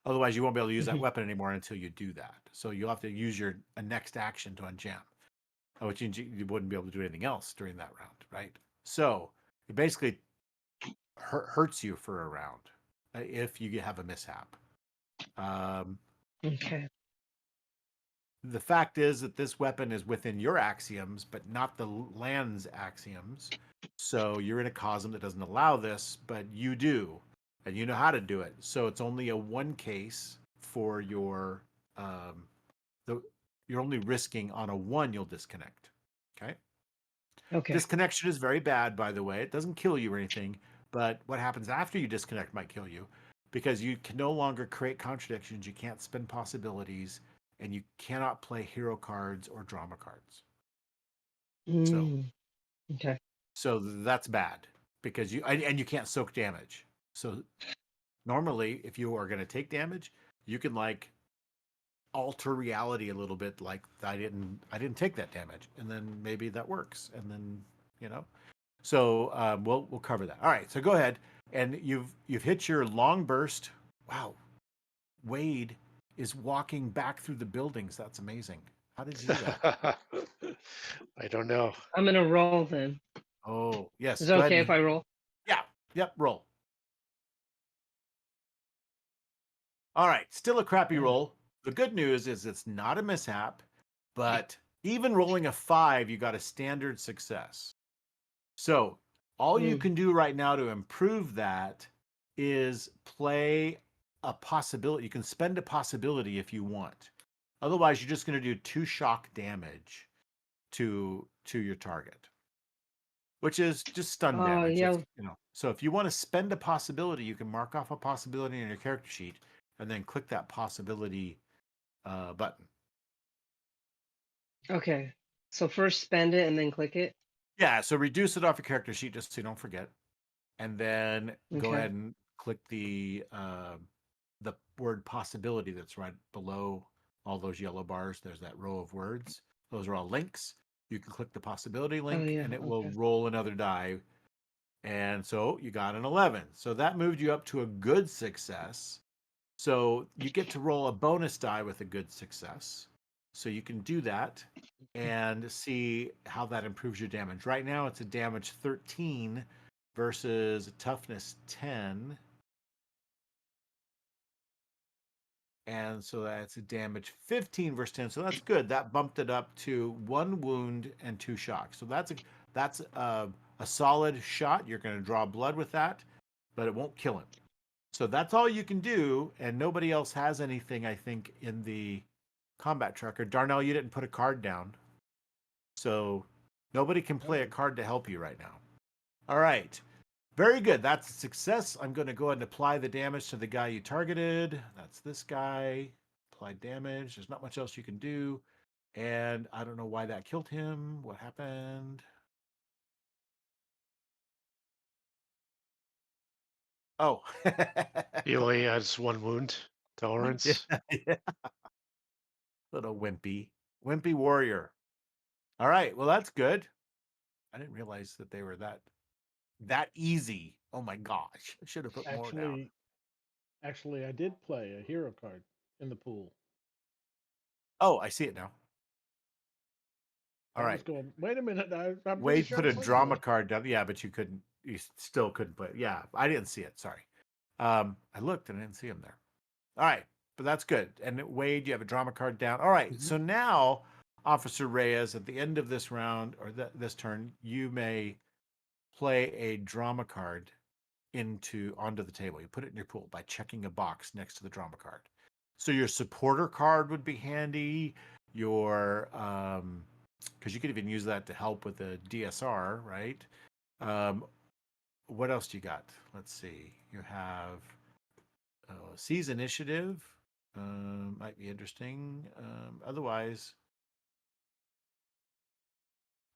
[SPEAKER 1] Otherwise, you won't be able to use that
[SPEAKER 5] Mhm.
[SPEAKER 1] weapon anymore until you do that. So you'll have to use your a next action to unjam, which you wouldn't be able to do anything else during that round, right? So it basically hurts you for a round if you have a mishap. Um,
[SPEAKER 5] Okay.
[SPEAKER 1] the fact is that this weapon is within your axioms, but not the land's axioms. So you're in a cosm that doesn't allow this, but you do, and you know how to do it. So it's only a one case for your the you're only risking on a one you'll disconnect. Okay.
[SPEAKER 5] Okay.
[SPEAKER 1] Disconnection is very bad, by the way. It doesn't kill you or anything, but what happens after you disconnect might kill you because you can no longer create contradictions, you can't spend possibilities, and you cannot play hero cards or drama cards. So
[SPEAKER 5] Mm. Okay.
[SPEAKER 1] so that's bad because you can't soak damage. So normally if you are going to take damage, you can like alter reality a little bit, like I didn't take that damage, and then maybe that works, and then you know. So we'll cover that. All right, so go ahead, and you've hit your long burst. Wow, Wade is walking back through the buildings. That's amazing. How did you do that?
[SPEAKER 3] I don't know.
[SPEAKER 5] I'm gonna roll then.
[SPEAKER 1] Oh yes,
[SPEAKER 5] Is it
[SPEAKER 1] go ahead
[SPEAKER 5] okay
[SPEAKER 1] and
[SPEAKER 5] if I roll?
[SPEAKER 1] yeah, yep, roll. All right, still a crappy
[SPEAKER 5] Uh,
[SPEAKER 1] roll. The good news is it's not a mishap, but even rolling a 5, you got a standard success. So all you
[SPEAKER 5] mm.
[SPEAKER 1] can do right now to improve that is play a possibility. You can spend a possibility if you want. Otherwise, you're just going to do 2 shock damage to your target, which is just stun damage. It's
[SPEAKER 5] Yeah.
[SPEAKER 1] So if you want to spend a possibility, you can mark off a possibility on your character sheet and then click that possibility button.
[SPEAKER 5] Okay. So first spend it and then click it.
[SPEAKER 1] Yeah, so reduce it off your character sheet just so you don't forget, and then go
[SPEAKER 5] Okay.
[SPEAKER 1] ahead and click the word possibility that's right below all those yellow bars. There's that row of words. Those are all links. You can click the possibility
[SPEAKER 5] Oh
[SPEAKER 1] link,
[SPEAKER 5] yeah.
[SPEAKER 1] and it will
[SPEAKER 5] Okay.
[SPEAKER 1] roll another die. And so you got an 11. So that moved you up to a good success. So you get to roll a bonus die with a good success. So you can do that and see how that improves your damage. Right now it's a damage 13 versus a toughness 10. And so that's a damage 15 versus 10. So that's good. That bumped it up to 1 wound and 2 shocks. So that's a solid shot. You're going to draw blood with that, but it won't kill him. So that's all you can do, and nobody else has anything, I think, in the combat tracker. Darnell, you didn't put a card down. So nobody can play a
[SPEAKER 2] Oh,
[SPEAKER 1] card to help you right now. All right. Very good. That's a success. I'm going to go ahead and apply the damage to the guy you targeted. That's this guy. Apply damage. There's not much else you can do. And I don't know why that killed him. What happened? Oh.
[SPEAKER 3] He only has 1 wound
[SPEAKER 1] yeah,
[SPEAKER 3] tolerance.
[SPEAKER 1] yeah. Little wimpy warrior. All right. Well, that's good. I didn't realize that they were that easy. Oh my gosh. I should have put more down.
[SPEAKER 2] actually, I did play a hero card in the pool.
[SPEAKER 1] Oh, I see it now. All
[SPEAKER 2] I was
[SPEAKER 1] right.
[SPEAKER 2] going, wait a minute, I'm pretty
[SPEAKER 1] Wade
[SPEAKER 2] sure
[SPEAKER 1] put
[SPEAKER 2] I
[SPEAKER 1] a
[SPEAKER 2] played
[SPEAKER 1] drama
[SPEAKER 2] one.
[SPEAKER 1] card down. Yeah, but you still couldn't put. Yeah, I didn't see it. Sorry. I looked and I didn't see him there. All right, but that's good. And Wade, you have a drama card down. All right.
[SPEAKER 2] Mhm.
[SPEAKER 1] So now, Officer Reyes, at the end of this round or this turn, you may play a drama card onto the table. You put it in your pool by checking a box next to the drama card. So your supporter card would be handy. Your because you could even use that to help with the DSR, right? Um, what else do you got? Let's see. You have Seize Initiative. Might be interesting. Otherwise,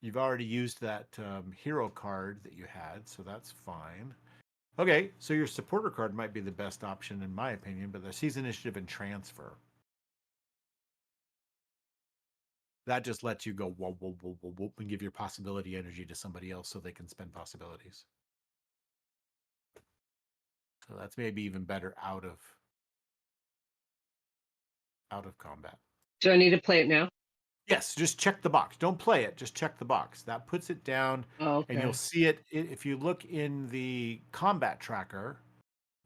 [SPEAKER 1] you've already used that hero card that you had, so that's fine. Okay, so your supporter card might be the best option in my opinion, but the Seize Initiative and Transfer. That just lets you go whoa, whoa, whoa, whoa, whoa, and give your possibility energy to somebody else so they can spend possibilities. So that's maybe even better out of out of combat.
[SPEAKER 5] Do I need to play it now?
[SPEAKER 1] Yes, just check the box. Don't play it. Just check the box. That puts it down,
[SPEAKER 5] Oh,
[SPEAKER 1] and you'll
[SPEAKER 5] okay.
[SPEAKER 1] see it if you look in the combat tracker.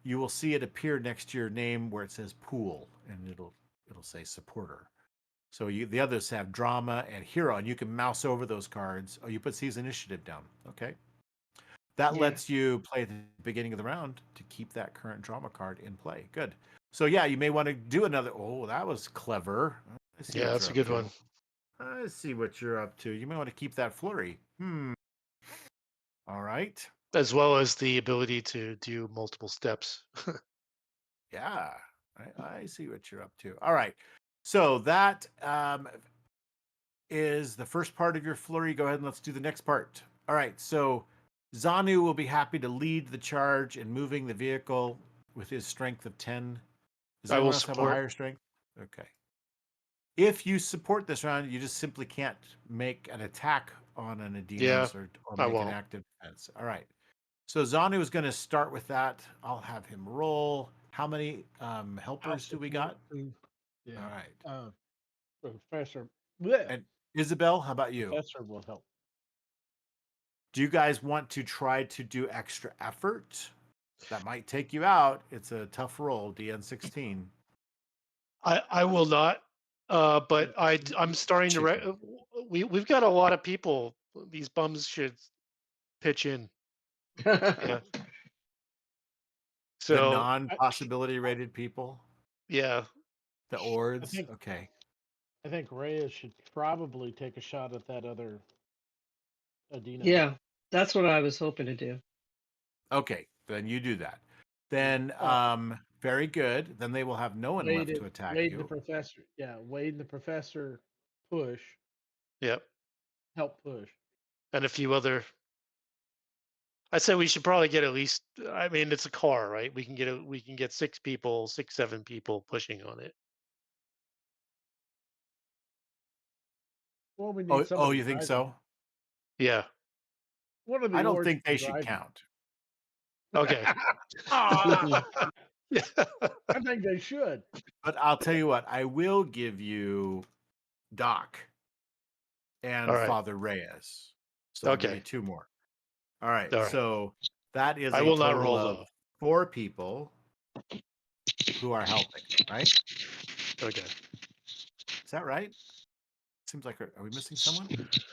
[SPEAKER 1] You will see it appear next to your name where it says pool, and it'll say supporter. So the others have drama and hero, and you can mouse over those cards. Oh, you put Seize Initiative down. Okay. That
[SPEAKER 5] Yeah.
[SPEAKER 1] lets you play at the beginning of the round to keep that current drama card in play. Good. So yeah, you may want to do another. Oh, that was clever. I see
[SPEAKER 3] Yeah,
[SPEAKER 1] what
[SPEAKER 3] that's
[SPEAKER 1] you're
[SPEAKER 3] a
[SPEAKER 1] up
[SPEAKER 3] good
[SPEAKER 1] to.
[SPEAKER 3] one.
[SPEAKER 1] I see what you're up to. You may want to keep that flurry. All right.
[SPEAKER 3] As well as the ability to do multiple steps.
[SPEAKER 1] Yeah. I see what you're up to. All right. So that is the first part of your flurry. Go ahead and let's do the next part. All right. So Zanu will be happy to lead the charge in moving the vehicle with his strength of 10. Does
[SPEAKER 3] I will
[SPEAKER 1] anyone else have a
[SPEAKER 3] support.
[SPEAKER 1] higher strength? Okay. If you support this round, you just simply can't make an attack on an
[SPEAKER 3] Yeah,
[SPEAKER 1] Adinos or
[SPEAKER 3] I
[SPEAKER 1] make an
[SPEAKER 3] won't.
[SPEAKER 1] active defense. All right. So Zanu is going to start with that. I'll have him roll. How many helpers do we got?
[SPEAKER 2] Yeah.
[SPEAKER 1] All right.
[SPEAKER 2] Professor. Bleh,
[SPEAKER 1] And Isabel, how about you?
[SPEAKER 2] Professor will help.
[SPEAKER 1] Do you guys want to try to do extra effort? That might take you out. It's a tough roll, DN 16.
[SPEAKER 3] I will not. But I'm starting to.
[SPEAKER 1] Chicken.
[SPEAKER 3] We've got a lot of people. These bums should pitch in. Yeah.
[SPEAKER 1] The
[SPEAKER 3] So
[SPEAKER 1] non-possibility rated people,
[SPEAKER 3] yeah,
[SPEAKER 1] the
[SPEAKER 2] I
[SPEAKER 1] ords.
[SPEAKER 2] think
[SPEAKER 1] Okay.
[SPEAKER 2] I think Reyes should probably take a shot at that other Adino.
[SPEAKER 5] Yeah, that's what I was hoping to do.
[SPEAKER 1] Okay. Then you do that. Then, very good. Then they will have no one left to attack
[SPEAKER 2] Wade and the
[SPEAKER 1] you.
[SPEAKER 2] professor. Yeah, Wade and the professor push,
[SPEAKER 3] yep,
[SPEAKER 2] help push.
[SPEAKER 3] and a few other. I said we should probably get at least. I mean, it's a car, right? We can get 6 people, 7 people pushing on it.
[SPEAKER 2] Well, we need
[SPEAKER 1] Oh,
[SPEAKER 2] somebody
[SPEAKER 1] you think
[SPEAKER 2] driving
[SPEAKER 1] so?
[SPEAKER 2] it.
[SPEAKER 3] Yeah.
[SPEAKER 2] One of the
[SPEAKER 1] I don't
[SPEAKER 2] orcs
[SPEAKER 1] think they
[SPEAKER 2] can
[SPEAKER 1] should
[SPEAKER 2] drive
[SPEAKER 1] count.
[SPEAKER 3] Okay. Yeah.
[SPEAKER 2] I think they should.
[SPEAKER 1] But I'll tell you what, I will give you Doc and
[SPEAKER 3] All right.
[SPEAKER 1] Father Reyes. So I'll give you
[SPEAKER 3] Okay.
[SPEAKER 1] 2 more. All right.
[SPEAKER 3] All right.
[SPEAKER 1] So that is
[SPEAKER 3] I
[SPEAKER 1] a
[SPEAKER 3] will not
[SPEAKER 1] total
[SPEAKER 3] roll
[SPEAKER 1] of
[SPEAKER 3] though.
[SPEAKER 1] 4 people who are helping, right?
[SPEAKER 3] Okay.
[SPEAKER 1] Is that right? Seems like, are we missing someone?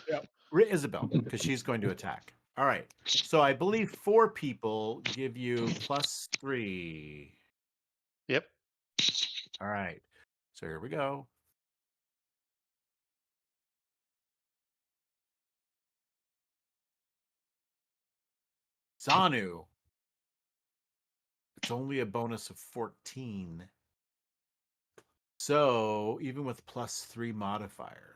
[SPEAKER 2] Yep.
[SPEAKER 1] Isabel, because she's going to attack. All right. So I believe 4 people give you +3.
[SPEAKER 3] Yep.
[SPEAKER 1] All right. So here we go. Zanu. It's only a bonus of 14. So even with +3 modifier.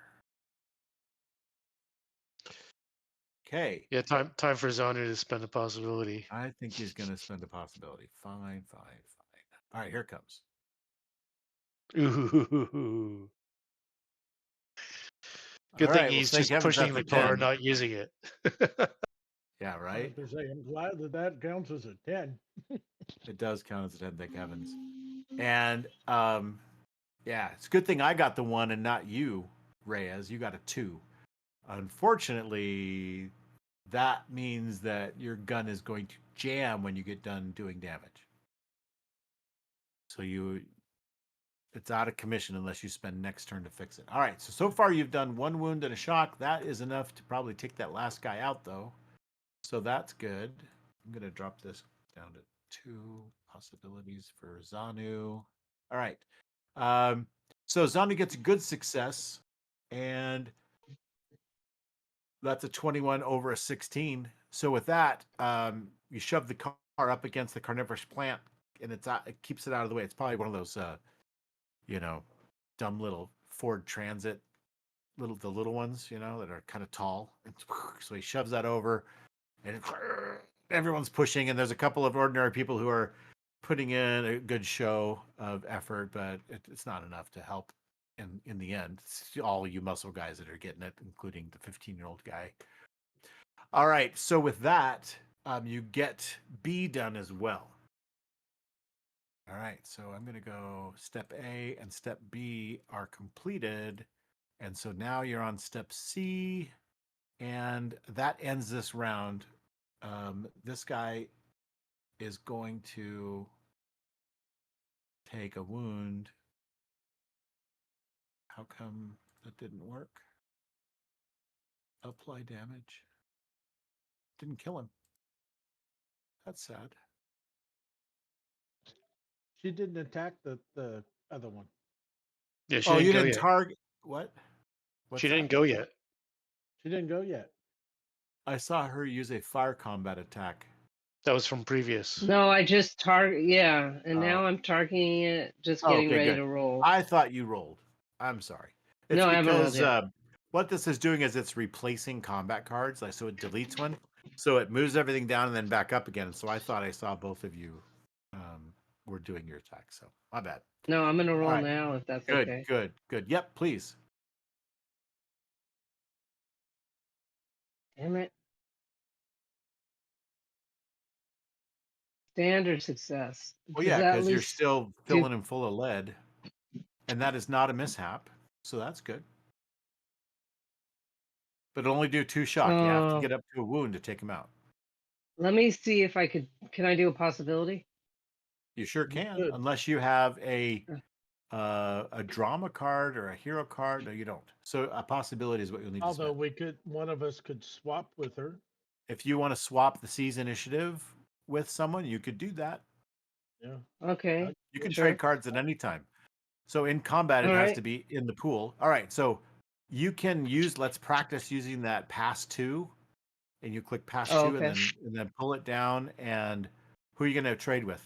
[SPEAKER 1] Okay.
[SPEAKER 3] Yeah. Time for Zanu to spend a possibility.
[SPEAKER 1] I think he's going to spend a possibility. Fine. All right, here it comes.
[SPEAKER 3] Ooh. Good
[SPEAKER 1] All
[SPEAKER 3] thing
[SPEAKER 1] right. Well,
[SPEAKER 3] he's
[SPEAKER 1] thank
[SPEAKER 3] just
[SPEAKER 1] heavens
[SPEAKER 3] pushing
[SPEAKER 1] that's
[SPEAKER 3] the
[SPEAKER 1] a
[SPEAKER 3] car,
[SPEAKER 1] 10.
[SPEAKER 3] not using it.
[SPEAKER 1] Yeah,
[SPEAKER 2] I was
[SPEAKER 1] right.
[SPEAKER 2] going to say, I'm glad that counts as a 10.
[SPEAKER 1] It does count as a 10. Thank heavens. And yeah, it's a good thing I got the 1 and not you, Reyes. You got a 2. Unfortunately, that means that your gun is going to jam when you get done doing damage. So it's out of commission unless you spend next turn to fix it. All right, so far you've done 1 wound and a shock. That is enough to probably take that last guy out, though. So that's good. I'm going to drop this down to 2 possibilities for Zanu. All right. So Zanu gets a good success, and that's a 21 over a 16. So with that, you shove the car up against the carnivorous plant, and it keeps it out of the way. It's probably one of those, dumb little Ford Transit, the little ones, that are kind of tall. So he shoves that over, and everyone's pushing, and there's a couple of ordinary people who are putting in a good show of effort, but it's not enough to help in the end. It's all you muscle guys that are getting it, including the 15-year-old guy. All right, so with that, you get B done as well. All right, so I'm going to go step A and step B are completed. And so now you're on step C, and that ends this round. This guy is going to take a wound. How come that didn't work? Apply damage. Didn't kill him. That's sad.
[SPEAKER 2] She didn't attack the other one.
[SPEAKER 3] Yeah, she
[SPEAKER 1] Oh,
[SPEAKER 3] didn't
[SPEAKER 1] you
[SPEAKER 3] go
[SPEAKER 1] didn't
[SPEAKER 3] yet.
[SPEAKER 1] target what?
[SPEAKER 3] She
[SPEAKER 1] What's
[SPEAKER 3] didn't
[SPEAKER 1] that?
[SPEAKER 3] go yet.
[SPEAKER 2] She didn't go yet.
[SPEAKER 1] I saw her use a fire combat attack.
[SPEAKER 3] That was from previous.
[SPEAKER 5] No, I just target. Yeah, and
[SPEAKER 1] Oh.
[SPEAKER 5] now I'm targeting it, just
[SPEAKER 1] Oh,
[SPEAKER 5] getting
[SPEAKER 1] okay,
[SPEAKER 5] ready
[SPEAKER 1] good.
[SPEAKER 5] to roll.
[SPEAKER 1] I thought you rolled. I'm sorry. It's
[SPEAKER 5] No, I haven't rolled
[SPEAKER 1] because
[SPEAKER 5] yet.
[SPEAKER 1] what this is doing is it's replacing combat cards. Like, so it deletes one, so it moves everything down and then back up again. So I thought I saw both of you were doing your attack. So my bad.
[SPEAKER 5] No, I'm gonna
[SPEAKER 1] All
[SPEAKER 5] roll
[SPEAKER 1] right.
[SPEAKER 5] now if that's
[SPEAKER 1] Good,
[SPEAKER 5] okay.
[SPEAKER 1] good, good. Yep, please.
[SPEAKER 5] Damn it. Standard success.
[SPEAKER 1] Well,
[SPEAKER 5] Does
[SPEAKER 1] yeah,
[SPEAKER 5] that at
[SPEAKER 1] because you're
[SPEAKER 5] least
[SPEAKER 1] still
[SPEAKER 5] do?
[SPEAKER 1] filling him full of lead, and that is not a mishap. So that's good. But it'll only do 2 shock. You have to get up to a wound to take him out.
[SPEAKER 5] Let me see if I could. Can I do a possibility?
[SPEAKER 1] You sure
[SPEAKER 2] You
[SPEAKER 1] can,
[SPEAKER 2] could.
[SPEAKER 1] unless you have a drama card or a hero card. No, you don't. So a possibility is what you'll need to
[SPEAKER 2] Although
[SPEAKER 1] spend.
[SPEAKER 2] one of us could swap with her.
[SPEAKER 1] If you want to swap the Seize Initiative with someone, you could do that.
[SPEAKER 2] Yeah.
[SPEAKER 5] Okay.
[SPEAKER 1] You can
[SPEAKER 5] Sure.
[SPEAKER 1] trade cards at any time. So in combat,
[SPEAKER 5] All
[SPEAKER 1] it has
[SPEAKER 5] right.
[SPEAKER 1] to be in the pool. All right. So you can use. Let's practice using that pass 2, and you click pass
[SPEAKER 5] Oh,
[SPEAKER 1] 2,
[SPEAKER 5] okay.
[SPEAKER 1] and then pull it down. And who are you going to trade with?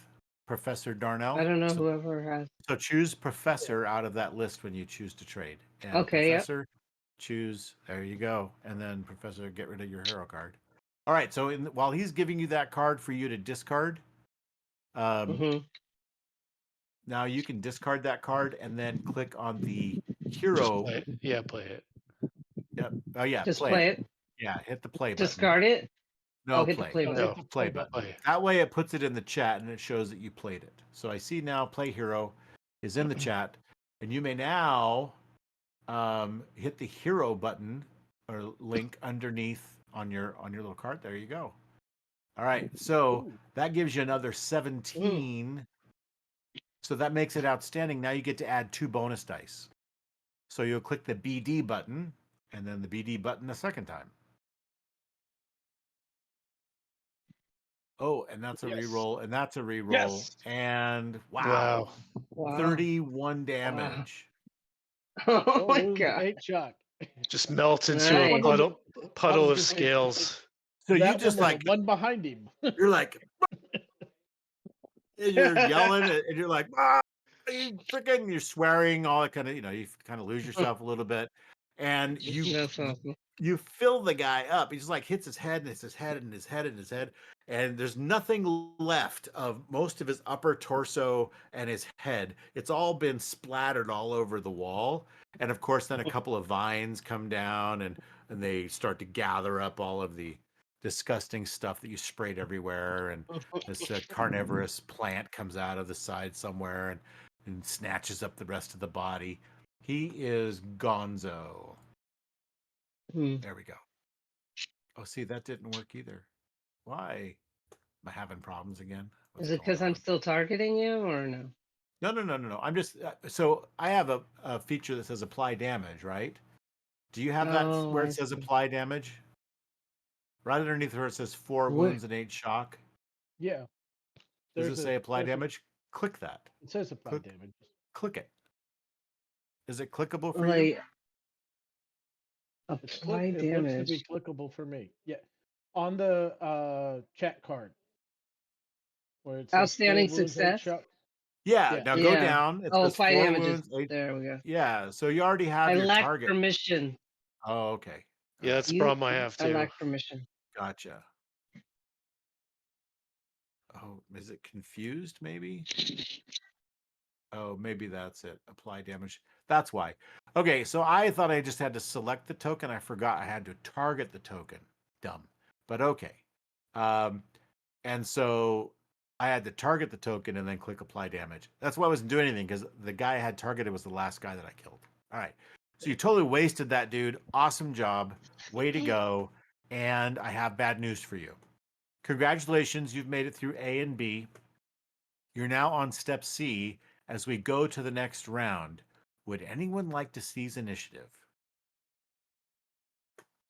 [SPEAKER 1] Professor Darnell.
[SPEAKER 5] I don't know whoever has.
[SPEAKER 1] So choose Professor out of that list when you choose to trade. And
[SPEAKER 5] Okay. Yep.
[SPEAKER 1] Professor, choose. There you go. And then Professor, get rid of your hero card. All right. So while he's giving you that card for you to discard,
[SPEAKER 5] Mm-hmm.
[SPEAKER 1] now you can discard that card and then click on the
[SPEAKER 3] Just
[SPEAKER 1] hero.
[SPEAKER 3] play it. Yeah, play it.
[SPEAKER 1] Yep. Oh yeah,
[SPEAKER 5] Just
[SPEAKER 1] play
[SPEAKER 5] play
[SPEAKER 1] it.
[SPEAKER 5] it.
[SPEAKER 1] Yeah, hit the play button.
[SPEAKER 5] Discard it.
[SPEAKER 1] No
[SPEAKER 5] Oh, hit the
[SPEAKER 1] play.
[SPEAKER 5] play
[SPEAKER 2] No,
[SPEAKER 5] button.
[SPEAKER 2] hit
[SPEAKER 3] No,
[SPEAKER 2] the
[SPEAKER 1] Play
[SPEAKER 2] play
[SPEAKER 1] button.
[SPEAKER 2] button.
[SPEAKER 3] play.
[SPEAKER 1] That way it puts it in the chat and it shows that you played it. So I see now play hero is in the chat, and you may now hit the hero button or link underneath on your little card. There you go. All right, so
[SPEAKER 2] Ooh.
[SPEAKER 1] that gives you another
[SPEAKER 5] Mm.
[SPEAKER 1] 17. So that makes it outstanding. Now you get to add 2 bonus dice. So you'll click the BD button and then the BD button a second time. Oh, and that's a
[SPEAKER 2] Yes.
[SPEAKER 1] reroll, and that's a reroll,
[SPEAKER 2] Yes.
[SPEAKER 1] and wow,
[SPEAKER 3] Wow.
[SPEAKER 1] 31 damage.
[SPEAKER 5] Oh
[SPEAKER 2] Oh,
[SPEAKER 5] my
[SPEAKER 2] it was
[SPEAKER 5] god.
[SPEAKER 2] 8 shock.
[SPEAKER 3] Just melts into
[SPEAKER 5] Nice.
[SPEAKER 3] a
[SPEAKER 2] One was-
[SPEAKER 3] puddle
[SPEAKER 2] was
[SPEAKER 3] of
[SPEAKER 2] gonna say,
[SPEAKER 3] scales.
[SPEAKER 1] So you
[SPEAKER 2] that
[SPEAKER 1] just
[SPEAKER 2] one was
[SPEAKER 1] like
[SPEAKER 2] the one behind him.
[SPEAKER 1] you're like and you're yelling and you're like, ah, you freaking, you're swearing, all that kind of, you kind of lose yourself a little bit, and
[SPEAKER 5] That's awesome.
[SPEAKER 1] you fill the guy up. He just like hits his head and it's his head and his head and his head. And there's nothing left of most of his upper torso and his head. It's all been splattered all over the wall. And of course, then a couple of vines come down and they start to gather up all of the disgusting stuff that you sprayed everywhere. And this carnivorous plant comes out of the side somewhere and snatches up the rest of the body. He is gonzo.
[SPEAKER 5] Hmm.
[SPEAKER 1] There we go. Oh, see, that didn't work either. Why? Am I having problems again? What's
[SPEAKER 5] Is it
[SPEAKER 1] going
[SPEAKER 5] because I'm
[SPEAKER 1] on?
[SPEAKER 5] still targeting you or no?
[SPEAKER 1] No. I'm just so I have a feature that says apply damage, right? Do you have that
[SPEAKER 5] Oh,
[SPEAKER 1] where
[SPEAKER 5] I
[SPEAKER 1] it says
[SPEAKER 5] see.
[SPEAKER 1] apply damage? Right underneath where it says 4
[SPEAKER 5] Where?
[SPEAKER 1] wounds and 8 shock.
[SPEAKER 2] Yeah.
[SPEAKER 1] Does it
[SPEAKER 2] There's
[SPEAKER 1] say apply
[SPEAKER 2] a
[SPEAKER 1] damage? Click that.
[SPEAKER 2] it says apply
[SPEAKER 1] Click
[SPEAKER 2] damage.
[SPEAKER 1] click it. Is it clickable for you?
[SPEAKER 5] Like apply
[SPEAKER 2] It looks to be
[SPEAKER 5] damage.
[SPEAKER 2] clickable for me. Yeah. On the chat card where it says 4
[SPEAKER 5] Outstanding
[SPEAKER 2] wounds, 8
[SPEAKER 5] success.
[SPEAKER 2] shock.
[SPEAKER 1] Yeah,
[SPEAKER 2] Yeah.
[SPEAKER 1] now go
[SPEAKER 5] Yeah.
[SPEAKER 1] down. It
[SPEAKER 5] Oh,
[SPEAKER 1] says
[SPEAKER 5] apply
[SPEAKER 1] 4
[SPEAKER 5] damages.
[SPEAKER 1] wounds, 8.
[SPEAKER 5] There we go.
[SPEAKER 1] Yeah, so you already
[SPEAKER 5] I
[SPEAKER 1] have your
[SPEAKER 5] lack
[SPEAKER 1] target.
[SPEAKER 5] permission.
[SPEAKER 1] Oh, okay. All
[SPEAKER 3] Yeah,
[SPEAKER 1] right.
[SPEAKER 3] that's a problem I have
[SPEAKER 5] I
[SPEAKER 3] too.
[SPEAKER 5] lack permission.
[SPEAKER 1] Gotcha. Oh, is it confused maybe? Oh, maybe that's it. Apply damage. That's why. Okay, so I thought I just had to select the token. I forgot I had to target the token. Dumb. But okay. And so I had to target the token and then click apply damage. That's why I wasn't doing anything, because the guy I had targeted was the last guy that I killed. All right. So you totally wasted that, dude. Awesome job. Way to go. And I have bad news for you. Congratulations. You've made it through A and B. You're now on step C as we go to the next round. Would anyone like to seize initiative?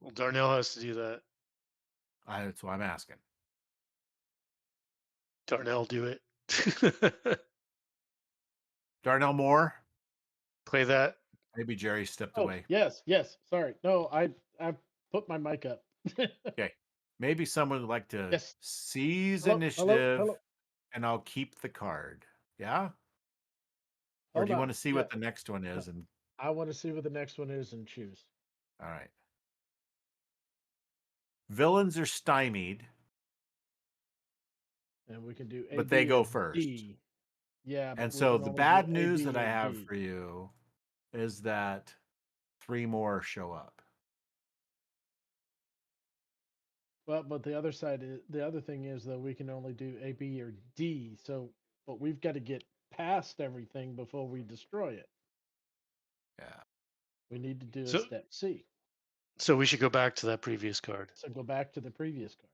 [SPEAKER 3] Well, Darnell has to do that.
[SPEAKER 1] That's what I'm asking.
[SPEAKER 3] Darnell, do it.
[SPEAKER 1] Darnell Moore?
[SPEAKER 3] Play that.
[SPEAKER 1] Maybe Jerry stepped
[SPEAKER 2] Oh,
[SPEAKER 1] away.
[SPEAKER 2] yes. Sorry. No, I put my mic up.
[SPEAKER 1] Okay. Maybe someone would like to
[SPEAKER 2] Yes.
[SPEAKER 1] seize
[SPEAKER 2] Hello.
[SPEAKER 1] initiative and I'll keep the card. Yeah? Or
[SPEAKER 2] Hold
[SPEAKER 1] do you
[SPEAKER 2] on.
[SPEAKER 1] want to see
[SPEAKER 2] Yeah.
[SPEAKER 1] what the next one is? And
[SPEAKER 2] I want to see what the next one is and choose.
[SPEAKER 1] all right. Villains are stymied,
[SPEAKER 2] And we can do A,
[SPEAKER 1] but they
[SPEAKER 2] B,
[SPEAKER 1] go
[SPEAKER 2] or
[SPEAKER 1] first.
[SPEAKER 2] D. Yeah, but
[SPEAKER 1] And
[SPEAKER 2] we
[SPEAKER 1] so
[SPEAKER 2] can
[SPEAKER 1] the
[SPEAKER 2] only do
[SPEAKER 1] bad
[SPEAKER 2] A,
[SPEAKER 1] news
[SPEAKER 2] B,
[SPEAKER 1] that I
[SPEAKER 2] or
[SPEAKER 1] have
[SPEAKER 2] D.
[SPEAKER 1] for you is that 3 more show up.
[SPEAKER 2] Well, but the other side is the other thing is that we can only do A, B, or D. So, but we've got to get past everything before we destroy it.
[SPEAKER 1] Yeah.
[SPEAKER 2] We need to do a
[SPEAKER 3] So,
[SPEAKER 2] step C.
[SPEAKER 3] so we should go back to that previous card.
[SPEAKER 2] So go back to the previous card.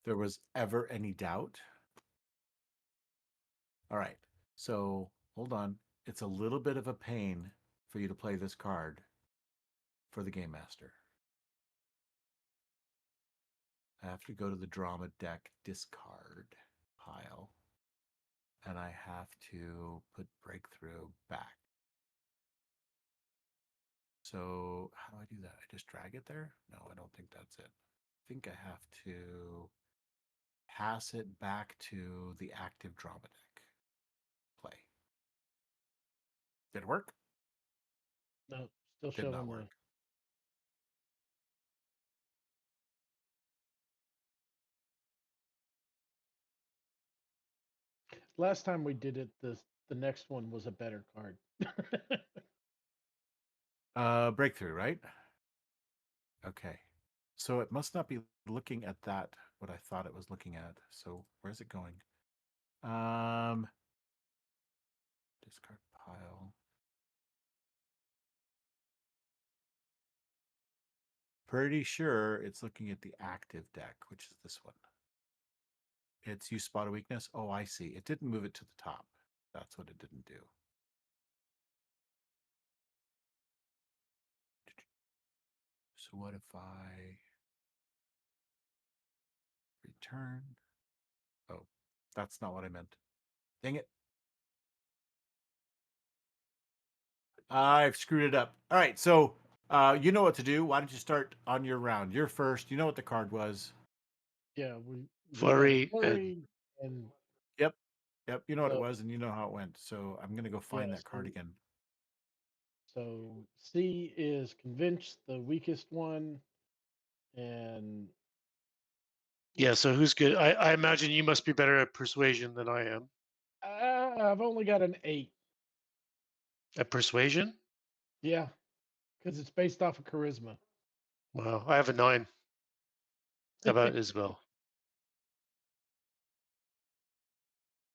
[SPEAKER 1] There was ever any doubt? All right. So hold on. It's a little bit of a pain for you to play this card for the Game Master. I have to go to the drama deck discard pile, and I have to put breakthrough back. So how do I do that? I just drag it there? No, I don't think that's it. I think I have to pass it back to the active drama deck. Play. Did it work?
[SPEAKER 2] No, still
[SPEAKER 1] Did not
[SPEAKER 2] showing
[SPEAKER 1] work.
[SPEAKER 2] last time we did it, the next one was a better card.
[SPEAKER 1] Breakthrough, right? Okay. So it must not be looking at that, what I thought it was looking at. So where's it going? Discard pile. Pretty sure it's looking at the active deck, which is this one. It's you spot a weakness. Oh, I see. It didn't move it to the top. That's what it didn't do. So what if I return? Oh, that's not what I meant. Dang it. I've screwed it up. All right, so you know what to do. Why don't you start on your round? You're first. You know what the card was.
[SPEAKER 2] Yeah, we had
[SPEAKER 3] Flurry and
[SPEAKER 2] flurry and
[SPEAKER 1] Yep. Yep. You know what it
[SPEAKER 2] so
[SPEAKER 1] was and you know how it went. So I'm going to go find
[SPEAKER 2] yeah,
[SPEAKER 1] that card again.
[SPEAKER 2] so C is convince the weakest one, and
[SPEAKER 3] yeah. So who's good? I imagine you must be better at persuasion than I am.
[SPEAKER 2] I've only got an 8.
[SPEAKER 3] At persuasion?
[SPEAKER 2] Yeah, because it's based off of charisma.
[SPEAKER 3] Wow, I have a 9. How about Isabel?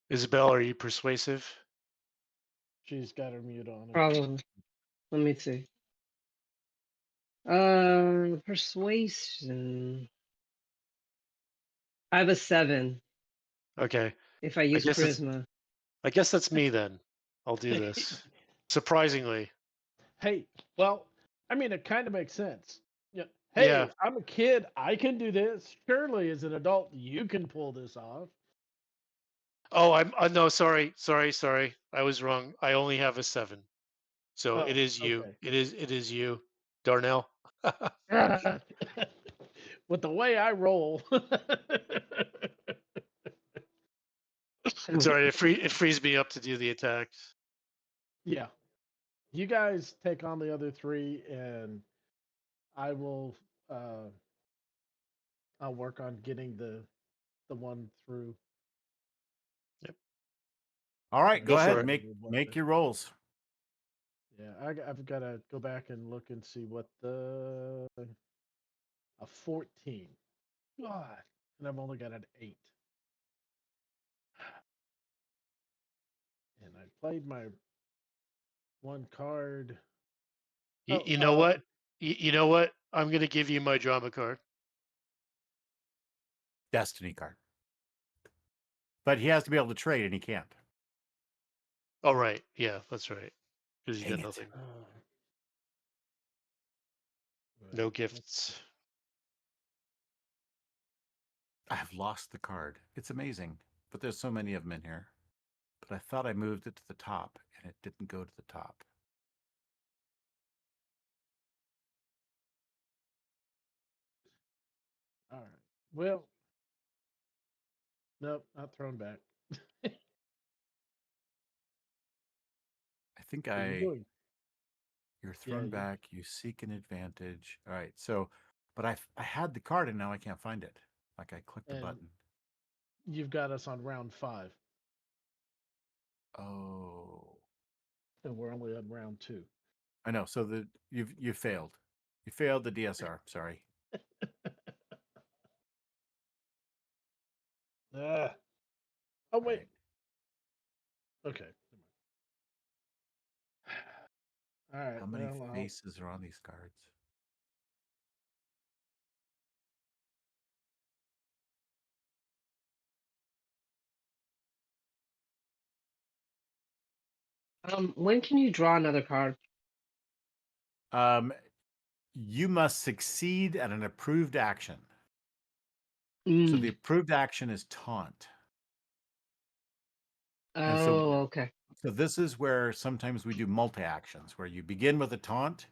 [SPEAKER 3] Isabel, are you persuasive?
[SPEAKER 2] She's got her mute on.
[SPEAKER 5] Probably. Let me see. Persuasion. I have a 7
[SPEAKER 3] Okay.
[SPEAKER 5] if I
[SPEAKER 3] I
[SPEAKER 5] use
[SPEAKER 3] guess it's
[SPEAKER 5] charisma.
[SPEAKER 3] I guess that's me then. I'll do this. Surprisingly.
[SPEAKER 2] Hey, well, I mean, it kind of makes sense. Yeah.
[SPEAKER 3] Yeah.
[SPEAKER 2] Hey, I'm a kid. I can do this. Surely, as an adult, you can pull this off.
[SPEAKER 3] Oh, I'm no, sorry. I was wrong. I only have a 7. So it
[SPEAKER 2] Oh,
[SPEAKER 3] is you.
[SPEAKER 2] okay.
[SPEAKER 3] It is you, Darnell.
[SPEAKER 2] With the way I roll.
[SPEAKER 3] It's all right. It frees me up to do the attacks.
[SPEAKER 2] Yeah. You guys take on the other 3, and I will. I'll work on getting the one through.
[SPEAKER 3] Yep.
[SPEAKER 1] All right, go
[SPEAKER 3] Go for
[SPEAKER 1] ahead.
[SPEAKER 3] it.
[SPEAKER 1] Make your rolls.
[SPEAKER 2] Yeah, I've got to go back and look and see what a 14. God. And I've only got an 8. And I played my one card.
[SPEAKER 3] You know what? You know what? I'm gonna give you my drama card.
[SPEAKER 1] Destiny card. But he has to be able to trade, and he can't.
[SPEAKER 3] Oh right, yeah, that's right. Because you
[SPEAKER 1] Dang
[SPEAKER 3] got
[SPEAKER 1] it.
[SPEAKER 3] nothing.
[SPEAKER 2] Right,
[SPEAKER 3] No
[SPEAKER 2] let's-
[SPEAKER 3] gifts.
[SPEAKER 1] I have lost the card. It's amazing, but there's so many of them in here. But I thought I moved it to the top, and it didn't go to the top.
[SPEAKER 2] All right. Well, nope, not thrown back.
[SPEAKER 1] I think
[SPEAKER 2] But you're doing.
[SPEAKER 1] you're
[SPEAKER 2] Yeah,
[SPEAKER 1] thrown back. You seek an advantage. All right. So, but I had the card, and now I can't find it. Like I clicked the
[SPEAKER 2] and
[SPEAKER 1] button.
[SPEAKER 2] you've got us on round 5,
[SPEAKER 1] Oh,
[SPEAKER 2] and we're only on round 2.
[SPEAKER 1] I know. So you failed. You failed the DSR. Sorry.
[SPEAKER 2] Ah. Oh
[SPEAKER 1] All
[SPEAKER 2] wait.
[SPEAKER 1] right.
[SPEAKER 2] Okay. All right.
[SPEAKER 1] How many
[SPEAKER 2] Well,
[SPEAKER 1] faces are on these cards?
[SPEAKER 5] When can you draw another card?
[SPEAKER 1] You must succeed at an approved action. So
[SPEAKER 5] Mm.
[SPEAKER 1] the approved action is taunt. And
[SPEAKER 5] Oh, okay.
[SPEAKER 1] so this is where sometimes we do multi-actions, where you begin with a taunt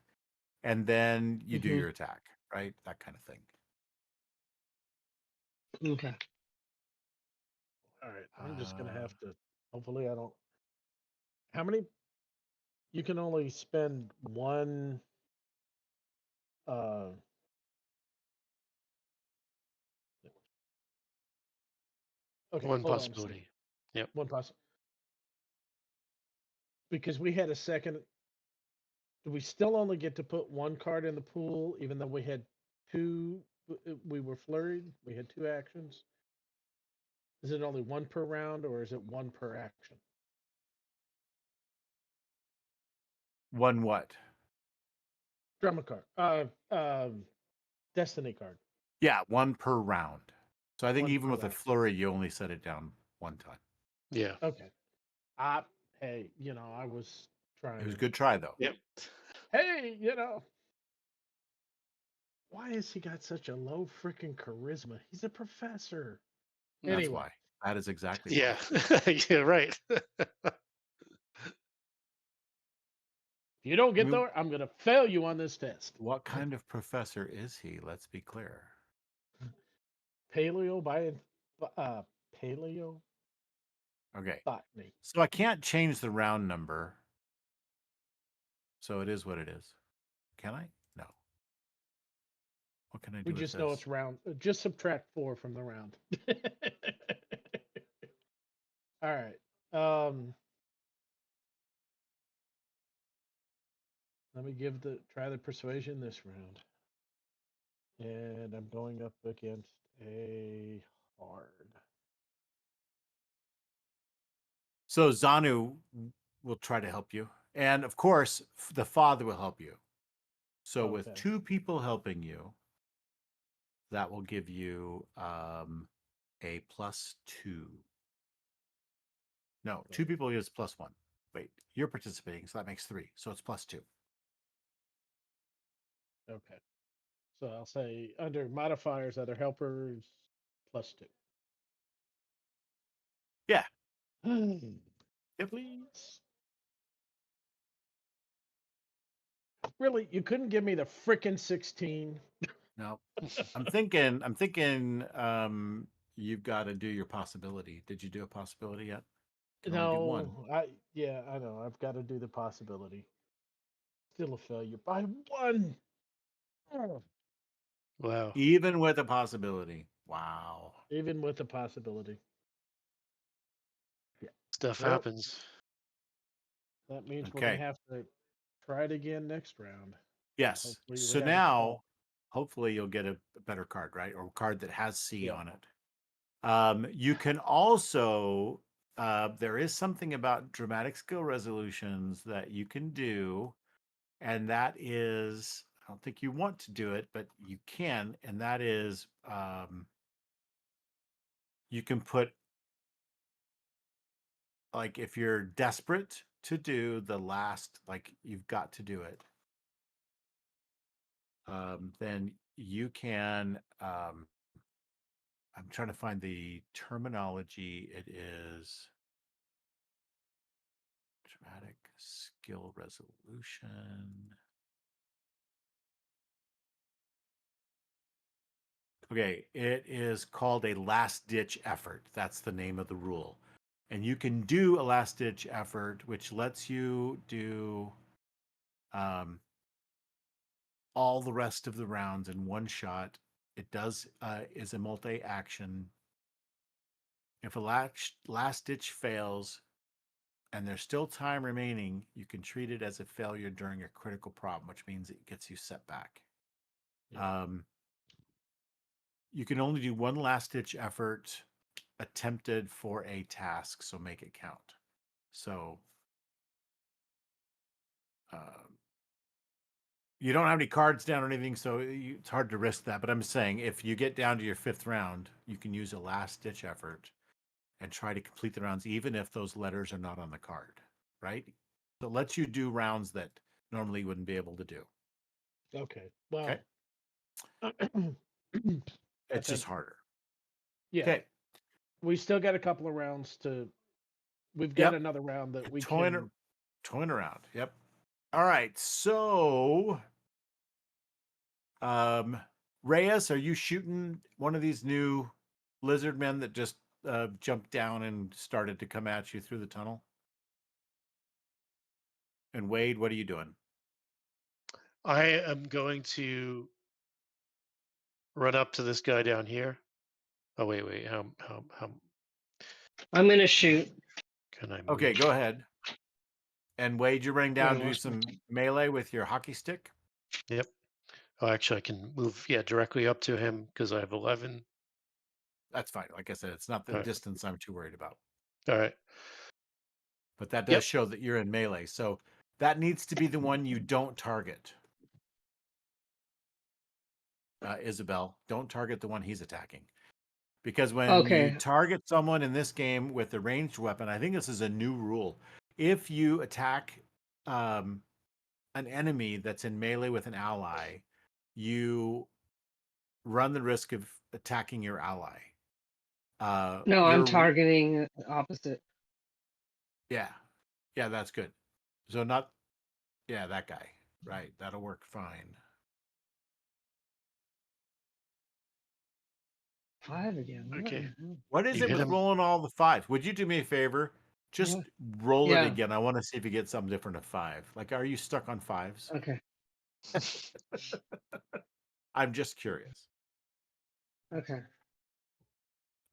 [SPEAKER 1] and then you do
[SPEAKER 5] Mhm.
[SPEAKER 1] your attack, right? That kind of thing.
[SPEAKER 5] Okay.
[SPEAKER 2] all right. I'm just gonna have to. Hopefully, I don't. How many? You can only spend one. Uh. Okay.
[SPEAKER 3] One
[SPEAKER 2] Hold on a second.
[SPEAKER 3] possibility. Yep.
[SPEAKER 2] One possible. Because we had a second. Do we still only get to put one card in the pool, even though we had 2? We were flurried. We had 2 actions. Is it only 1 per round, or is it 1 per action?
[SPEAKER 1] One what?
[SPEAKER 2] Drama card. Destiny card.
[SPEAKER 1] Yeah, one per round. So I think
[SPEAKER 2] 1
[SPEAKER 1] even
[SPEAKER 2] per
[SPEAKER 1] with a
[SPEAKER 2] round.
[SPEAKER 1] flurry, you only set it down one time.
[SPEAKER 3] Yeah.
[SPEAKER 2] Okay. Hey, I was trying
[SPEAKER 1] It was a
[SPEAKER 2] to.
[SPEAKER 1] good try, though.
[SPEAKER 3] Yep.
[SPEAKER 2] Hey, why has he got such a low freaking charisma? He's a professor.
[SPEAKER 1] That's
[SPEAKER 2] Anyway,
[SPEAKER 1] why. That is exactly
[SPEAKER 3] Yeah.
[SPEAKER 1] why.
[SPEAKER 3] Yeah. Right.
[SPEAKER 2] if you don't
[SPEAKER 1] I
[SPEAKER 2] get
[SPEAKER 1] mean,
[SPEAKER 2] there, I'm gonna fail you on this test.
[SPEAKER 1] what kind of professor is he? Let's be clear.
[SPEAKER 2] Paleo by paleo
[SPEAKER 1] Okay.
[SPEAKER 2] botany.
[SPEAKER 1] So I can't change the round number. So it is what it is. Can I? No. What can I do
[SPEAKER 2] We
[SPEAKER 1] with
[SPEAKER 2] just know
[SPEAKER 1] this?
[SPEAKER 2] it's round. Just subtract 4 from the round. All right. Let me try the persuasion this round. And I'm going up against a hard.
[SPEAKER 1] So Zanu will try to help you. And of course, the father will help you. So with
[SPEAKER 2] Okay.
[SPEAKER 1] 2 people helping you, that will give you a +2. No, 2 people is +1. Wait, you're participating, so that makes 3. So it's +2.
[SPEAKER 2] Okay. So I'll say under modifiers, other helpers, +2.
[SPEAKER 1] Yeah. Yep.
[SPEAKER 2] Please. Really? You couldn't give me the frickin' 16?
[SPEAKER 1] No. I'm thinking you've got to do your possibility. Did you do a possibility yet? Can only do one.
[SPEAKER 2] No, yeah, I know. I've got to do the possibility. Still a failure by 1. Oh,
[SPEAKER 3] Wow.
[SPEAKER 1] Even with a possibility. Wow.
[SPEAKER 2] even with the possibility.
[SPEAKER 1] Yeah.
[SPEAKER 3] Stuff
[SPEAKER 2] Well,
[SPEAKER 3] happens.
[SPEAKER 2] that means we're gonna
[SPEAKER 1] Okay.
[SPEAKER 2] have to try it again next round.
[SPEAKER 1] Yes.
[SPEAKER 2] Hopefully we
[SPEAKER 1] So
[SPEAKER 2] have a spell.
[SPEAKER 1] now hopefully you'll get a better card, right? Or a card that has C
[SPEAKER 2] Yeah.
[SPEAKER 1] on it. You can also, there is something about dramatic skill resolutions that you can do, and that is, I don't think you want to do it, but you can, and that is, you can put, like, if you're desperate to do the last, like, you've got to do it, then you can, I'm trying to find the terminology. It is dramatic skill resolution. Okay, it is called a last ditch effort. That's the name of the rule. And you can do a last ditch effort, which lets you do all the rest of the rounds in one shot. It does is a multi-action. If a last ditch fails and there's still time remaining, you can treat it as a failure during a critical problem, which means it gets you set back.
[SPEAKER 2] Yeah.
[SPEAKER 1] You can only do one last ditch effort attempted for a task, so make it count. So you don't have any cards down or anything, so it's hard to risk that. But I'm saying if you get down to your 5th round, you can use a last ditch effort and try to complete the rounds, even if those letters are not on the card, right? So it lets you do rounds that normally you wouldn't be able to do.
[SPEAKER 2] Okay. Well,
[SPEAKER 1] Okay.
[SPEAKER 2] I
[SPEAKER 1] It's just
[SPEAKER 2] think,
[SPEAKER 1] harder.
[SPEAKER 2] yeah,
[SPEAKER 1] Okay.
[SPEAKER 2] we still got a couple of rounds to. We've got
[SPEAKER 1] Yep.
[SPEAKER 2] another round that we
[SPEAKER 1] Toying,
[SPEAKER 2] can.
[SPEAKER 1] toying around. Yep. All right. So, Reyes, are you shooting one of these new lizard men that just jumped down and started to come at you through the tunnel? And Wade, what are you doing?
[SPEAKER 3] I am going to run up to this guy down here. Oh wait. How
[SPEAKER 5] I'm gonna shoot.
[SPEAKER 3] can I move?
[SPEAKER 1] Okay, go ahead. And Wade, you're running down to do
[SPEAKER 5] lost my-
[SPEAKER 1] some melee with your hockey stick?
[SPEAKER 3] Yep. Oh, actually, I can move. Yeah, directly up to him because I have 11.
[SPEAKER 1] That's fine. Like I said, it's not the
[SPEAKER 3] All right.
[SPEAKER 1] distance I'm too worried about.
[SPEAKER 3] All right.
[SPEAKER 1] But that does
[SPEAKER 3] Yep.
[SPEAKER 1] show that you're in melee. So that needs to be the one you don't target. Isabel, don't target the one he's attacking. Because when you
[SPEAKER 5] Okay.
[SPEAKER 1] target someone in this game with a ranged weapon, I think this is a new rule. If you attack an enemy that's in melee with an ally, you run the risk of attacking your ally.
[SPEAKER 5] No, I'm
[SPEAKER 1] You're
[SPEAKER 5] targeting opposite.
[SPEAKER 1] yeah, that's good. So not that guy, right? That'll work fine.
[SPEAKER 5] 5 again. What
[SPEAKER 3] Okay.
[SPEAKER 5] the hell?
[SPEAKER 1] What is
[SPEAKER 3] You
[SPEAKER 1] it
[SPEAKER 3] hit
[SPEAKER 1] with
[SPEAKER 3] him.
[SPEAKER 1] rolling all the 5s? Would you do me a favor? Just
[SPEAKER 5] What?
[SPEAKER 1] roll it
[SPEAKER 5] Yeah.
[SPEAKER 1] again. I want to see if you get something different at 5. Like, are you stuck on 5s?
[SPEAKER 5] Okay.
[SPEAKER 1] I'm just curious.
[SPEAKER 5] Okay.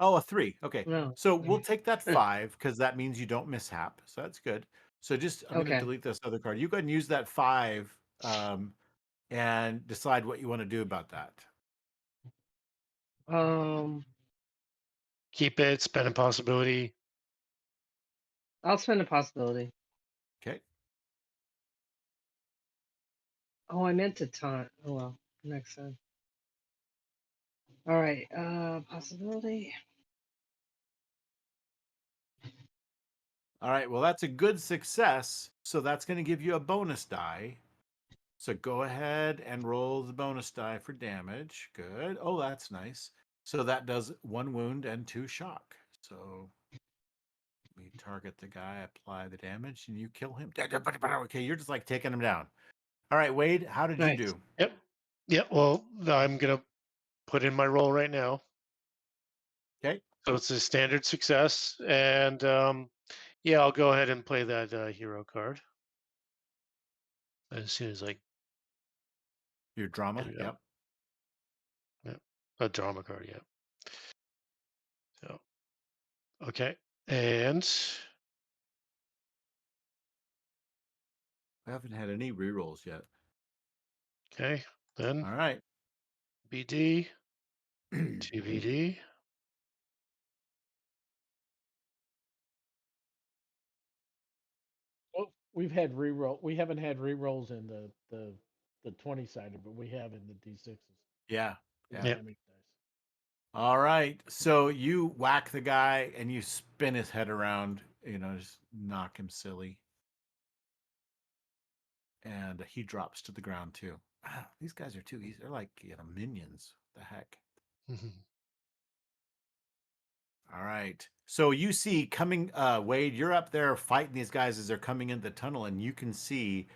[SPEAKER 1] Oh, a 3. Okay.
[SPEAKER 5] No.
[SPEAKER 1] So we'll take that 5 because that means you don't mishap. So that's good. So just, I'm going to
[SPEAKER 5] Okay.
[SPEAKER 1] delete this other card. You go ahead and use that 5 and decide what you want to do about that.
[SPEAKER 3] Keep it. Spend a possibility.
[SPEAKER 5] I'll spend a possibility.
[SPEAKER 1] Okay.
[SPEAKER 5] Oh, I meant to taunt. Oh well. Next time. All right. Possibility.
[SPEAKER 1] All right. Well, that's a good success. So that's going to give you a bonus die. So go ahead and roll the bonus die for damage. Good. Oh, that's nice. So that does 1 wound and 2 shock. So we target the guy, apply the damage, and you kill him. Okay, you're just like taking him down. All right, Wade, how did you
[SPEAKER 5] Nice.
[SPEAKER 1] do?
[SPEAKER 3] Yep. Yeah. Well, I'm gonna put in my roll right now.
[SPEAKER 1] Okay.
[SPEAKER 3] So it's a standard success, and yeah, I'll go ahead and play that hero card as soon as I
[SPEAKER 1] Your drama.
[SPEAKER 3] get it out.
[SPEAKER 1] Yep.
[SPEAKER 3] Yep. A drama card. Yeah. So okay, and
[SPEAKER 1] I haven't had any rerolls yet.
[SPEAKER 3] okay, then
[SPEAKER 1] All right.
[SPEAKER 3] BD, TBD.
[SPEAKER 2] Well, we've had reroll. We haven't had rerolls in the 20-sided, but we have in the D6s.
[SPEAKER 1] Yeah.
[SPEAKER 2] The
[SPEAKER 1] Yeah.
[SPEAKER 3] Yep.
[SPEAKER 2] damage dice.
[SPEAKER 1] All right. So you whack the guy and you spin his head around, just knock him silly. And he drops to the ground too. Wow, these guys are too easy. They're like, minions. The heck. All right. So you see coming, Wade, you're up there fighting these guys as they're coming in the tunnel, and you can see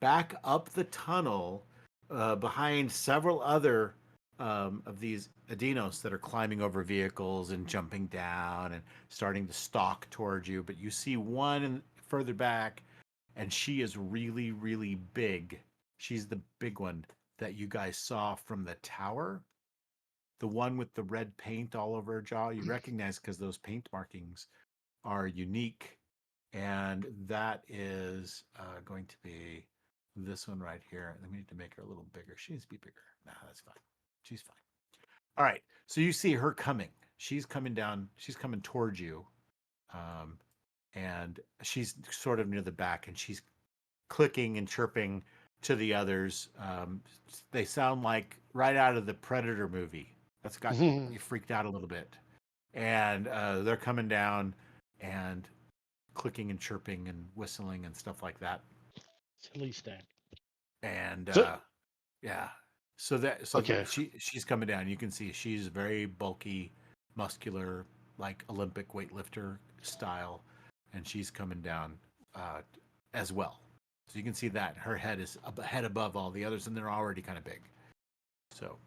[SPEAKER 1] back up the tunnel behind several other of these Adinos that are climbing over vehicles and jumping down and starting to stalk towards you. But you see one further back, and she is really, really big. She's the big one that you guys saw from the tower. The one with the red paint all over her jaw, you recognize because those paint markings are unique. And that is going to be this one right here. And we need to make her a little bigger. She needs to be bigger. Nah, that's fine. She's fine. All right. So you see her coming. She's coming down. She's coming towards you. And she's sort of near the back, and she's clicking and chirping to the others. They sound like right out of the Predator movie. That's got you freaked out a little bit. And they're coming down and clicking and chirping and whistling and stuff like that.
[SPEAKER 2] Silly stack.
[SPEAKER 1] And
[SPEAKER 3] So-
[SPEAKER 1] yeah, so
[SPEAKER 3] Okay.
[SPEAKER 1] she's coming down. You can see she's very bulky, muscular, like Olympic weightlifter style, and she's coming down as well. So you can see that her head is a head above all the others, and they're already kind of big. So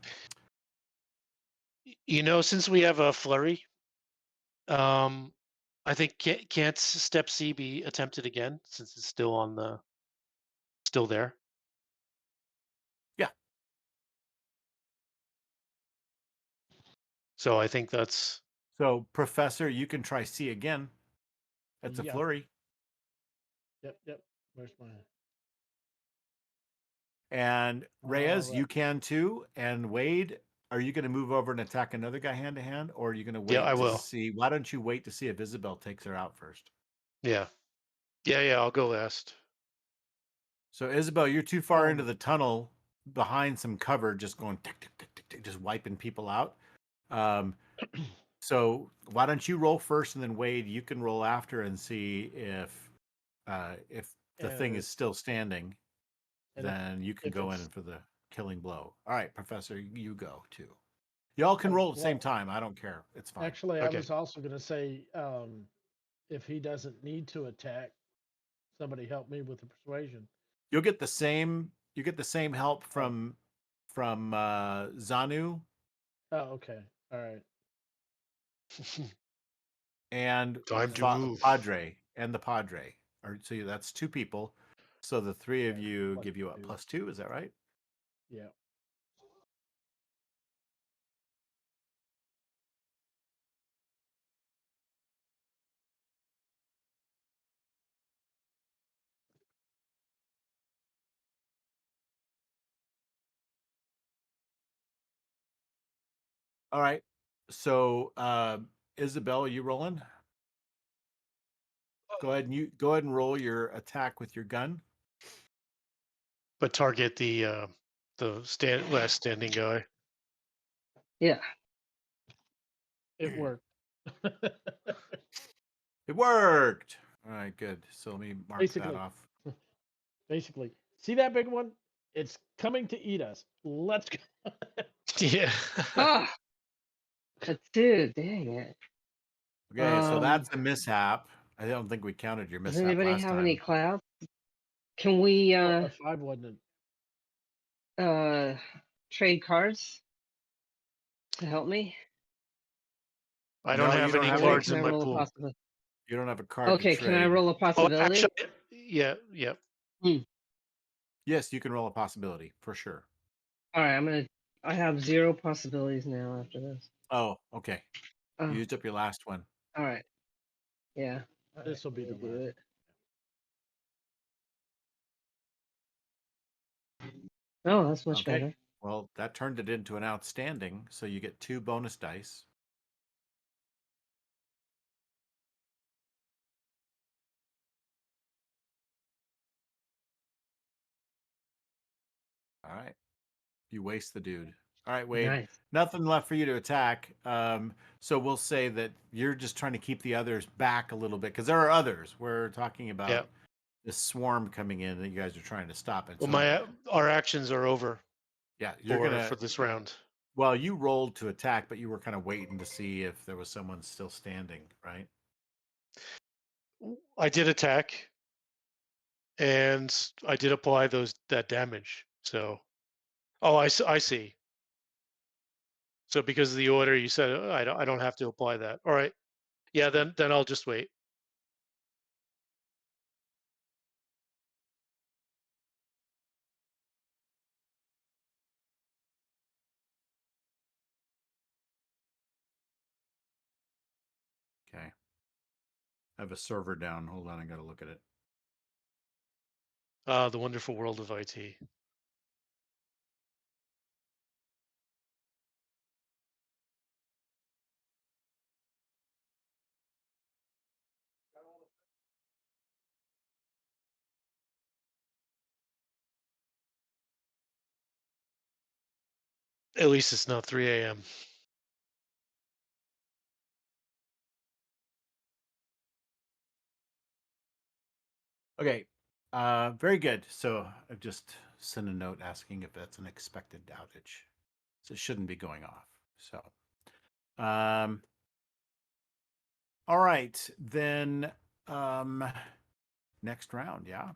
[SPEAKER 3] Since we have a flurry, I think can't step C be attempted again since it's still there?
[SPEAKER 1] yeah,
[SPEAKER 3] So I think that's
[SPEAKER 1] so Professor, you can try C again. That's a
[SPEAKER 2] Yeah.
[SPEAKER 1] flurry.
[SPEAKER 2] Yep. Where's my?
[SPEAKER 1] And Reyes,
[SPEAKER 2] Alright.
[SPEAKER 1] you can too. And Wade, are you going to move over and attack another guy hand to hand, or are you going to wait
[SPEAKER 3] I
[SPEAKER 1] to
[SPEAKER 3] will.
[SPEAKER 1] see? Why don't you wait to see if Isabel takes her out first?
[SPEAKER 3] Yeah. I'll go last.
[SPEAKER 1] So Isabel, you're too far into
[SPEAKER 2] Um,
[SPEAKER 1] the tunnel behind some cover, just going tick, tick, tick, tick, tick, just wiping people out. So why don't you roll first, and then Wade, you can roll after and see if the thing is
[SPEAKER 2] And-
[SPEAKER 1] still standing.
[SPEAKER 2] and if-
[SPEAKER 1] Then you can
[SPEAKER 2] if
[SPEAKER 1] go in
[SPEAKER 2] it's-
[SPEAKER 1] for the killing blow. All right, Professor, you go too. Y'all can roll at the same time. I don't care. It's fine.
[SPEAKER 2] Actually, I
[SPEAKER 3] Okay.
[SPEAKER 2] was also going to say, if he doesn't need to attack, somebody help me with the persuasion.
[SPEAKER 1] You'll get the same. You get the same help from Zanu
[SPEAKER 2] Oh, okay. All right.
[SPEAKER 1] and
[SPEAKER 3] Time to move.
[SPEAKER 1] Padre and the Padre. So that's two people. So the three of
[SPEAKER 2] Okay,
[SPEAKER 1] you
[SPEAKER 2] plus
[SPEAKER 1] give you a
[SPEAKER 2] two.
[SPEAKER 1] +2. Is that right?
[SPEAKER 2] Yeah.
[SPEAKER 1] All right. So Isabel, are you rolling? Go ahead and roll your attack with your gun.
[SPEAKER 3] But target the last standing guy.
[SPEAKER 5] Yeah.
[SPEAKER 2] It worked.
[SPEAKER 1] It worked. All right, good. So let me mark that
[SPEAKER 2] Basically.
[SPEAKER 1] off.
[SPEAKER 2] Basically, see that big one? It's coming to eat us. Let's go.
[SPEAKER 3] Yeah.
[SPEAKER 5] Ah, dude, dang it.
[SPEAKER 1] Okay, so that's a mishap. I don't think we counted your
[SPEAKER 5] Does
[SPEAKER 1] mishap
[SPEAKER 5] anybody
[SPEAKER 1] last
[SPEAKER 5] have
[SPEAKER 1] time.
[SPEAKER 5] any clouds? Can we
[SPEAKER 2] A 5 wasn't
[SPEAKER 5] trade cards to help me?
[SPEAKER 3] I don't
[SPEAKER 1] No,
[SPEAKER 3] have
[SPEAKER 1] you don't
[SPEAKER 3] any
[SPEAKER 1] have
[SPEAKER 5] Or
[SPEAKER 1] any-
[SPEAKER 3] cards
[SPEAKER 5] can
[SPEAKER 3] in
[SPEAKER 5] I
[SPEAKER 3] my
[SPEAKER 5] roll a
[SPEAKER 3] pool.
[SPEAKER 5] possibility?
[SPEAKER 1] You don't have a card
[SPEAKER 5] Okay,
[SPEAKER 1] to
[SPEAKER 5] can I
[SPEAKER 1] trade.
[SPEAKER 5] roll a
[SPEAKER 3] Oh,
[SPEAKER 5] possibility?
[SPEAKER 3] actually, yeah.
[SPEAKER 1] Yes, you can roll a possibility for sure.
[SPEAKER 5] All right, I have 0 possibilities now after this.
[SPEAKER 1] Oh, okay. You
[SPEAKER 5] Oh,
[SPEAKER 1] used up your last one.
[SPEAKER 5] all right. Yeah. All
[SPEAKER 2] This will
[SPEAKER 5] right,
[SPEAKER 2] be
[SPEAKER 5] let
[SPEAKER 2] the
[SPEAKER 5] me do
[SPEAKER 2] last.
[SPEAKER 5] it. Oh, that's much
[SPEAKER 1] Okay.
[SPEAKER 5] better.
[SPEAKER 1] Well, that turned it into an outstanding, so you get 2 bonus dice. All right. You waste the dude. All right, Wade.
[SPEAKER 5] Nice.
[SPEAKER 1] Nothing left for you to attack. So we'll say that you're just trying to keep the others back a little bit because there are others. We're talking
[SPEAKER 3] Yeah.
[SPEAKER 1] about this swarm coming in that you guys are trying to stop it.
[SPEAKER 3] Well,
[SPEAKER 1] So
[SPEAKER 3] our actions are over
[SPEAKER 1] yeah, you're gonna.
[SPEAKER 3] for this round.
[SPEAKER 1] Well, you rolled to attack, but you were kind of waiting to see if there was someone still standing, right?
[SPEAKER 3] I did attack, and I did apply that damage. So, oh, I see. So because of the order, you said I don't have to apply that. All right. Yeah, then I'll just wait.
[SPEAKER 1] Okay. I have a server down. Hold on, I gotta look at it.
[SPEAKER 3] The wonderful world of IT. At least it's not 3 a.m.
[SPEAKER 1] Okay. Very good. So I've just sent a note asking if that's an expected outage. So it shouldn't be going off. So, all right, then, next round. Yeah.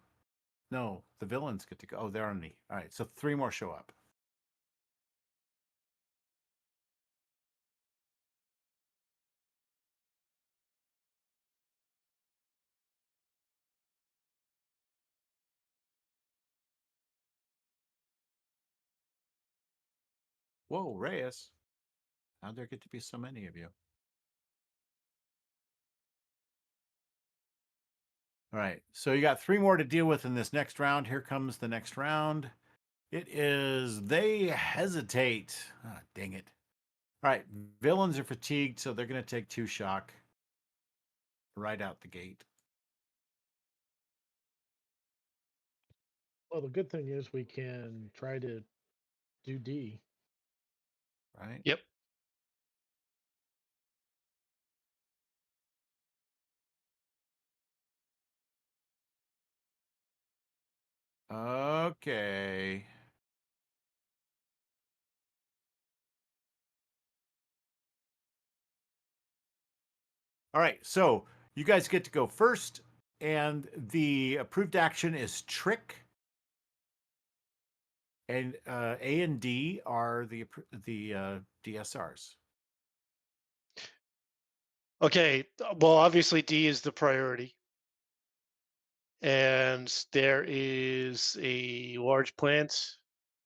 [SPEAKER 1] No, the villains get to go. Oh, they're on me. All right. So 3 more show up. Whoa, Reyes. How'd there get to be so many of you? All right. So you got 3 more to deal with in this next round. Here comes the next round. It is They Hesitate. Ah, dang it. All right. Villains are fatigued, so they're going to take 2 shock right out the gate.
[SPEAKER 2] Well, the good thing is we can try to do D.
[SPEAKER 1] Right.
[SPEAKER 3] Yep.
[SPEAKER 1] Okay. All right. So you guys get to go first, and the approved action is Trick. And A and D are the DSRs.
[SPEAKER 3] Okay. Well, obviously D is the priority, and there is a large plant.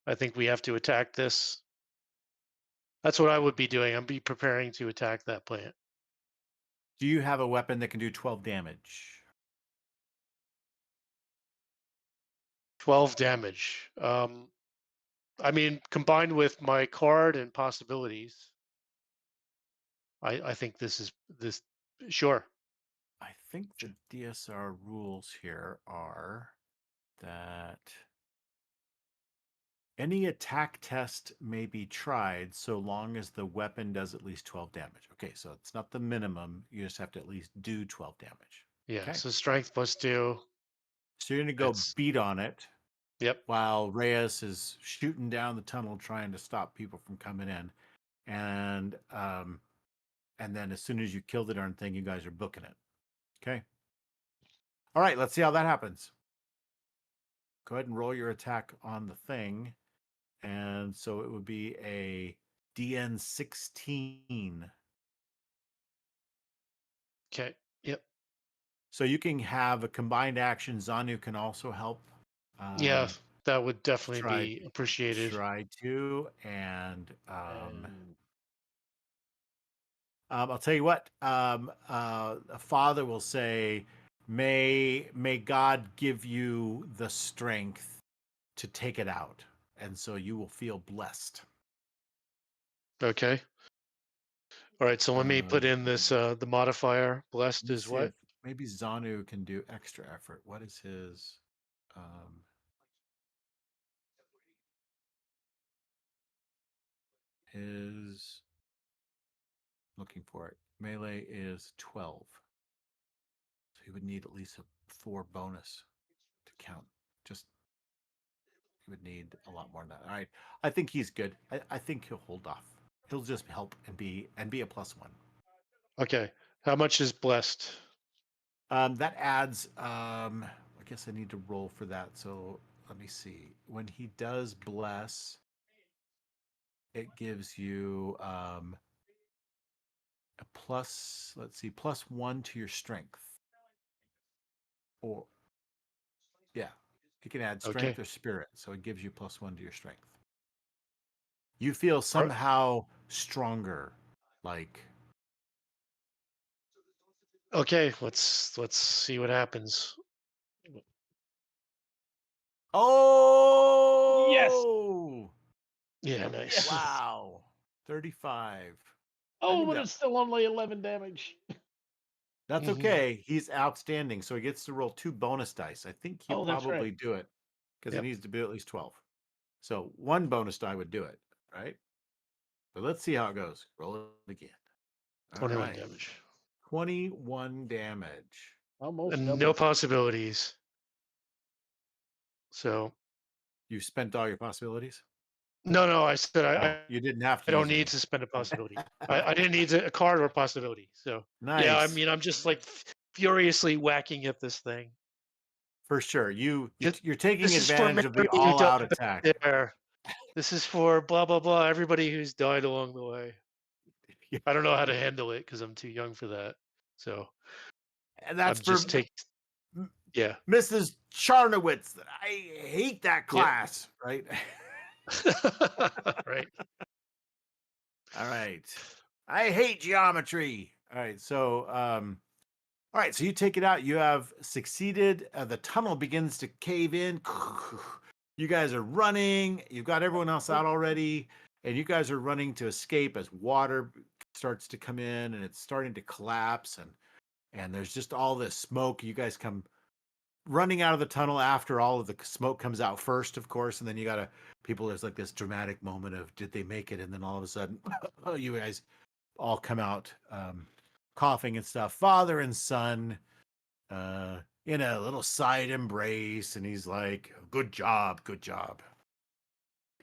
[SPEAKER 3] I think we have to attack this. That's what I would be doing. I'd be preparing to attack that plant.
[SPEAKER 1] Do you have a weapon that can do 12 damage?
[SPEAKER 3] 12 damage. I mean, combined with my card and possibilities, I think this. Sure.
[SPEAKER 1] I think the DSR rules here are that any attack test may be tried so long as the weapon does at least 12 damage. Okay, so it's not the minimum. You just have to at least do 12 damage.
[SPEAKER 3] Yeah.
[SPEAKER 1] Okay.
[SPEAKER 3] So strength +2.
[SPEAKER 1] So you're going to go
[SPEAKER 3] That's
[SPEAKER 1] beat on it
[SPEAKER 3] yep.
[SPEAKER 1] while Reyes is shooting down the tunnel trying to stop people from coming in. And then as soon as you kill the darn thing, you guys are booking it. Okay. All right, let's see how that happens. Go ahead and roll your attack on the thing. And so it would be a DN 16.
[SPEAKER 3] Okay. Yep.
[SPEAKER 1] So you can have a combined action. Zanu can also help.
[SPEAKER 3] Yeah, that would definitely
[SPEAKER 1] Try
[SPEAKER 3] be appreciated.
[SPEAKER 1] to. And
[SPEAKER 2] And
[SPEAKER 1] I'll tell you what. A father will say, "May God give you the strength to take it out and so you will feel blessed.
[SPEAKER 3] Okay. All right. So let me put in this the modifier. Blessed
[SPEAKER 1] Let me
[SPEAKER 3] is
[SPEAKER 1] see
[SPEAKER 3] what?
[SPEAKER 1] if maybe Zanu can do extra effort. What is his? Um, his looking for it. Melee is 12, so he would need at least a 4 bonus to count. Just he would need a lot more than that. All right, I think he's good. I think he'll hold off. He'll just help and be a +1.
[SPEAKER 3] Okay. How much is blessed?
[SPEAKER 1] That adds. I guess I need to roll for that. So let me see. When he does bless, it gives you a plus. Let's see, +1 to your strength. Or yeah, you can add
[SPEAKER 3] Okay.
[SPEAKER 1] strength or spirit, so it gives you +1 to your strength. You feel
[SPEAKER 3] All right.
[SPEAKER 1] somehow stronger, like
[SPEAKER 3] Okay. Let's see what happens.
[SPEAKER 2] Yes.
[SPEAKER 1] oh
[SPEAKER 3] Yeah. Nice.
[SPEAKER 2] Yes.
[SPEAKER 1] wow, 35. I
[SPEAKER 2] Oh,
[SPEAKER 1] think
[SPEAKER 2] but it's still only 11 damage.
[SPEAKER 1] that's
[SPEAKER 3] Mhm.
[SPEAKER 1] okay. He's outstanding, so he gets to roll 2 bonus dice. I think he'll
[SPEAKER 2] Oh, that's right.
[SPEAKER 1] probably do it because it
[SPEAKER 3] Yep.
[SPEAKER 1] needs to be at least 12. So 1 bonus die would do it, right? But let's see how it goes. Roll it again. All
[SPEAKER 3] 21
[SPEAKER 1] right,
[SPEAKER 3] damage.
[SPEAKER 1] 21 damage.
[SPEAKER 2] Almost
[SPEAKER 3] And
[SPEAKER 2] double.
[SPEAKER 3] no possibilities. So
[SPEAKER 1] You spent all your possibilities.
[SPEAKER 3] no. I said
[SPEAKER 1] Oh, you didn't have
[SPEAKER 3] I
[SPEAKER 1] to
[SPEAKER 3] don't
[SPEAKER 1] use
[SPEAKER 3] need
[SPEAKER 1] any.
[SPEAKER 3] to spend a possibility. I didn't need a card or possibility. So yeah. I
[SPEAKER 1] Nice.
[SPEAKER 3] mean, I'm just like furiously whacking at this thing.
[SPEAKER 1] For sure.
[SPEAKER 3] This
[SPEAKER 1] You're taking
[SPEAKER 3] this is for
[SPEAKER 1] advantage of the
[SPEAKER 3] Mary who died
[SPEAKER 1] all-out
[SPEAKER 3] back
[SPEAKER 1] attack.
[SPEAKER 3] there. This is for blah blah blah. Everybody who's died along the way. I don't know how to handle it because I'm too young for that. So
[SPEAKER 1] And that's
[SPEAKER 3] I'm
[SPEAKER 1] for
[SPEAKER 3] just taking. Yeah.
[SPEAKER 1] Mrs. Charnowitz. I hate that
[SPEAKER 3] Yep.
[SPEAKER 1] class, right?
[SPEAKER 3] Right.
[SPEAKER 1] All right. I hate geometry. All right. So, all right. So you take it out. You have succeeded. The tunnel begins to cave in. You guys are running. You've got everyone else out already. And you guys are running to escape as water starts to come in and it's starting to collapse. And there's just all this smoke. You guys come running out of the tunnel after all of the smoke comes out first, of course. And then you got to, people, there's like this dramatic moment of, did they make it? And then all of a sudden, oh, you guys all come out coughing and stuff, father and son, in a little side embrace, and he's like, good job,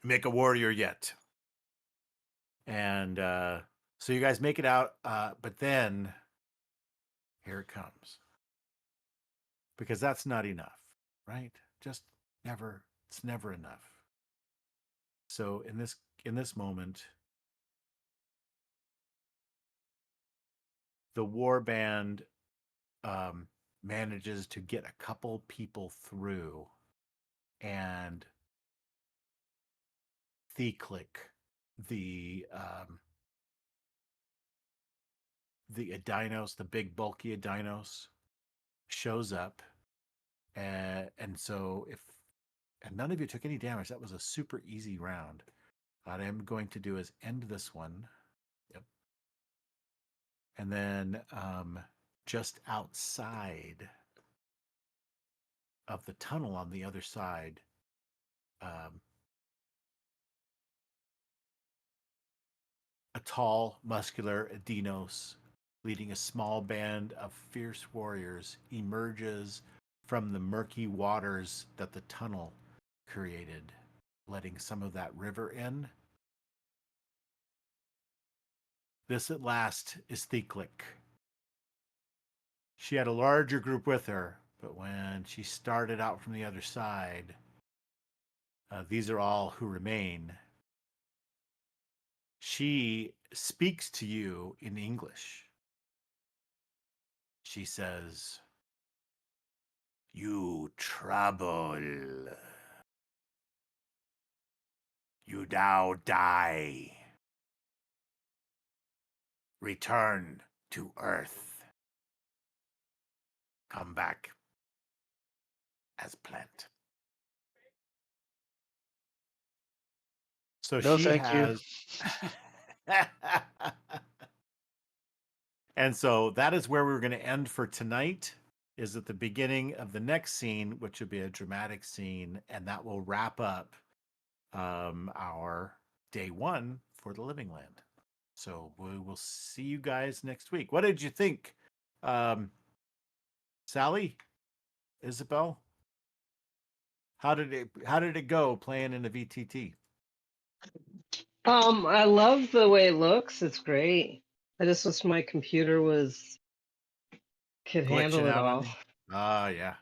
[SPEAKER 1] make a warrior yet. And so you guys make it out, but then here it comes, because that's not enough, right? Just never, it's never enough. So in this moment, the war band manages to get a couple people through, and Theclick, the Adinos, the big bulky Adinos, shows up, and so if and none of you took any damage, that was a super easy round. What I'm going to do is end this one. Yep. And then just outside of the tunnel on the other side, um, a tall, muscular Adinos leading a small band of fierce warriors emerges from the murky waters that the tunnel created, letting some of that river in. This at last is Theclick. She had a larger group with her, but when she started out from the other side, these are all who remain. She speaks to you in English. She says, "You trouble. You now die. Return to Earth. Come back as plant." So
[SPEAKER 3] No,
[SPEAKER 1] she
[SPEAKER 3] thank you.
[SPEAKER 1] has. And so that is where we're going to end for tonight, is at the beginning of the next scene, which will be a dramatic scene, and that will wrap up our day one for the Living Land. So we will see you guys next week. What did you think, Sally, Isabel? How did it go playing in the VTT?
[SPEAKER 5] I love the way it looks. It's great. I just wish my computer could handle
[SPEAKER 1] Glitching
[SPEAKER 5] it
[SPEAKER 1] out on
[SPEAKER 5] all.
[SPEAKER 1] you? Ah, yeah.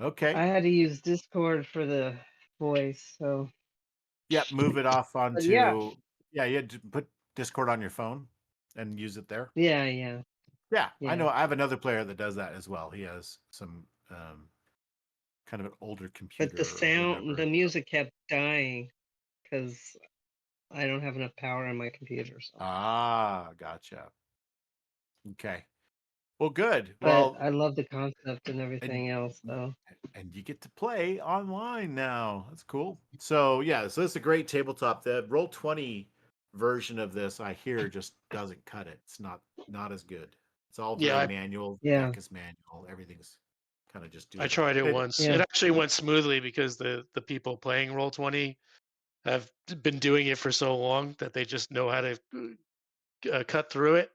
[SPEAKER 1] Okay.
[SPEAKER 5] I had to use Discord for the voice, so
[SPEAKER 1] Yep. Move it off
[SPEAKER 5] but yeah,
[SPEAKER 1] onto. Yeah, you had to put Discord on your phone and use it there.
[SPEAKER 5] yeah.
[SPEAKER 1] Yeah, I
[SPEAKER 5] Yeah.
[SPEAKER 1] know. I have another player that does that as well. He has some kind of an older
[SPEAKER 5] But the
[SPEAKER 1] computer or
[SPEAKER 5] sound,
[SPEAKER 1] whatever.
[SPEAKER 5] the music kept dying because I don't have enough power on my computer. So.
[SPEAKER 1] Ah, gotcha. Okay. Well, good.
[SPEAKER 5] But
[SPEAKER 1] Well,
[SPEAKER 5] I love the concept and
[SPEAKER 1] and
[SPEAKER 5] everything else, though.
[SPEAKER 1] and you get to play online now. That's cool. So yeah, so it's a great tabletop. The Roll20 version of this, I hear, just doesn't cut it. It's not as good. It's all very
[SPEAKER 3] Yeah,
[SPEAKER 1] manual.
[SPEAKER 5] Yeah.
[SPEAKER 1] Deck is manual. Everything's kind of just do
[SPEAKER 3] I
[SPEAKER 1] it.
[SPEAKER 3] tried it
[SPEAKER 1] It
[SPEAKER 3] once.
[SPEAKER 5] Yeah.
[SPEAKER 3] It actually went smoothly because the people playing Roll20 have been doing it for so long that they just know how to cut through it.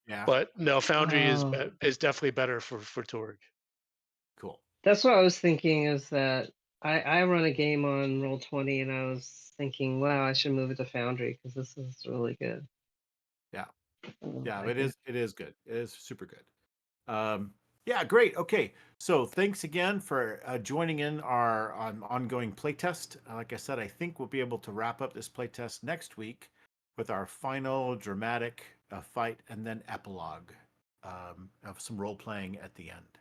[SPEAKER 1] yeah,
[SPEAKER 3] But no, Foundry
[SPEAKER 5] Oh,
[SPEAKER 3] is definitely better for Torg.
[SPEAKER 1] cool.
[SPEAKER 5] that's what I was thinking. Is that I run a game on Roll20, and I was thinking, wow, I should move it to Foundry because this is really good.
[SPEAKER 1] Yeah.
[SPEAKER 5] I
[SPEAKER 1] Yeah,
[SPEAKER 5] like it.
[SPEAKER 1] it is good. It is super good. Yeah, great. Okay, so thanks again for joining in our ongoing playtest. Like I said, I think we'll be able to wrap up this playtest next week with our final dramatic fight and then epilogue of some role playing at the end,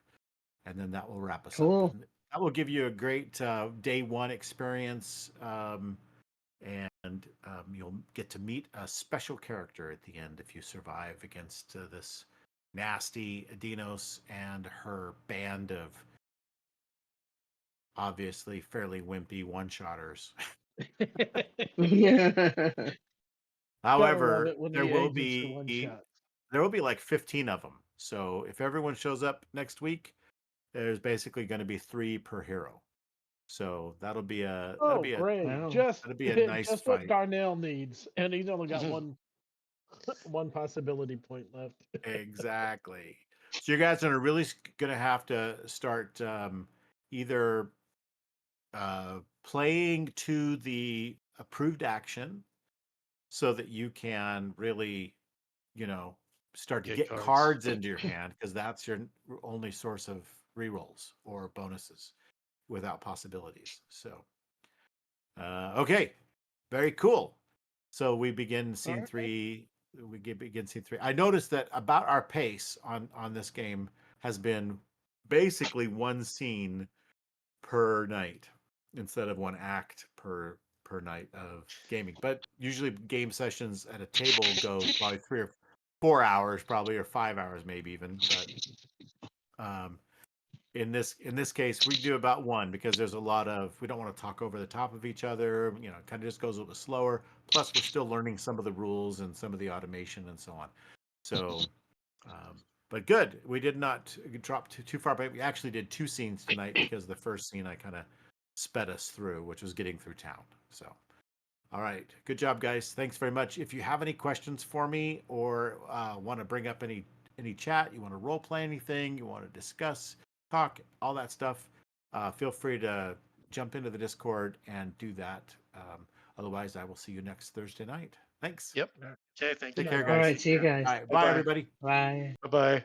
[SPEAKER 1] and then that will wrap us up.
[SPEAKER 5] Cool.
[SPEAKER 1] And that will give you a great day one experience. And you'll get to meet a special character at the end if you survive against this nasty Adinos and her band of obviously fairly wimpy one-shotters.
[SPEAKER 5] Yeah.
[SPEAKER 2] Gotta love
[SPEAKER 1] However,
[SPEAKER 2] it when the agents are one shot.
[SPEAKER 1] there will be like 15 of them. So if everyone shows up next week, there's basically going to be 3 per hero. So
[SPEAKER 2] Oh, great!
[SPEAKER 5] Wow.
[SPEAKER 1] that'll be a nice
[SPEAKER 2] Just what
[SPEAKER 1] fight.
[SPEAKER 2] Darnell needs, and he's only got one possibility point left.
[SPEAKER 1] Exactly. So you guys are really going to have to start either playing to the approved action so that you can really, you know, start to
[SPEAKER 3] Get
[SPEAKER 1] get
[SPEAKER 3] cards.
[SPEAKER 1] cards into your hand because that's your only source of rerolls or bonuses without possibilities. So, okay, very cool. So we begin
[SPEAKER 2] All
[SPEAKER 1] scene
[SPEAKER 2] right.
[SPEAKER 1] 3. Begin scene 3. I noticed that about our pace on this game has been basically one scene per night instead of one act per night of gaming. But usually game sessions at a table go probably 3 or 4 hours, probably, or 5 hours maybe even. But um, in this case, we do about one because there's a lot of we don't want to talk over the top of each other. You know, it kind of just goes a little bit slower. Plus, we're still learning some of the rules and some of the automation and so on. So, but good. We did not drop too far, but we actually did 2 scenes tonight because the first scene I kind of sped us through, which was getting through town. So, all right, good job, guys. Thanks very much. If you have any questions for me or want to bring up any chat, you want to role play anything, you want to discuss, talk, all that stuff, feel free to jump into the Discord and do that. Otherwise, I will see you next Thursday night. Thanks.
[SPEAKER 3] Yep. Okay, thank
[SPEAKER 2] Good
[SPEAKER 3] you.
[SPEAKER 1] Take care,
[SPEAKER 2] night,
[SPEAKER 5] All
[SPEAKER 2] all.
[SPEAKER 1] guys.
[SPEAKER 5] right. See you
[SPEAKER 1] All
[SPEAKER 5] guys.
[SPEAKER 1] right,
[SPEAKER 3] Bye
[SPEAKER 1] bye,
[SPEAKER 3] bye.
[SPEAKER 1] everybody.
[SPEAKER 5] Bye.
[SPEAKER 3] Bye bye.